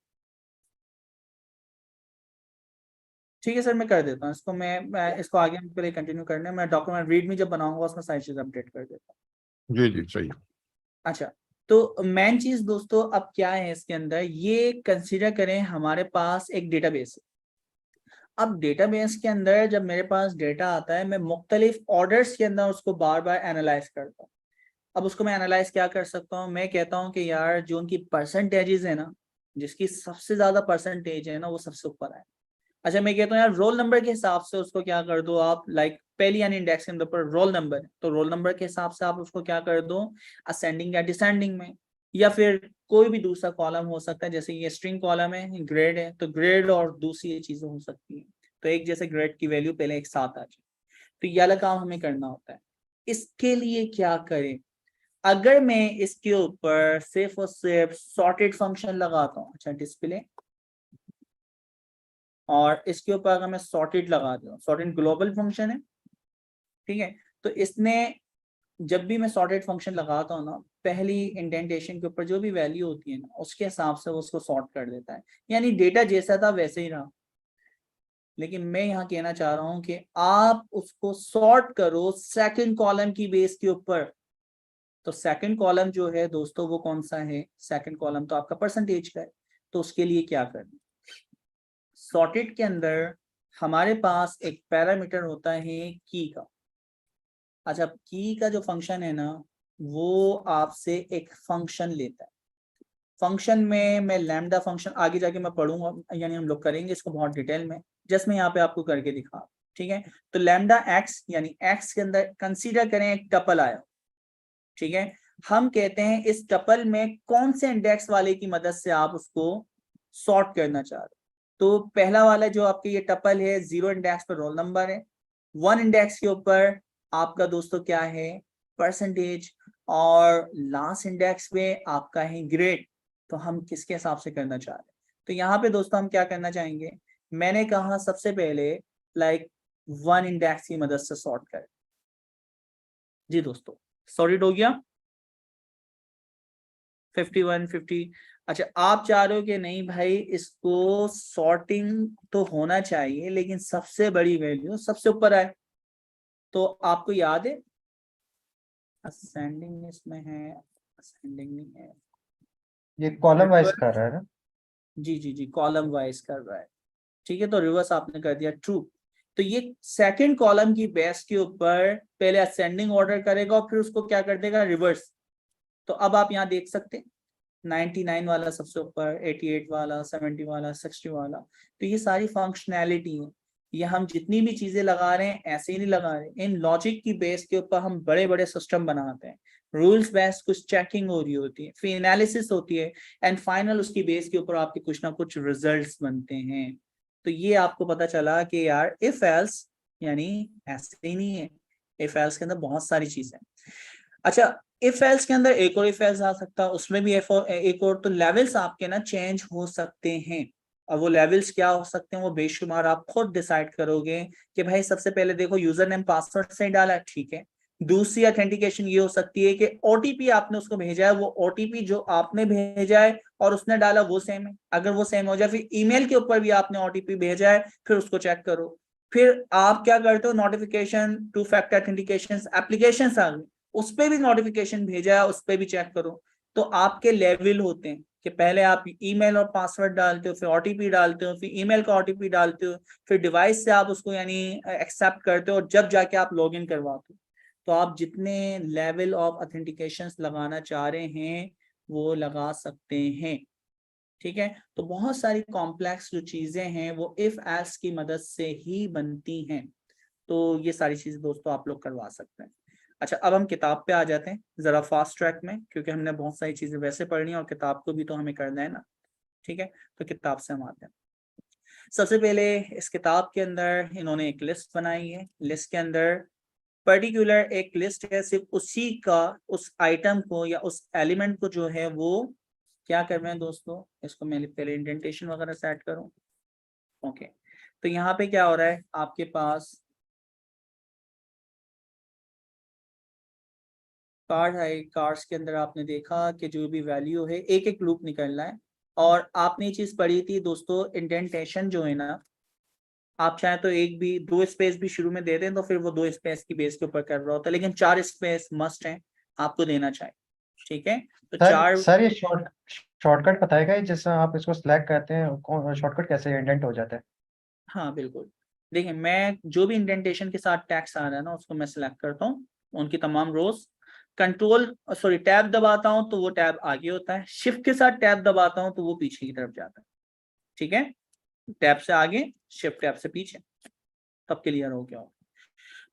ठीक है सर, मैं कर देता हूँ इसको। मैं इसको आगे के लिए कंटिन्यू करने, मैं डॉक्यूमेंट रीड में जब बनाऊंगा उसमें सारी चीज़ अपडेट कर देता हूँ। जी जी सही। अच्छा, तो मेन चीज दोस्तों अब क्या है इसके अंदर, ये कंसीडर करें हमारे पास एक डेटाबेस है। अब डेटाबेस के अंदर जब मेरे पास डेटा आता है, मैं मुख्तलिफ ऑर्डर्स के अंदर उसको बार बार एनालाइज करता हूँ। अब उसको मैं एनालाइज क्या कर सकता हूँ, मैं कहता हूँ कि यार जो उनकी परसेंटेजेस है ना, जिसकी सबसे ज्यादा परसेंटेज है ना, वो सबसे ऊपर आए। अच्छा, मैं कहता हूँ यार रोल नंबर के हिसाब से उसको क्या कर दो आप, लाइक पहली यानी इंडेक्स के ऊपर रोल नंबर है, तो रोल नंबर के हिसाब से आप उसको क्या कर दो, असेंडिंग या डिसेंडिंग में, या फिर कोई भी दूसरा कॉलम हो सकता है। जैसे ये स्ट्रिंग कॉलम है, ग्रेड है, तो ग्रेड और दूसरी ये चीजें हो सकती है। तो एक जैसे ग्रेड की वैल्यू पहले एक साथ आ जाए, तो ये वाला काम हमें करना होता है। इसके लिए क्या करें, अगर मैं इसके ऊपर सिर्फ और सिर्फ सॉर्टेड फंक्शन लगाता हूँ, अच्छा डिस्प्ले, और इसके ऊपर अगर मैं सॉर्टेड लगा दूँ, सॉर्टेड ग्लोबल फंक्शन है, ठीक है, तो इसने जब भी मैं सॉर्टेड फंक्शन लगाता हूँ ना, पहली इंडेंटेशन के ऊपर जो भी वैल्यू होती है ना, उसके हिसाब से वो उसको सॉर्ट कर देता है, यानी डेटा जैसा था वैसे ही रहा। लेकिन मैं यहाँ कहना चाह रहा हूँ कि आप उसको सॉर्ट करो सेकंड कॉलम की बेस के ऊपर। तो सेकंड कॉलम जो है दोस्तों वो कौन सा है, सेकंड कॉलम तो आपका परसेंटेज का है। तो उसके लिए क्या करना, सॉर्टेड के अंदर हमारे पास एक पैरामीटर होता है की का। अच्छा, की का जो फंक्शन है ना, वो आपसे एक फंक्शन लेता है। फंक्शन में मैं लैम्डा फंक्शन आगे जाके मैं पढ़ूंगा, यानी हम लोग करेंगे इसको बहुत डिटेल में, जस्ट मैं यहाँ पे आपको करके दिखा, ठीक है। तो लैम्डा एक्स, यानी एक्स के अंदर कंसीडर करें एक टपल आया, ठीक है। हम कहते हैं इस टपल में कौन से इंडेक्स वाले की मदद से आप उसको सॉर्ट करना चाह रहे हो। तो पहला वाला जो आपके ये टपल है, 0 इंडेक्स पर रोल नंबर है, 1 इंडेक्स के ऊपर आपका दोस्तों क्या है, परसेंटेज, और लास्ट इंडेक्स पे आपका है ग्रेड। तो हम किसके हिसाब से करना चाह रहे हैं, तो यहाँ पे दोस्तों हम क्या करना चाहेंगे, मैंने कहा सबसे पहले लाइक 1 इंडेक्स की मदद से सॉर्ट करें। जी दोस्तों, सॉर्टेड हो गया 51 50। अच्छा, आप चाह रहे हो कि नहीं भाई इसको सॉर्टिंग तो होना चाहिए लेकिन सबसे बड़ी वैल्यू सबसे ऊपर आए। तो आपको याद है असेंडिंग इसमें है, असेंडिंग नहीं है, ये कॉलम वाइज कर रहा है ना? जी जी जी, कॉलम वाइज कर रहा है, ठीक है। तो रिवर्स आपने कर दिया ट्रू। तो ये सेकंड कॉलम की बेस के ऊपर पहले असेंडिंग ऑर्डर करेगा और फिर उसको क्या कर देगा, रिवर्स। तो अब आप यहाँ देख सकते हैं 99 वाला सबसे ऊपर, 88 वाला, 70 वाला, 60 वाला। तो ये सारी फंक्शनैलिटी है। ये हम जितनी भी चीजें लगा रहे हैं ऐसे ही नहीं लगा रहे, इन लॉजिक की बेस के ऊपर हम बड़े बड़े सिस्टम बनाते हैं, रूल्स बेस्ड कुछ चेकिंग हो रही होती है, फिर एनालिसिस होती है, एंड फाइनल उसकी बेस के ऊपर आपके कुछ ना कुछ रिजल्ट्स बनते हैं। तो ये आपको पता चला कि यार इफ एल्स यानी ऐसे ही नहीं है, इफ एल्स के अंदर बहुत सारी चीजें। अच्छा, इफ एल्स के अंदर एक और इफ एल्स आ सकता है, उसमें भी एक और, तो लेवल्स आपके ना चेंज हो सकते हैं। और वो लेवल्स क्या हो सकते हैं वो बेशुमार, आप खुद डिसाइड करोगे कि भाई सबसे पहले देखो यूजर नेम पासवर्ड से डाला, ठीक है। दूसरी ऑथेंटिकेशन ये हो सकती है कि ओटीपी आपने उसको भेजा है, वो ओटीपी जो आपने भेजा है और उसने डाला वो सेम है, अगर वो सेम हो जाए, फिर ईमेल के ऊपर भी आपने ओटीपी भेजा है, फिर उसको चेक करो। फिर आप क्या करते हो, नोटिफिकेशन, 2 फैक्टर ऑथेंटिकेशन एप्लीकेशन आ गई, उस पर भी नोटिफिकेशन भेजा है, उस पर भी चेक करो। तो आपके लेवल होते हैं कि पहले आप ईमेल और पासवर्ड डालते हो, फिर ओटीपी डालते हो, फिर ईमेल का ओटीपी डालते हो, फिर डिवाइस से आप उसको यानी एक्सेप्ट करते हो, और जब जाके आप लॉगिन करवाते हो। तो आप जितने लेवल ऑफ ऑथेंटिकेशन लगाना चाह रहे हैं वो लगा सकते हैं, ठीक है। तो बहुत सारी कॉम्प्लेक्स जो चीजें हैं वो इफ एल्स की मदद से ही बनती हैं। तो ये सारी चीजें दोस्तों आप लोग करवा सकते हैं। अच्छा, अब हम किताब पे आ जाते हैं जरा फास्ट ट्रैक में, क्योंकि हमने बहुत सारी चीजें वैसे पढ़नी है और किताब को भी तो हमें करना है ना, ठीक है। तो किताब से हम आते हैं। सबसे पहले इस किताब के अंदर इन्होंने एक लिस्ट बनाई है, लिस्ट के अंदर पर्टिकुलर एक लिस्ट है, सिर्फ उसी का, उस आइटम को या उस एलिमेंट को जो है वो क्या करना है दोस्तों, इसको मैं पहले इंडेंटेशन वगैरह सेट करूं, ओके। तो यहाँ पे क्या हो रहा है आपके पास कार्ड है, कार्ड्स के अंदर आपने देखा कि जो भी वैल्यू है एक एक लूप निकलना है। और आपने ये चीज पढ़ी थी दोस्तों, इंडेंटेशन जो है ना, आप चाहे तो एक भी 2 स्पेस भी शुरू में दे दें तो फिर वो 2 स्पेस की बेस के ऊपर कर रहा होता है, लेकिन 4 स्पेस मस्ट है आपको देना चाहिए। ठीक है, तो सर 4। सर ये शॉर्टकट बताएगा ये, जैसे आप इसको सिलेक्ट करते हैं शॉर्टकट कैसे इंडेंट हो जाता है? हाँ बिल्कुल, देखिए मैं जो भी इंडेंटेशन के साथ टैक्स आ रहा है ना उसको मैं सिलेक्ट करता हूँ, उनकी तमाम रोज टैब दबाता हूँ तो वो टैब आगे होता है, शिफ्ट के साथ टैब दबाता हूँ तो वो पीछे की तरफ जाता है। ठीक है, टैब से आगे, शिफ्ट टैब से पीछे, तब क्लियर हो गया हो।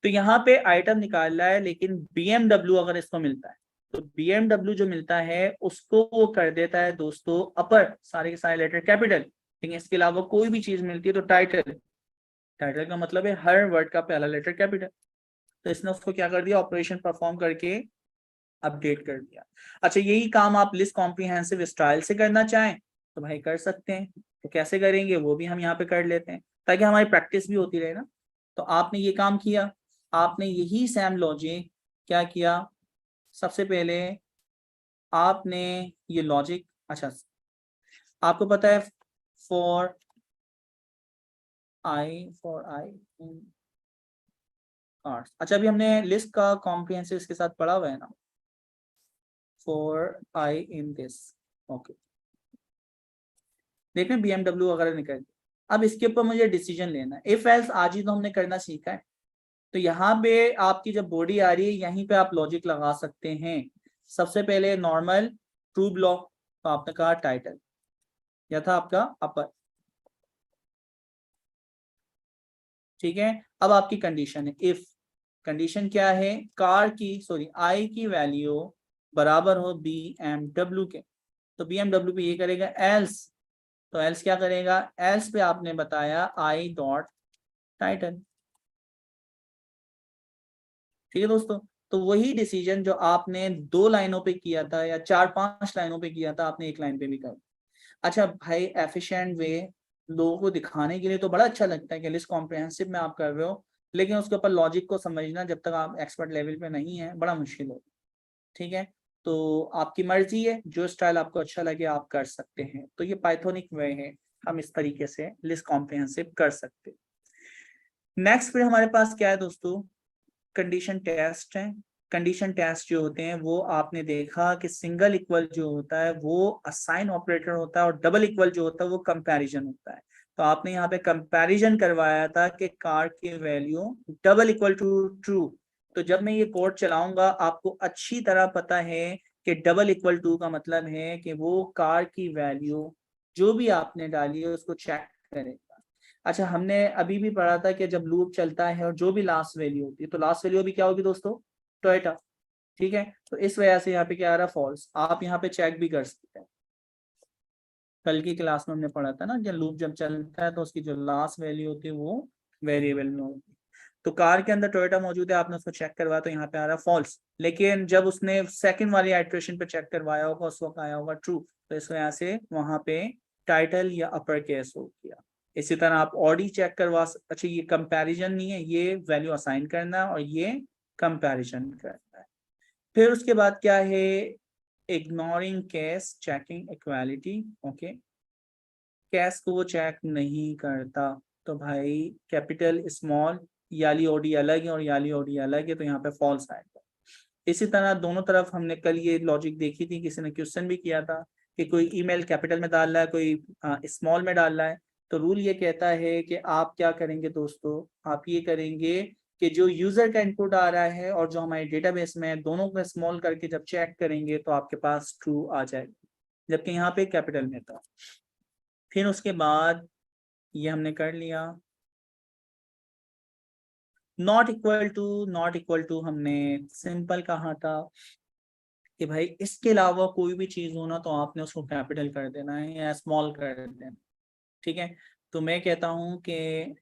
तो यहाँ पे आइटम निकाल रहा है, लेकिन BMW अगर इसको मिलता है तो BMW जो मिलता है उसको वो कर देता है दोस्तों अपर, सारे के सारे लेटर कैपिटल। ठीक है, इसके अलावा कोई भी चीज मिलती है तो टाइटल का मतलब है हर वर्ड का पहला लेटर कैपिटल। तो इसने उसको क्या कर दिया, ऑपरेशन परफॉर्म करके अपडेट कर दिया। अच्छा, यही काम आप लिस्ट कॉम्प्रिहेंसिव स्टाइल से करना चाहें तो भाई कर सकते हैं, तो कैसे करेंगे वो भी हम यहाँ पे कर लेते हैं ताकि हमारी प्रैक्टिस भी होती रहे ना। तो आपने ये काम किया, आपने यही सेम लॉजिक क्या किया, सबसे पहले आपने ये लॉजिक, अच्छा आपको पता है फॉर आई कार्ड्स, अच्छा अभी हमने लिस्ट का कॉम्प्रिहेंसिव इसके साथ पढ़ा हुआ है ना, for I in this. Okay, देखें BMW वगैरह निकल। अब इसके ऊपर मुझे डिसीजन लेना है, इफ एल्स आज ही तो हमने करना सीखा है। तो यहाँ पे आपकी जब बॉडी आ रही है यहीं पे आप लॉजिक लगा सकते हैं। सबसे पहले नॉर्मल ट्रू ब्लॉक, तो आपने कहा टाइटल, यह था आपका अपर। ठीक है, अब आपकी कंडीशन है इफ, कंडीशन क्या है, कार की आई की वैल्यू बराबर हो BMW के, तो BMW पे ये करेगा एल्स, तो एल्स क्या करेगा, एल्स पे आपने बताया आई डॉट टाइटल। ठीक है दोस्तों, तो वही डिसीजन जो आपने 2 लाइनों पे किया था या 4-5 लाइनों पे किया था, आपने 1 लाइन पे भी कर। अच्छा भाई, एफिशिएंट वे लोगों को दिखाने के लिए तो बड़ा अच्छा लगता है कि लिस्ट कॉम्प्रिहेंसिव में आप कर रहे हो, लेकिन उसके ऊपर लॉजिक को समझना जब तक आप एक्सपर्ट लेवल पे नहीं है बड़ा मुश्किल होगा। ठीक है, तो आपकी मर्जी है, जो स्टाइल आपको अच्छा लगे आप कर सकते हैं। तो ये पाइथोनिक वे है, हम इस तरीके से लिस्ट कॉम्प्रिहेंसिव कर सकते हैं। नेक्स्ट फिर हमारे पास क्या है दोस्तों, कंडीशन टेस्ट है। कंडीशन टेस्ट जो होते हैं वो आपने देखा कि सिंगल इक्वल जो होता है वो असाइन ऑपरेटर होता है और डबल इक्वल जो होता है वो कंपैरिजन होता है। तो आपने यहाँ पे कंपैरिजन करवाया था कि कार की value double equal to true. तो जब मैं ये कोड चलाऊंगा आपको अच्छी तरह पता है कि डबल इक्वल टू का मतलब है कि वो कार की वैल्यू जो भी आपने डाली है उसको चेक करेगा। अच्छा, हमने अभी भी पढ़ा था कि जब लूप चलता है और जो भी लास्ट वैल्यू होती है तो लास्ट वैल्यू भी क्या होगी दोस्तों, टोयोटा। ठीक है, तो इस वजह से यहाँ पे क्या आ रहा है, फॉल्स। आप यहाँ पे चेक भी कर सकते हैं, कल की क्लास में हमने पढ़ा था ना, जब लूप जब चलता है तो उसकी जो लास्ट वैल्यू होती है वो वेरिएबल में होती है। तो कार के अंदर टोयोटा मौजूद है, आपने उसको चेक करवाया तो यहाँ पे आ रहा है फॉल्स, लेकिन जब उसने सेकंड वाली आइट्रेशन पे चेक करवाया होगा उस वक्त आया होगा ट्रू। तो इस वजह से वहां पे टाइटल या अपर केस हो गया। इसी तरह आप ऑडी चेक करवा अच्छा ये कंपैरिजन नहीं है, ये वैल्यू असाइन करना है और ये कंपैरिजन करना है। फिर उसके बाद क्या है, ignoring case checking equality. Okay, case को वो चेक नहीं करता, तो भाई कैपिटल स्मॉल याली ओडी अलग है और याली ओडी अलग है, तो यहाँ पे फॉल्स आएगा। इसी तरह दोनों तरफ हमने कल ये लॉजिक देखी थी, किसी ने क्वेश्चन भी किया था कि कोई ईमेल कैपिटल में डाल रहा है, कोई स्मॉल में डाल रहा है। तो रूल ये कहता है कि आप क्या करेंगे दोस्तों, आप ये करेंगे कि जो यूजर का इनपुट आ रहा है और जो हमारे डेटाबेस में है दोनों को स्मॉल करके जब चेक करेंगे तो आपके पास ट्रू आ जाएगा, जबकि यहाँ पे कैपिटल में था। फिर उसके बाद ये हमने कर लिया, नॉट इक्वल टू हमने सिंपल कहा था कि भाई इसके अलावा कोई भी चीज हो ना तो आपने उसको कैपिटल कर देना है या स्मॉल कर देना। ठीक है, तो मैं कहता हूं कि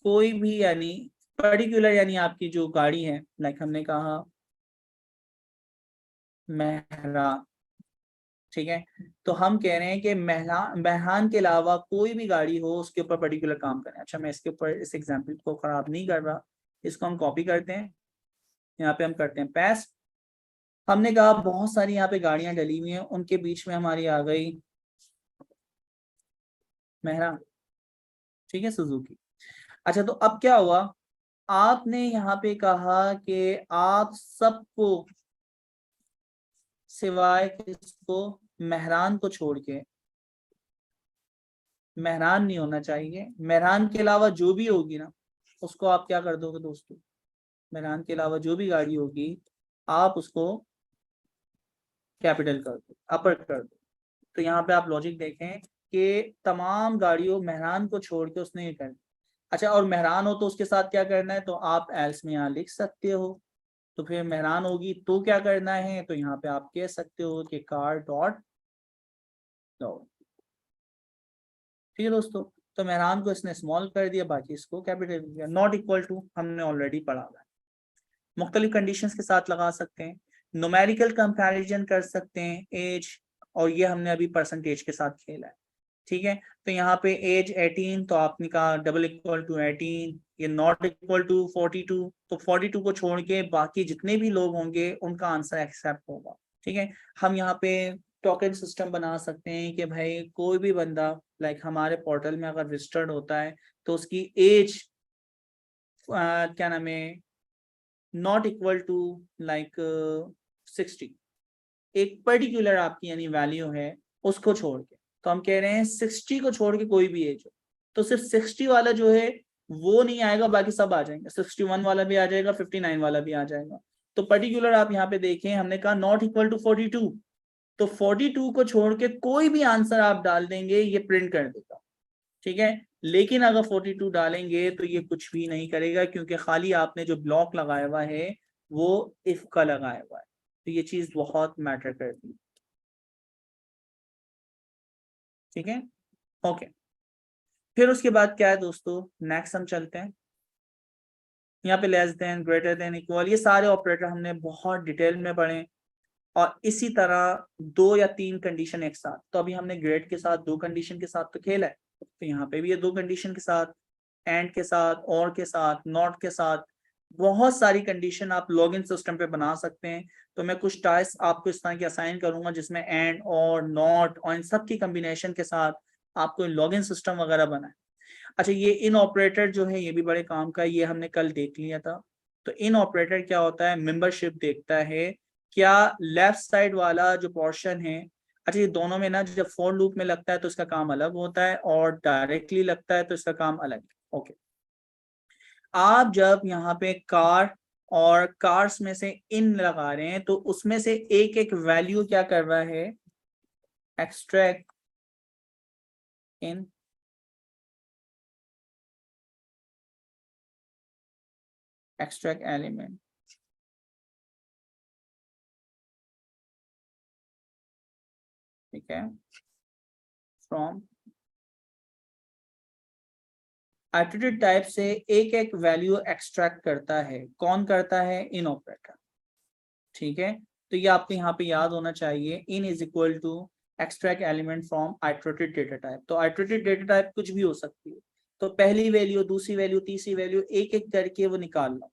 कोई भी यानी पर्टिकुलर यानी आपकी जो गाड़ी है, लाइक हमने कहा मेहरा, ठीक है। तो हम कह रहे हैं कि मेहरान के अलावा कोई भी गाड़ी हो उसके ऊपर पर्टिकुलर काम करें। अच्छा, मैं इसके ऊपर इस एग्जाम्पल को खराब नहीं कर रहा, इसको हम कॉपी करते हैं, यहाँ पे हम करते हैं पेस्ट। हमने कहा बहुत सारी यहाँ पे गाड़ियां डली हुई हैं, उनके बीच में हमारी आ गई मेहरान, ठीक है, सुजुकी। अच्छा, तो अब क्या हुआ, आपने यहाँ पे कहा कि आप सबको सिवाय किसको, मेहरान को छोड़ के, मेहरान नहीं होना चाहिए, मेहरान के अलावा जो भी होगी ना उसको आप क्या कर दोगे दोस्तों, मेहरान के अलावा जो भी गाड़ी होगी आप उसको कैपिटल कर दो, अपर कर दो। तो यहाँ पे आप लॉजिक देखें कि तमाम गाड़ियों मेहरान को छोड़ के उसने ये कर दिया। अच्छा, और मेहरान हो तो उसके साथ क्या करना है, तो आप एल्स में यहाँ लिख सकते हो। तो फिर मेहरान होगी तो क्या करना है, तो यहाँ पे आप कह सकते हो कि कार डॉट डॉट, ठीक है दोस्तों। तो मेहरान को इसने स्मॉल कर दिया, बाकी इसको कैपिटल किया। नॉट इक्वल टू हमने ऑलरेडी पढ़ा हुआ है, मुख्तलिफ कंडीशंस के साथ लगा सकते हैं, न्यूमेरिकल कंपैरिजन कर सकते हैं एज, और ये हमने अभी परसेंटेज के साथ खेला है, ठीक है। तो यहाँ पे एज 18, तो आपने कहा डबल इक्वल टू 18, ये नॉट इक्वल टू 42, तो 42 को छोड़ के बाकी जितने भी लोग होंगे उनका आंसर एक्सेप्ट होगा, ठीक है। हम यहाँ पे टोकन सिस्टम बना सकते हैं कि भाई कोई भी बंदा लाइक हमारे पोर्टल में अगर रजिस्टर्ड होता है तो उसकी एज क्या नाम है, नॉट इक्वल टू लाइक 60, एक पर्टिकुलर आपकी यानी वैल्यू है उसको छोड़ के, तो हम कह रहे हैं 60 को छोड़ के कोई भी एज हो, तो सिर्फ 60 वाला जो है वो नहीं आएगा, बाकी सब आ जाएंगे, 61 वाला भी आ जाएगा, 59 वाला भी आ जाएगा। तो पर्टिकुलर आप यहाँ पे देखें, हमने कहा नॉट इक्वल टू 42, तो 42 को छोड़ के कोई भी आंसर आप डाल देंगे ये प्रिंट कर देगा, ठीक है। लेकिन अगर 42 डालेंगे तो ये कुछ भी नहीं करेगा, क्योंकि खाली आपने जो ब्लॉक लगाया हुआ है वो इफ का लगाया हुआ है, तो ये चीज बहुत मैटर करती है, ठीक है, ओके। फिर उसके बाद क्या है दोस्तों, नेक्स्ट हम चलते हैं, यहाँ पे less than, greater than, equal, ये सारे ऑपरेटर हमने बहुत डिटेल में पढ़े, और इसी तरह 2 या 3 कंडीशन एक साथ। तो अभी हमने ग्रेड के साथ 2 कंडीशन के साथ तो खेला है, तो यहाँ पे भी ये 2 कंडीशन के साथ, एंड के साथ, और के साथ, नॉट के साथ, बहुत सारी कंडीशन आप लॉगिन सिस्टम पे बना सकते हैं। तो मैं कुछ टास्क आपको इस तरह की असाइन करूंगा जिसमें एंड और नॉट और इन सब की कम्बिनेशन के साथ आपको लॉगिन सिस्टम वगैरह बनाए। अच्छा, ये इन ऑपरेटर जो है ये भी बड़े काम का है, ये हमने कल देख लिया था। तो इन ऑपरेटर क्या होता है, मेंबरशिप देखता है, क्या लेफ्ट साइड वाला जो पोर्शन है, अच्छा ये दोनों में ना जब फॉर लूप में लगता है तो इसका काम अलग होता है, और डायरेक्टली लगता है तो इसका काम अलग है, ओके। आप जब यहाँ पे कार और कार्स में से इन लगा रहे हैं तो उसमें से एक एक वैल्यू क्या कर रहा है, एक्सट्रैक्ट इन, एक्सट्रैक्ट एलिमेंट, ठीक है, फ्रॉम एट्रिब्यूट टाइप से एक एक वैल्यू एक्सट्रैक्ट करता है। कौन करता है, इन ऑपरेटर, ठीक है। तो ये आपको यहाँ पे याद होना चाहिए, in is equal to extract element from iterated data type. तो आइट्रेटेड डेटा टाइप कुछ भी हो सकती है, तो पहली वैल्यू, दूसरी वैल्यू, तीसरी वैल्यू, एक एक करके वो निकाल लो।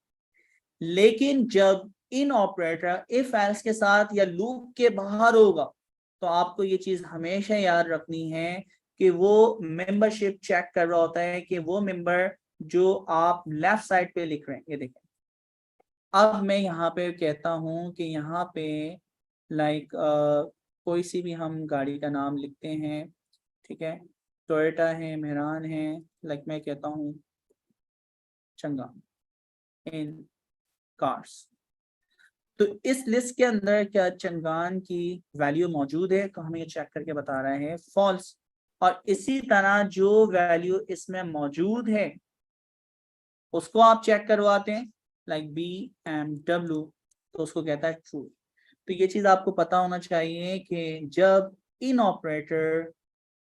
लेकिन जब इन ऑपरेटर इफ एल्स के साथ या लूप के बाहर होगा तो आपको ये चीज हमेशा याद रखनी है कि वो मेंबरशिप चेक कर रहा होता है कि वो मेंबर जो आप लेफ्ट साइड पे लिख रहे हैं, ये देखें। अब मैं यहाँ पे कहता हूँ कि यहाँ पे लाइक कोई सी भी हम गाड़ी का नाम लिखते हैं, ठीक है, टोयोटा है, मेहरान है, लाइक मैं कहता हूँ चंगान इन कार्स। तो इस लिस्ट के अंदर क्या चंगान की वैल्यू मौजूद है, तो हमें ये चेक करके बता रहा है फॉल्स। और इसी तरह जो वैल्यू इसमें मौजूद है उसको आप चेक करवाते हैं, लाइक BMW, तो उसको कहता है ट्रू। तो ये चीज आपको पता होना चाहिए कि जब इन ऑपरेटर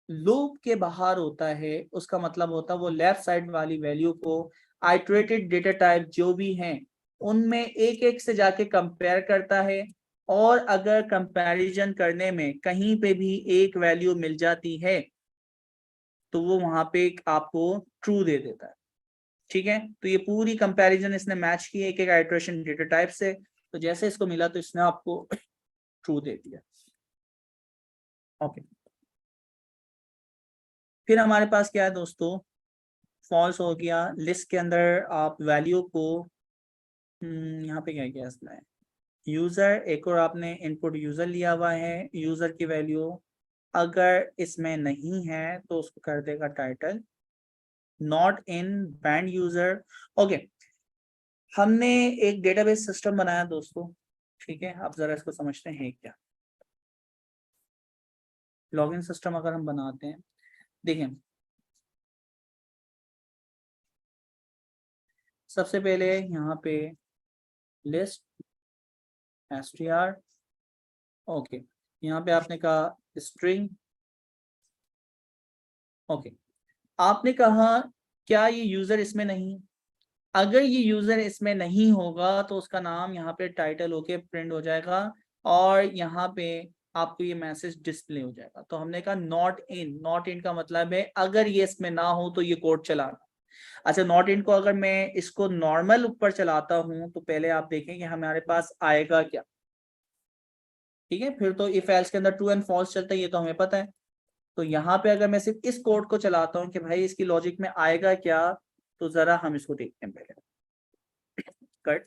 लूप के बाहर होता है उसका मतलब होता है वो लेफ्ट साइड वाली वैल्यू को आइट्रेटेड डेटा टाइप जो भी हैं उनमें एक एक से जाके कंपेयर करता है और अगर कंपैरिजन करने में कहीं पे भी एक वैल्यू मिल जाती है तो वो वहां पे आपको ट्रू दे देता है। ठीक है, तो ये पूरी कंपैरिजन इसने मैच की एक एक आइटरेशन डेटा टाइप से, तो जैसे इसको मिला तो इसने आपको ट्रू दे दिया। ओके, फिर हमारे पास क्या है दोस्तों, फॉल्स हो गया। लिस्ट के अंदर आप वैल्यू को यहाँ पे क्या क्या इसमें है, यूजर, एक और आपने इनपुट यूजर लिया हुआ है, यूजर की वैल्यू अगर इसमें नहीं है तो उसको कर देगा title, not in band user. Okay, हमने एक डेटाबेस सिस्टम बनाया दोस्तों, ठीक है, आप जरा इसको समझते हैं क्या। लॉगिन सिस्टम अगर हम बनाते हैं, देखें सबसे पहले यहाँ पे लिस्ट str, ओके, यहाँ पे आपने कहा स्ट्रिंग, ओके, आपने कहा क्या ये यूजर इसमें नहीं, अगर ये यूजर इसमें नहीं होगा तो उसका नाम यहाँ पे टाइटल होके प्रिंट हो जाएगा और यहाँ पे आपको ये मैसेज डिस्प्ले हो जाएगा। तो हमने कहा नॉट इन, नॉट इन का मतलब है अगर ये इसमें ना हो तो ये कोड चलाना। अच्छा, नॉट इन को अगर मैं इसको नॉर्मल ऊपर चलाता हूं तो पहले आप देखें कि हमारे पास आएगा क्या। ठीक है, फिर तो इफ एल्स के अंदर ट्रू एंड फॉल्स चलता है, ये तो हमें पता है। तो यहाँ पे अगर मैं सिर्फ इस कोड को चलाता हूँ कि भाई इसकी लॉजिक में आएगा क्या, तो जरा हम इसको देखते हैं पहले। कट,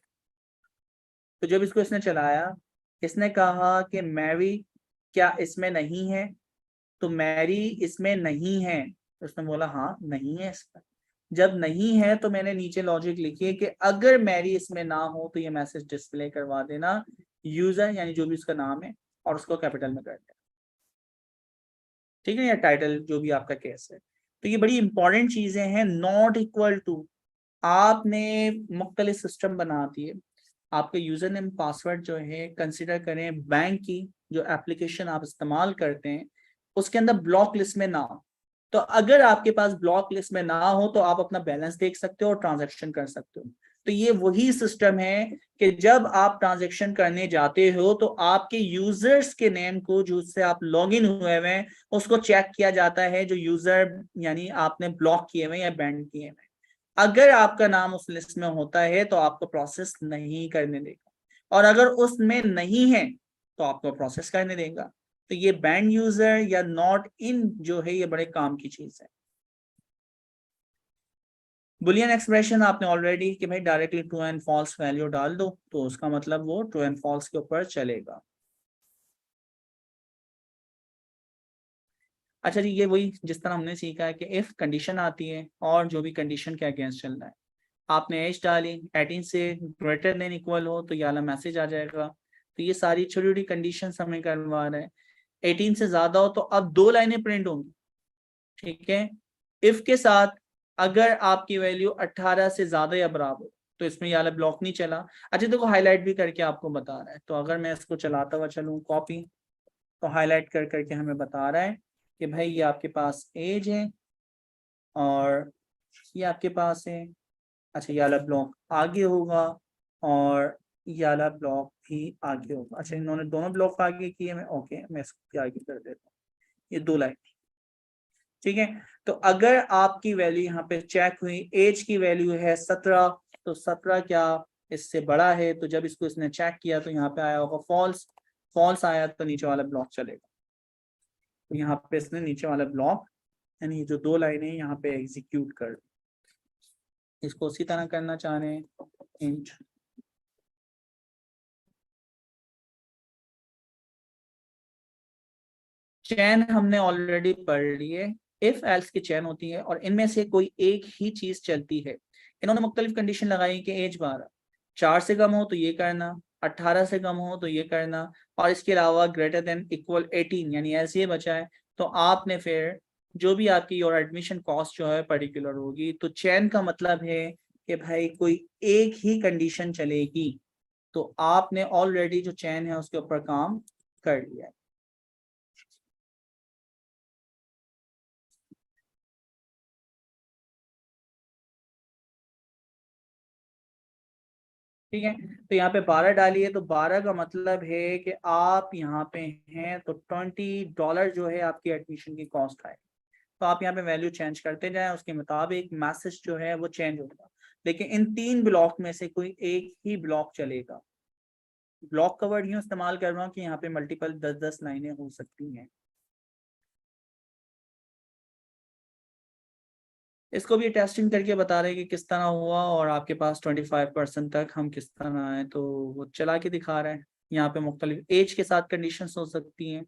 तो जब इसको इसने चलाया, इसने कहा कि मैरी क्या इसमें नहीं है, तो मैरी इसमें नहीं है, तो उसने बोला हाँ नहीं है इसमें। जब नहीं है तो मैंने नीचे लॉजिक लिखी है कि अगर मैरी इसमें ना हो तो ये मैसेज डिस्प्ले करवा देना यूजर, यानी जो भी उसका नाम है, और उसको कैपिटल में कर देना। ठीक है, या टाइटल जो भी आपका केस है। तो ये बड़ी इंपॉर्टेंट चीजें हैं। नॉट इक्वल टू, आपने मुख्तलिफ सिस्टम बना दिए, आपके यूजर नेम पासवर्ड जो है कंसिडर करें बैंक की जो एप्लीकेशन आप इस्तेमाल करते हैं उसके अंदर ब्लॉक लिस्ट में ना हो। तो अगर आपके पास ब्लॉक लिस्ट में ना हो तो आप अपना बैलेंस देख सकते हो और ट्रांजैक्शन कर सकते हो। तो ये वही सिस्टम है कि जब आप ट्रांजैक्शन करने जाते हो तो आपके यूजर्स के नेम को जिससे आप लॉग इन हुए हुए हैं उसको चेक किया जाता है, जो यूजर यानी आपने ब्लॉक किए हुए या बैंड किए हुए। अगर आपका नाम उस लिस्ट में होता है तो आपको प्रोसेस नहीं करने देगा, और अगर उसमें नहीं है तो आपको प्रोसेस करने देगा। तो ये बैंड यूजर या नॉट इन जो है ये बड़े काम की चीज है। बुलियन एक्सप्रेशन आपने ऑलरेडी कि भाई directly true and false value डाल दो, तो उसका मतलब वो ट्रू एंड फॉल्स के ऊपर चलेगा। अच्छा जी, ये वही जिस तरह हमने सीखा है कि इफ कंडीशन आती है और जो भी कंडीशन के अगेंस्ट चल रहा है, आपने एज डाली 18 से ग्रेटर देन इक्वल हो तो ये वाला मैसेज आ जाएगा। तो ये सारी छोटी छोटी कंडीशन हमें करवा रहा है। 18 से ज्यादा हो तो अब 2 लाइनें प्रिंट होंगी। ठीक है, इफ के साथ अगर आपकी वैल्यू 18 से ज्यादा या बराबर तो इसमें ये वाला ब्लॉक नहीं चला। अच्छा, देखो हाईलाइट भी करके आपको बता रहा है, तो अगर मैं इसको चलाता हुआ चलूँ कॉपी, तो हाईलाइट कर करके हमें बता रहा है कि भाई ये आपके पास एज है और ये आपके पास है। अच्छा, ये वाला ब्लॉक आगे होगा और ये वाला ब्लॉक भी आगे होगा। अच्छा, इन्होंने दोनों ब्लॉक आगे किए, मैं ओके मैं इसको आगे कर देता हूँ, ये 2 लाइन। ठीक है, तो अगर आपकी वैल्यू यहाँ पे चेक हुई, एज की वैल्यू है 17, तो 17 क्या इससे बड़ा है, तो जब इसको इसने चेक किया तो यहाँ पे आया होगा फॉल्स, फॉल्स आया तो नीचे वाला ब्लॉक चलेगा। तो यहाँ पे इसने नीचे वाला ब्लॉक यानी जो 2 लाइनें यहाँ पे एग्जीक्यूट कर, इसको उसी तरह करना चाह रहे हैं इंट चैन हमने ऑलरेडी पढ़ ली है। इफ एल्स की चैन होती है और इनमें से कोई एक ही चीज चलती है। इन्होंने मुख्तलिफ कंडीशन लगाई कि एज 12, 4 से कम हो तो ये करना, 18 से कम हो तो ये करना, और इसके अलावा ग्रेटर देन इक्वल 18 यानी ऐसे ये बचा है। तो आपने फिर जो भी आपकी और एडमिशन कॉस्ट जो है पर्टिकुलर होगी। तो चैन का मतलब है कि भाई कोई एक ही कंडीशन चलेगी। तो आपने ऑलरेडी जो चैन है उसके ऊपर काम कर लिया है। ठीक है, तो यहाँ पे 12 डालिए, तो 12 का मतलब है कि आप यहाँ पे हैं तो $20 जो है आपकी एडमिशन की कॉस्ट है। तो आप यहाँ पे वैल्यू चेंज करते जाएं, उसके मुताबिक मैसेज जो है वो चेंज होगा। लेकिन इन 3 ब्लॉक में से कोई एक ही ब्लॉक चलेगा। ब्लॉक कवर्ड यूं इस्तेमाल कर रहा हूँ कि यहाँ पे मल्टीपल 10-10 लाइनें हो सकती हैं। इसको भी टेस्टिंग करके बता रहे हैं कि किस तरह हुआ, और आपके पास 25% तक हम किस तरह आए, तो वो चला के दिखा रहे हैं। यहाँ पे मुख्तलिफ एज के साथ कंडीशंस हो सकती हैं।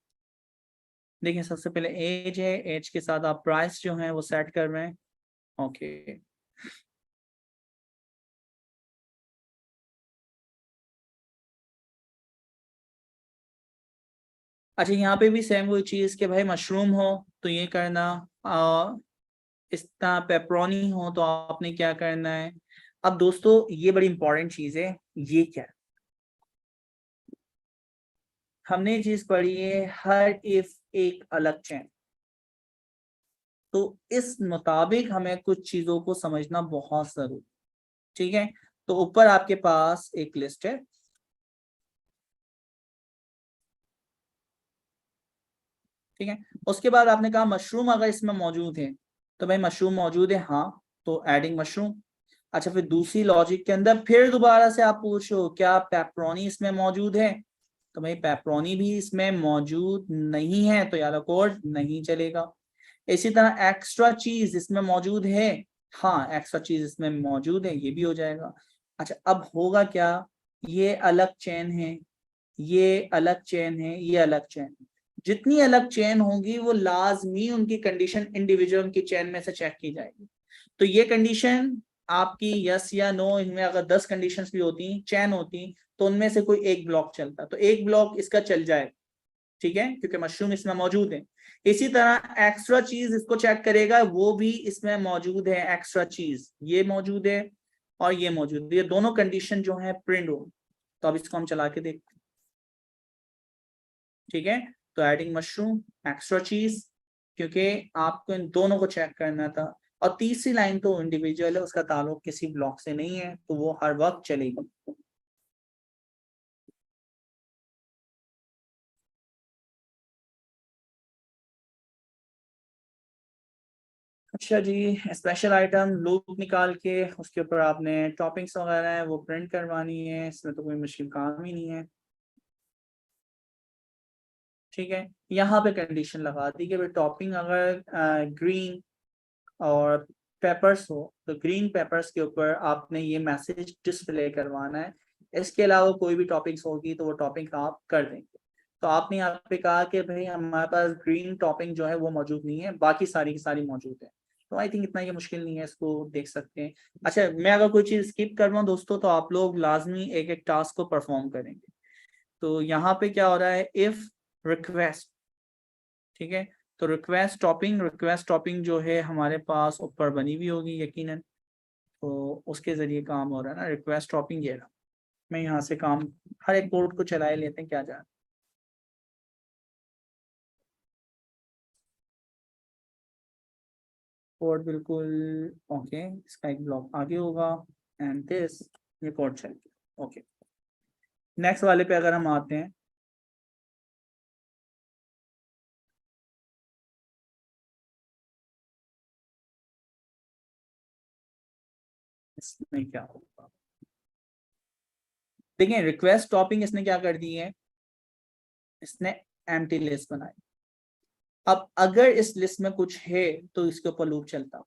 देखिए सबसे पहले एज है, एज के साथ आप प्राइस जो है वो सेट कर रहे हैं। ओके, अच्छा यहाँ पे भी सेम वही चीज कि भाई मशरूम हो तो ये करना, इस तरह पेपरोनी हो तो आपने क्या करना है। अब दोस्तों ये बड़ी इंपॉर्टेंट चीज है, ये क्या है, हमने चीज पढ़ी है हर इफ एक अलग चैन, तो इस मुताबिक हमें कुछ चीजों को समझना बहुत जरूरी। ठीक है, तो ऊपर आपके पास एक लिस्ट है, ठीक है, उसके बाद आपने कहा मशरूम अगर इसमें मौजूद है, तो भाई मशरूम मौजूद है, हाँ, तो एडिंग मशरूम। अच्छा, फिर दूसरी लॉजिक के अंदर फिर दोबारा से आप पूछो क्या पेपरोनी इसमें मौजूद है, तो भाई पेपरोनी भी इसमें मौजूद नहीं है, तो यार कोड नहीं चलेगा। इसी तरह एक्स्ट्रा चीज इसमें मौजूद है, हाँ एक्स्ट्रा चीज इसमें मौजूद है, ये भी हो जाएगा। अच्छा, अब होगा क्या, ये अलग चेन है, ये अलग चेन है, ये अलग चेन है। जितनी अलग चेन होगी वो लाजमी उनकी कंडीशन इंडिविजुअल उनकी चेन में से चेक की जाएगी। तो ये कंडीशन आपकी यस या नो, इनमें अगर 10 कंडीशंस भी होती चेन होती तो उनमें से कोई एक ब्लॉक चलता, तो एक ब्लॉक इसका चल जाएगा, ठीक है, क्योंकि मशरूम इसमें मौजूद है। इसी तरह एक्स्ट्रा चीज इसको चेक करेगा, वो भी इसमें मौजूद है, एक्स्ट्रा चीज ये मौजूद है और ये मौजूद है, ये दोनों कंडीशन जो है प्रिंट हो। तो अब इसको हम चला के देखते हैं, ठीक है, तो एडिंग मशरूम एक्स्ट्रा चीज, क्योंकि आपको इन दोनों को चेक करना था। और तीसरी लाइन तो इंडिविजुअल है, उसका ताल्लुक किसी ब्लॉक से नहीं है, तो वो हर वक्त चलेगी। अच्छा जी, स्पेशल आइटम लूप निकाल के उसके ऊपर आपने टॉपिंग्स वगैरह है वो प्रिंट करवानी है, इसमें तो कोई मुश्किल काम ही नहीं है। ठीक है, यहाँ पे कंडीशन लगा दी कि भाई टॉपिंग अगर ग्रीन और पेपर्स हो तो ग्रीन पेपर्स के ऊपर आपने ये मैसेज डिस्प्ले करवाना है। इसके अलावा कोई भी टॉपिक्स होगी तो वो टॉपिक आप कर देंगे। तो आपने यहाँ पे कहा कि भाई हमारे पास ग्रीन टॉपिंग जो है वो मौजूद नहीं है, बाकी सारी की सारी मौजूद है। तो आई थिंक इतना ये मुश्किल नहीं है, इसको देख सकते हैं। अच्छा, मैं अगर कोई चीज स्किप कर रहा हूँ दोस्तों तो आप लोग लाजमी एक एक टास्क को परफॉर्म करेंगे। तो यहाँ पे क्या हो रहा है, इफ रिक्वेस्ट, ठीक है, तो रिक्वेस्ट टॉपिंग जो है हमारे पास ऊपर बनी हुई होगी यकीनन, तो उसके जरिए काम हो रहा है ना, रिक्वेस्ट टॉपिंग। ये रहा, मैं यहाँ से काम हर एक कोड को चलाए लेते हैं, क्या जा कोड बिल्कुल ओके, इसका एक ब्लॉक आगे होगा एंड दिस, ये कोड चल गया। ओके, नेक्स्ट वाले पे अगर हम आते हैं, इसमें क्या होगा, देखिए रिक्वेस्ट टॉपिंग इसने क्या कर दी है, इसने एम्प्टी लिस्ट बनाई। अब अगर इस लिस्ट में कुछ है तो इसके ऊपर लूप चलता,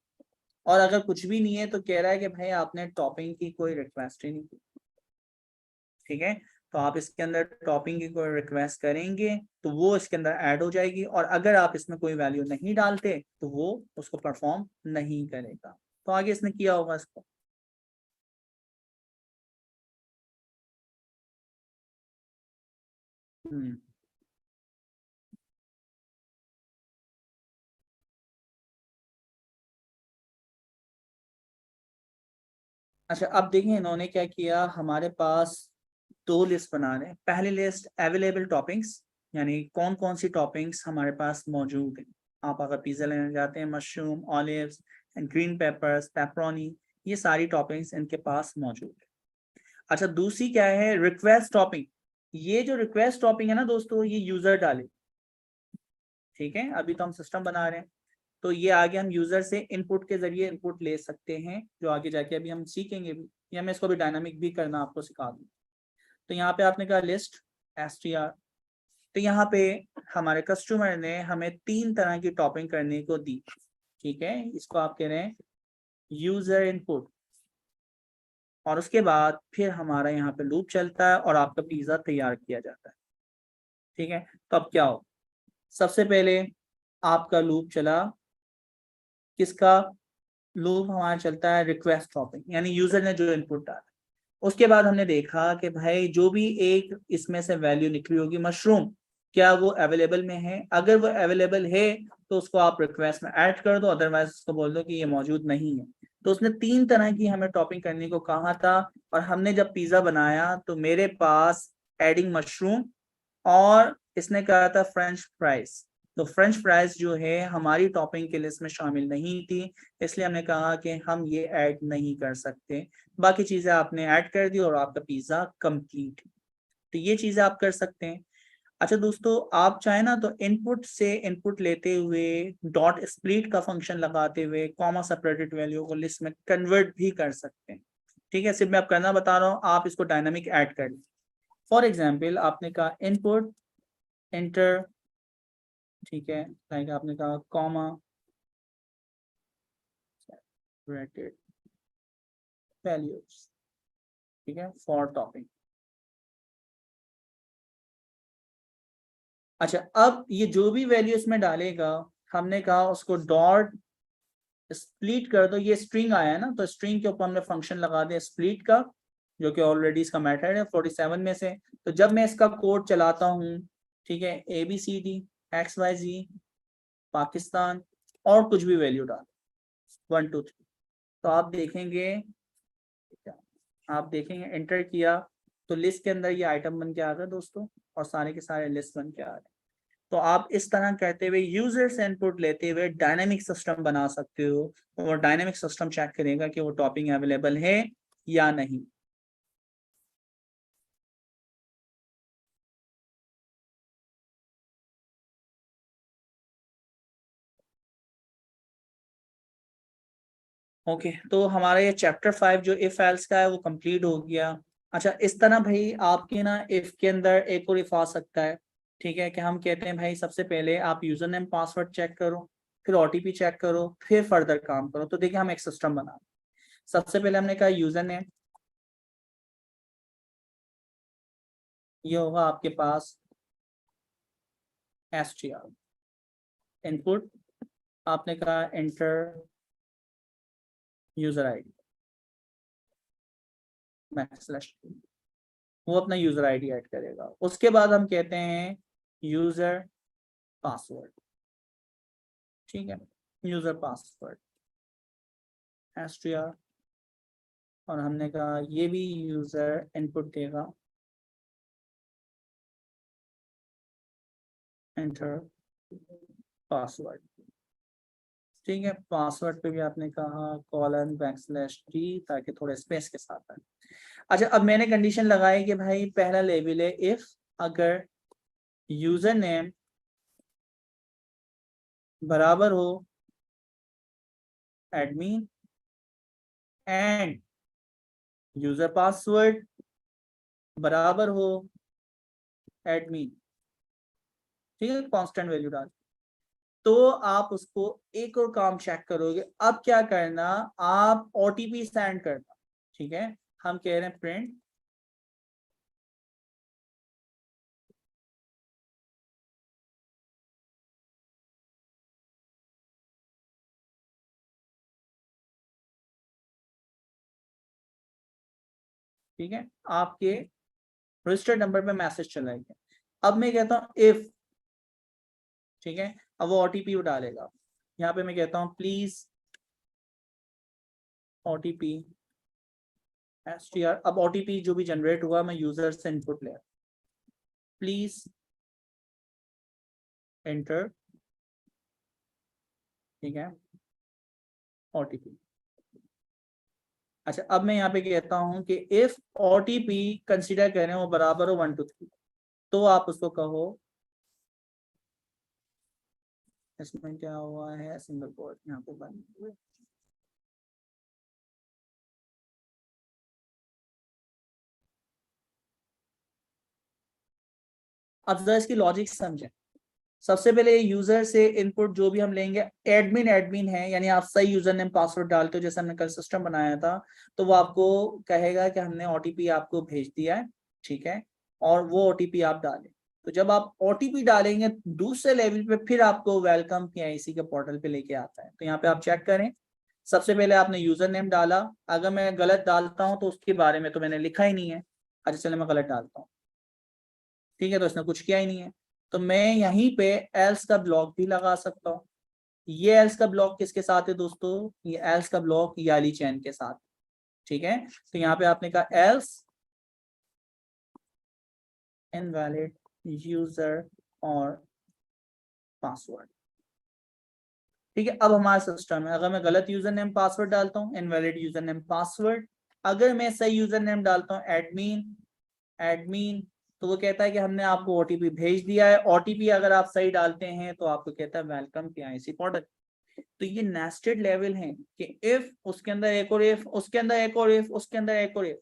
और अगर कुछ भी नहीं है तो कह रहा है कि भाई आपने टॉपिंग की कोई रिक्वेस्ट ही नहीं की। ठीक है, तो आप इसके अंदर टॉपिंग की कोई रिक्वेस्ट करेंगे तो वो इसके अंदर ऐड हो जाएगी, और अगर आप इसमें कोई वैल्यू नहीं डालते तो वो उसको परफॉर्म नहीं करेगा। तो आगे इसने किया होगा इसको, अच्छा अब देखिए इन्होंने क्या किया, हमारे पास 2 लिस्ट बना रहे हैं। पहली लिस्ट अवेलेबल टॉपिंग्स, यानी कौन कौन सी टॉपिंग्स हमारे पास मौजूद है। आप अगर पिज्जा लेने जाते हैं, mushroom, olives and green papers, pepperoni, ये सारी टॉपिंग्स इनके पास मौजूद है। अच्छा, दूसरी क्या है, रिक्वेस्ट टॉपिंग। ये जो रिक्वेस्ट टॉपिंग है ना दोस्तों, ये यूजर डाले, ठीक है। अभी तो हम सिस्टम बना रहे हैं, तो ये आगे हम यूजर से इनपुट के जरिए इनपुट ले सकते हैं, जो आगे जाके अभी हम सीखेंगे भी, या मैं इसको भी डायनामिक भी करना आपको सिखा दूँ। तो यहाँ पे आपने कहा लिस्ट str, तो यहाँ पे हमारे कस्टमर ने हमें 3 तरह की टॉपिंग करने को दी, ठीक है। इसको आप कह रहे हैं यूजर इनपुट, और उसके बाद फिर हमारा यहाँ पे लूप चलता है और आपका पिज्जा तैयार किया जाता है, ठीक है। तो अब क्या हो, सबसे पहले आपका लूप चला, किसका लूप हमारा चलता है, रिक्वेस्ट टॉपिंग, यानी यूजर ने जो इनपुट डाला। उसके बाद हमने देखा कि भाई जो भी एक इसमें से वैल्यू निकली होगी मशरूम, क्या वो अवेलेबल में है, अगर वो अवेलेबल है तो उसको आप रिक्वेस्ट में ऐड कर दो, अदरवाइज उसको बोल दो कि ये मौजूद नहीं है। तो उसने 3 तरह की हमें टॉपिंग करने को कहा था, और हमने जब पिज्जा बनाया तो मेरे पास एडिंग मशरूम और इसने कहा था फ्रेंच फ्राइज। तो फ्रेंच फ्राइज जो है हमारी टॉपिंग के लिस्ट में शामिल नहीं थी, इसलिए हमने कहा कि हम ये ऐड नहीं कर सकते। बाकी चीजें आपने ऐड कर दी और आपका पिज्जा कंप्लीट। तो ये चीजें आप कर सकते हैं। अच्छा दोस्तों, आप चाहे ना तो इनपुट से इनपुट लेते हुए डॉट स्प्लिट का फंक्शन लगाते हुए कॉमा सेपरेटेड वैल्यू को लिस्ट में कन्वर्ट भी कर सकते हैं, ठीक है। सिर्फ मैं आप करना बता रहा हूँ, आप इसको डायनामिक ऐड कर लें। फॉर एग्जाम्पल आपने कहा इनपुट एंटर, ठीक है, लाइक आपने कहा कॉमा सेपरेटेड वैल्यूज, ठीक है, फॉर टॉपिंग। अच्छा, अब ये जो भी वैल्यू इसमें डालेगा, हमने कहा उसको डॉट स्प्लिट कर दो। ये स्ट्रिंग आया है ना, तो स्ट्रिंग के ऊपर हमने फंक्शन लगा दिया स्प्लिट का, जो कि ऑलरेडी इसका मेथड है 47 में से। तो जब मैं इसका कोड चलाता हूँ, ठीक है, ABCD XYZ पाकिस्तान और कुछ भी वैल्यू डाल 1 2 3, तो आप देखेंगे एंटर किया तो लिस्ट के अंदर ये आइटम बन के आ गए दोस्तों, और सारे के सारे लिस्ट बन के आ रहे। तो आप इस तरह कहते हुए यूजर से इनपुट लेते हुए डायनामिक सिस्टम बना सकते हो, और डायनामिक सिस्टम चेक करेगा कि वो टॉपिंग अवेलेबल है या नहीं। ओके, तो हमारा ये चैप्टर 5 जो इफ एल्स का है वो कंप्लीट हो गया। अच्छा, इस तरह भाई आपके ना इफ के अंदर एक और इफ आ सकता है, ठीक है, कि हम कहते हैं भाई सबसे पहले आप यूजर नेम पासवर्ड चेक करो, फिर OTP चेक करो, फिर फर्दर काम करो। तो देखिए हम एक सिस्टम बना, सबसे पहले हमने कहा यूजर नेम, ये होगा आपके पास str, इनपुट आपने कहा एंटर यूजर आईडी /, वो अपना यूजर आईडी ऐड करेगा। उसके बाद हम कहते हैं यूजर पासवर्ड, ठीक है, यूजर पासवर्ड str, और हमने कहा ये भी यूजर इनपुट देगा एंटर पासवर्ड, ठीक है। पासवर्ड पे भी आपने कहा :/d, ताकि थोड़े स्पेस के साथ आए। अच्छा, अब मैंने कंडीशन लगाई कि भाई पहला लेवल है इफ अगर यूजर नेम बराबर हो एडमिन एंड यूजर पासवर्ड बराबर हो एडमिन, ठीक है, कांस्टेंट वैल्यू डाल, तो आप उसको एक और काम चेक करोगे। अब क्या करना, आप OTP सेंड करना, ठीक है। हम कह रहे हैं प्रिंट ठीक है, आपके रजिस्टर्ड नंबर पे मैसेज चलाएंगे। अब मैं कहता हूँ इफ, ठीक है, अब वो OTP डालेगा। यहाँ पे मैं कहता हूँ प्लीज OTP str, अब OTP जो भी जनरेट हुआ मैं यूजर से इनपुट ले, प्लीज एंटर, ठीक है, OTP। अच्छा, अब मैं यहाँ पे कहता हूँ कि इफ OTP कंसीडर करें वो बराबर हो 1 to 3, तो आप उसको कहो, इसमें क्या हुआ है, सिंगल कोट यहाँ पे बन हुए। अब जरा इसकी लॉजिक समझें। सबसे पहले यूजर से इनपुट जो भी हम लेंगे, एडमिन है, यानी आप सही यूजर नेम पासवर्ड डालते हो, जैसे हमने कल सिस्टम बनाया था, तो वो आपको कहेगा कि हमने OTP आपको भेज दिया है, ठीक है, और वो OTP आप डालें। तो जब आप OTP डालेंगे दूसरे लेवल पे फिर आपको वेलकम PIC के पोर्टल पे लेके आता है। तो यहाँ पे आप चेक करें, सबसे पहले आपने यूजर नेम डाला, अगर मैं गलत डालता हूँ तो उसके बारे में तो मैंने लिखा ही नहीं है, अच्छा चले मैं गलत डालता हूँ, ठीक है, तो इसने कुछ किया ही नहीं है, तो मैं यहीं पे एल्स का ब्लॉक भी लगा सकता हूँ। ये एल्स का ब्लॉक किसके साथ है दोस्तों, ये एल्स का ब्लॉक याली चैन के साथ, ठीक है। तो यहाँ पे आपने कहा एल्स इनवैलिड यूजर और पासवर्ड, ठीक है। अब हमारा सिस्टम है, अगर मैं गलत यूजर नेम पासवर्ड डालता हूँ इनवैलिड यूजर नेम पासवर्ड, अगर मैं सही यूजर नेम डालता हूँ एडमिन, तो वो कहता है कि हमने आपको OTP भेज दिया है। OTP अगर आप सही डालते हैं तो आपको कहता है वेलकम PIC पोर्टल। तो ये नेस्टेड लेवल है कि इफ, उसके अंदर एक और इफ, उसके अंदर एक और इफ, उसके अंदर एक और इफ,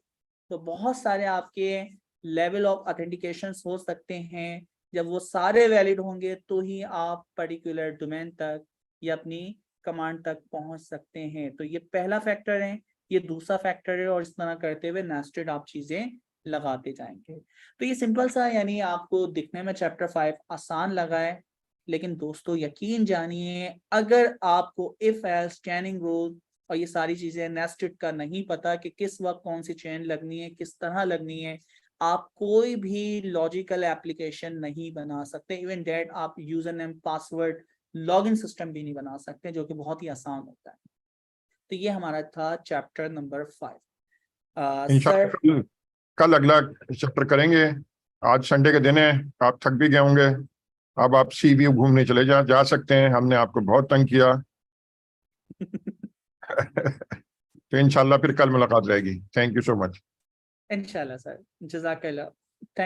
तो बहुत सारे आपके लेवल ऑफ ऑथेंटिकेशन हो सकते हैं। जब वो सारे वैलिड होंगे तो ही आप पर्टिकुलर डोमेन तक या अपनी कमांड तक पहुंच सकते हैं। तो ये पहला फैक्टर है, ये दूसरा फैक्टर है, और इस तरह करते हुए नेस्टेड आप चीजें लगाते जाएंगे। तो ये सिंपल सा, यानी आपको दिखने में चैप्टर 5 आसान लगा है, लेकिन दोस्तों यकीन जानिए, अगर आपको इफ एल्स स्कैनिंग रूल और ये सारी चीजें नेस्टेड का नहीं पता कि किस वक्त कौन सी चेन लगनी है, किस तरह लगनी है, आप कोई भी लॉजिकल एप्लीकेशन नहीं बना सकते। इवन डेट आप user name password login system भी नहीं बना सकते, जो कि बहुत ही आसान होता है। तो ये हमारा था चैप्टर नंबर 5। इंशाल्लाह सर, कल अगला चैप्टर करेंगे। आज संडे के दिन है, आप थक भी गए होंगे, अब आप सी व्यू घूमने चले जा सकते हैं, हमने आपको बहुत तंग किया। तो इंशाल्लाह फिर कल मुलाकात रहेगी। Thank you so much. इंशाल्लाह सर, जज़ाकल्लाह, थैंक